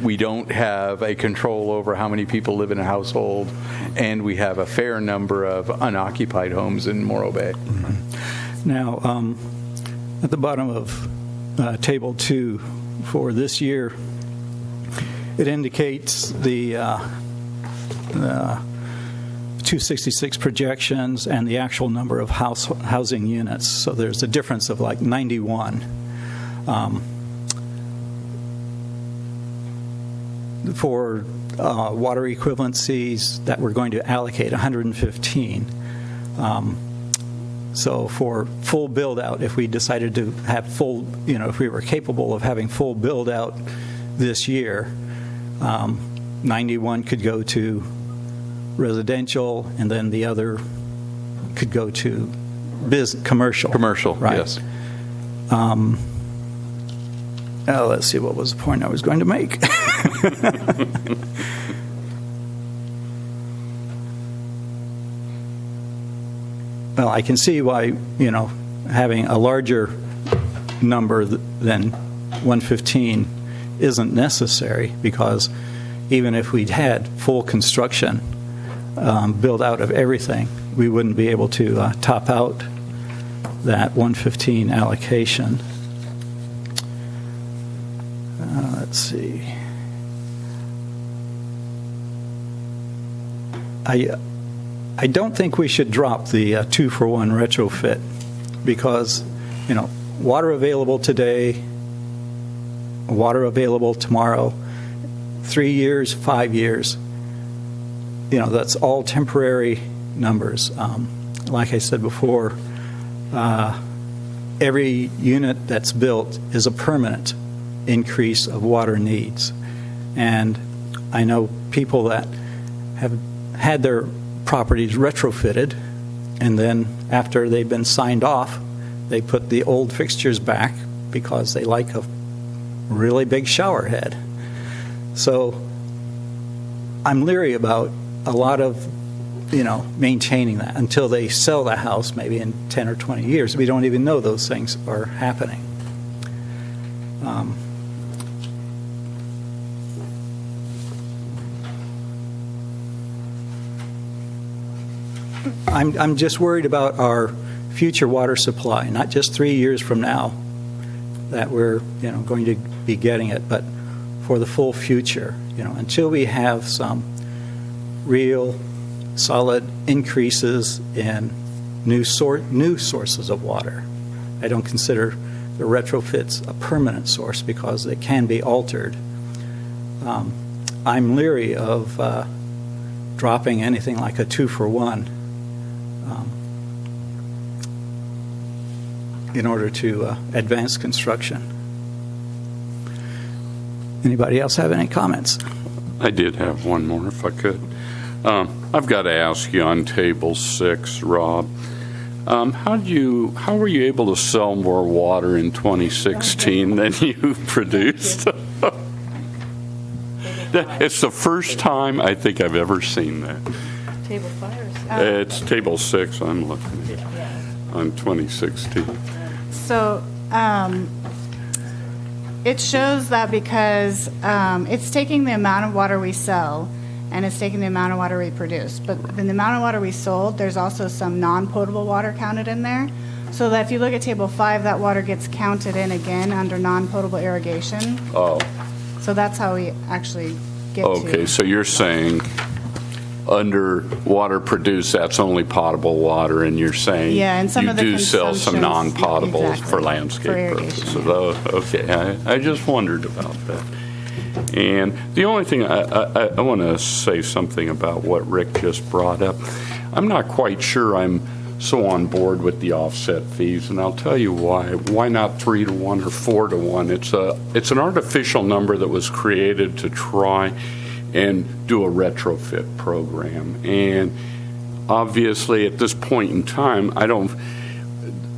S3: we don't have a control over how many people live in a household, and we have a fair number of unoccupied homes in Morro Bay.
S1: Mm-hmm. Now, at the bottom of Table 2 for this year, it indicates the 266 projections and the actual number of housing units. So there's a difference of like 91. For water equivalencies that we're going to allocate 115. So for full build out, if we decided to have full, if we were capable of having full build out this year, 91 could go to residential, and then the other could go to commercial.
S3: Commercial,
S1: right?
S3: Yes.
S1: Let's see, what was the point I was going to make? Well, I can see why, having a larger number than 115 isn't necessary, because even if we'd had full construction, build out of everything, we wouldn't be able to top out that 115 allocation. Let's see. I don't think we should drop the 2-for-1 retrofit, because, water available today, water available tomorrow, 3 years, 5 years, that's all temporary numbers. Like I said before, every unit that's built is a permanent increase of water needs. And I know people that have had their properties retrofitted, and then after they've been signed off, they put the old fixtures back because they like a really big shower head. So I'm leery about a lot of, maintaining that until they sell the house, maybe in 10 or 20 years. We don't even know those things are happening. I'm just worried about our future water supply, not just 3 years from now that we're going to be getting it, but for the full future. Until we have some real solid increases in new sources of water. I don't consider the retrofits a permanent source because they can be altered. I'm leery of dropping anything like a 2-for-1 in order to advance construction. Anybody else have any comments?
S2: I did have one more, if I could. I've got to ask you on table 6, Rob. How were you able to sell more water in 2016 than you produced? It's the first time I think I've ever seen that.
S6: Table 5 or 6?
S2: It's table 6 I'm looking at on 2016.
S9: So it shows that because it's taking the amount of water we sell and it's taking the amount of water we produce. But in the amount of water we sold, there's also some non-potable water counted in there. So that if you look at table 5, that water gets counted in again under non-potable irrigation.
S2: Oh.
S9: So that's how we actually get to.
S2: Okay, so you're saying under water produced, that's only potable water, and you're saying
S9: and some
S2: you
S9: of the
S2: do sell some
S9: consumptions-
S2: non-potables
S9: exactly,
S2: for landscape
S9: for irrigation,
S2: purposes.
S9: yeah.
S2: Oh, okay, I just wondered about that. And the only thing I want to say something about what Rick just brought up. I'm not quite sure I'm so on board with the offset fees, and I'll tell you why. Why not 3-to-1 or 4-to-1? It's an artificial number that was created to try and do a retrofit program. And obviously, at this point in time,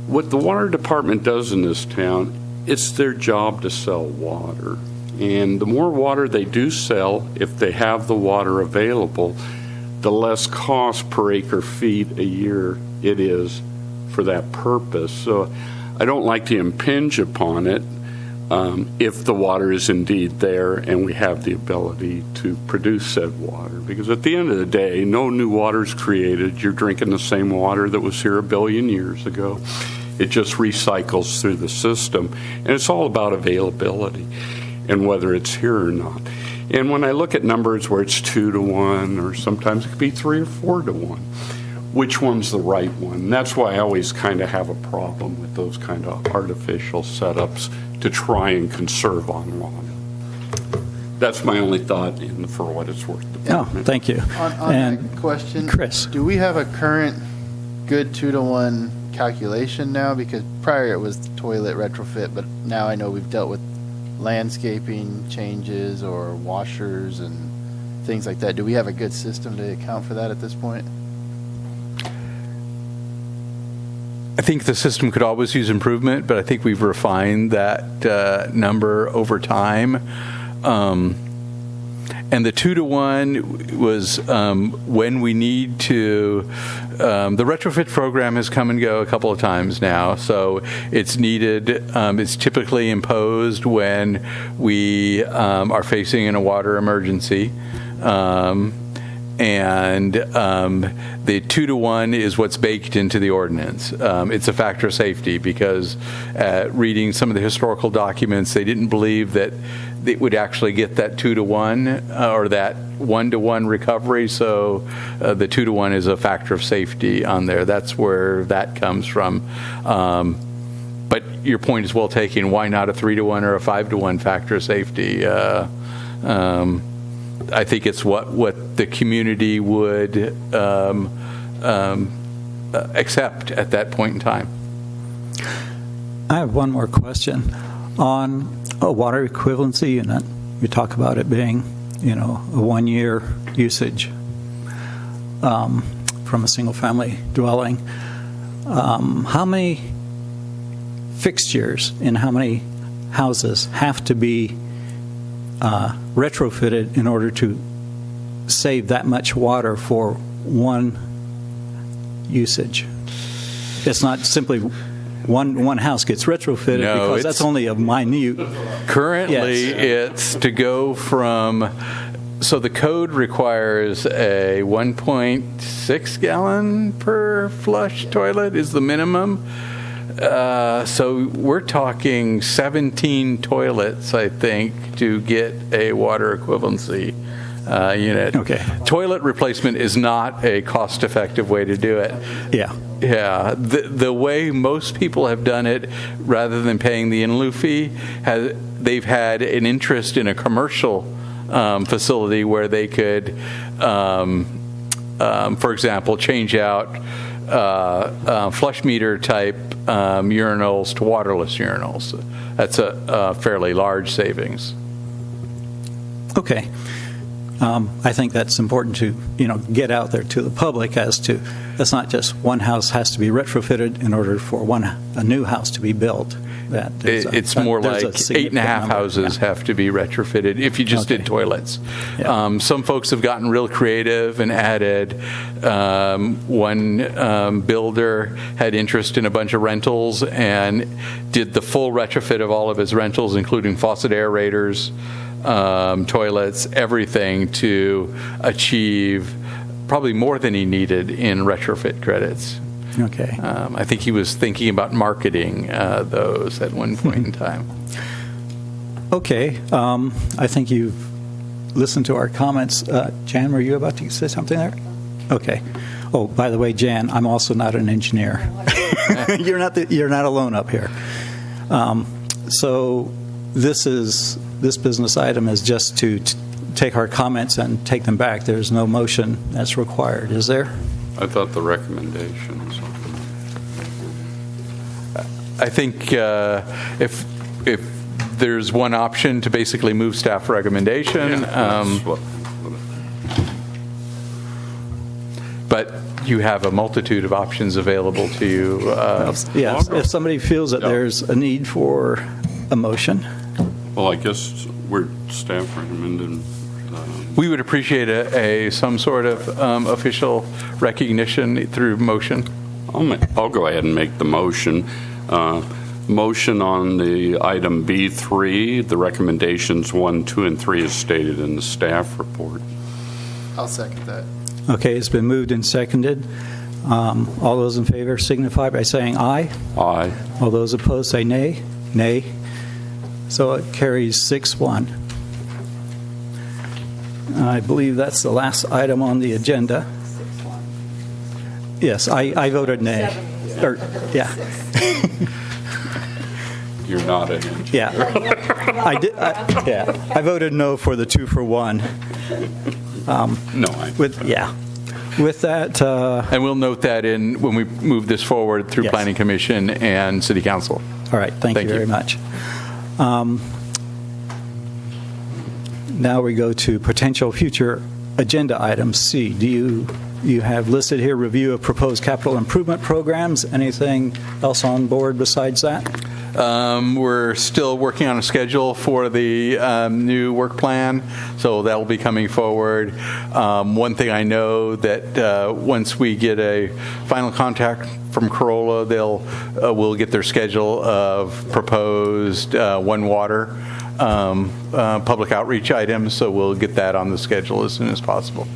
S2: what the water department does in this town, it's their job to sell water. And the more water they do sell, if they have the water available, the less cost per acre feet a year it is for that purpose. So I don't like to impinge upon it if the water is indeed there and we have the ability to produce said water. Because at the end of the day, no new water is created. You're drinking the same water that was here 1 billion years ago. It just recycles through the system. And it's all about availability and whether it's here or not. And when I look at numbers where it's 2-to-1, or sometimes it could be 3 or 4-to-1, which one's the right one? And that's why I always kind of have a problem with those kind of artificial setups to try and conserve on water. That's my only thought, and for what it's worth.
S1: Oh, thank you.
S11: On
S1: And
S11: that question,
S1: Chris.
S11: do we have a current good 2-to-1 calculation now? Because prior it was toilet retrofit, but now I know we've dealt with landscaping changes or washers and things like that. Do we have a good system to account for that at this point?
S3: I think the system could always use improvement, but I think we've refined that number over time. And the 2-to-1 was when we need to the retrofit program has come and go a couple of times now, so it's needed. It's typically imposed when we are facing a water emergency. And the 2-to-1 is what's baked into the ordinance. It's a factor of safety because reading some of the historical documents, they didn't believe that it would actually get that 2-to-1 or that 1-to-1 recovery. So the 2-to-1 is a factor of safety on there. That's where that comes from. But your point is well taken. Why not a 3-to-1 or a 5-to-1 factor of safety? I think it's what the community would accept at that point in time.
S1: I have one more question. On a water equivalency unit, you talk about it being, a 1-year usage from a single-family dwelling. How many fixtures in how many houses have to be retrofitted in order to save that much water for one usage? It's not simply one house gets retrofitted because that's only a minute.
S3: Currently, it's to go from. So the code requires a 1.6 gallon per flush toilet is the minimum. So we're talking 17 toilets, I think, to get a water equivalency unit.
S1: Okay.
S3: Toilet replacement is not a cost-effective way to do it.
S1: Yeah.
S3: Yeah. The way most people have done it, rather than paying the in lieu fee, they've had an interest in a commercial facility where they could, for example, change out flush meter type urinals to waterless urinals. That's a fairly large savings.
S1: Okay. I think that's important to, get out there to the public as to, it's not just one house has to be retrofitted in order for a new house to be built.
S3: It's more like 8.5 houses have to be retrofitted if you just did toilets.
S1: Yeah.
S3: Some folks have gotten real creative and added, one builder had interest in a bunch of rentals and did the full retrofit of all of his rentals, including faucet aerators, toilets, everything to achieve probably more than he needed in retrofit credits.
S1: Okay.
S3: I think he was thinking about marketing those at one point in time.
S1: Okay. I think you've listened to our comments. Jan, were you about to say something there? Okay. Oh, by the way, Jan, I'm also not an engineer. You're not alone up here. So this business item is just to take our comments and take them back. There's no motion that's required, is there?
S2: I thought the recommendations.
S3: I think if there's one option to basically move staff recommendation, but you have a multitude of options available to you.
S1: Yes, if somebody feels that there's a need for a motion.
S2: Well, I guess we're staff recommended.
S3: We would appreciate some sort of official recognition through motion.
S2: I'll go ahead and make the motion. Motion on the item B3, the recommendations 1, 2, and 3 is stated in the staff report.
S11: I'll second that.
S1: Okay, it's been moved and seconded. All those in favor signify by saying aye.
S2: Aye.
S1: All those opposed say nay. Nay. So it carries 6-1. I believe that's the last item on the agenda. Yes, I voted nay. Yeah.
S2: You're not an engineer.
S1: Yeah. I did. I voted no for the 2-for-1. With that.
S3: And we'll note that when we move this forward through Planning Commission and City Council.
S1: All right. Thank you very much. Now we go to potential future agenda items. C, do you have listed here review of proposed capital improvement programs? Anything else on board besides that?
S3: We're still working on a schedule for the new work plan, so that will be coming forward. One thing I know that once we get a final contact from Corolla, we'll get their schedule of proposed One Water public outreach items, so we'll get that on the schedule as soon as possible.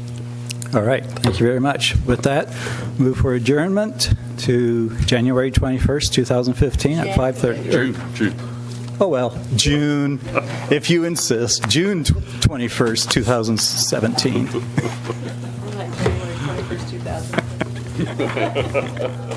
S1: All right, thank you very much. With that, move for adjournment to January 21st, 2015 at 5:30.
S2: June.
S1: Oh, well, June, if you insist, June 21st, 2017.
S10: January 21st, 2000.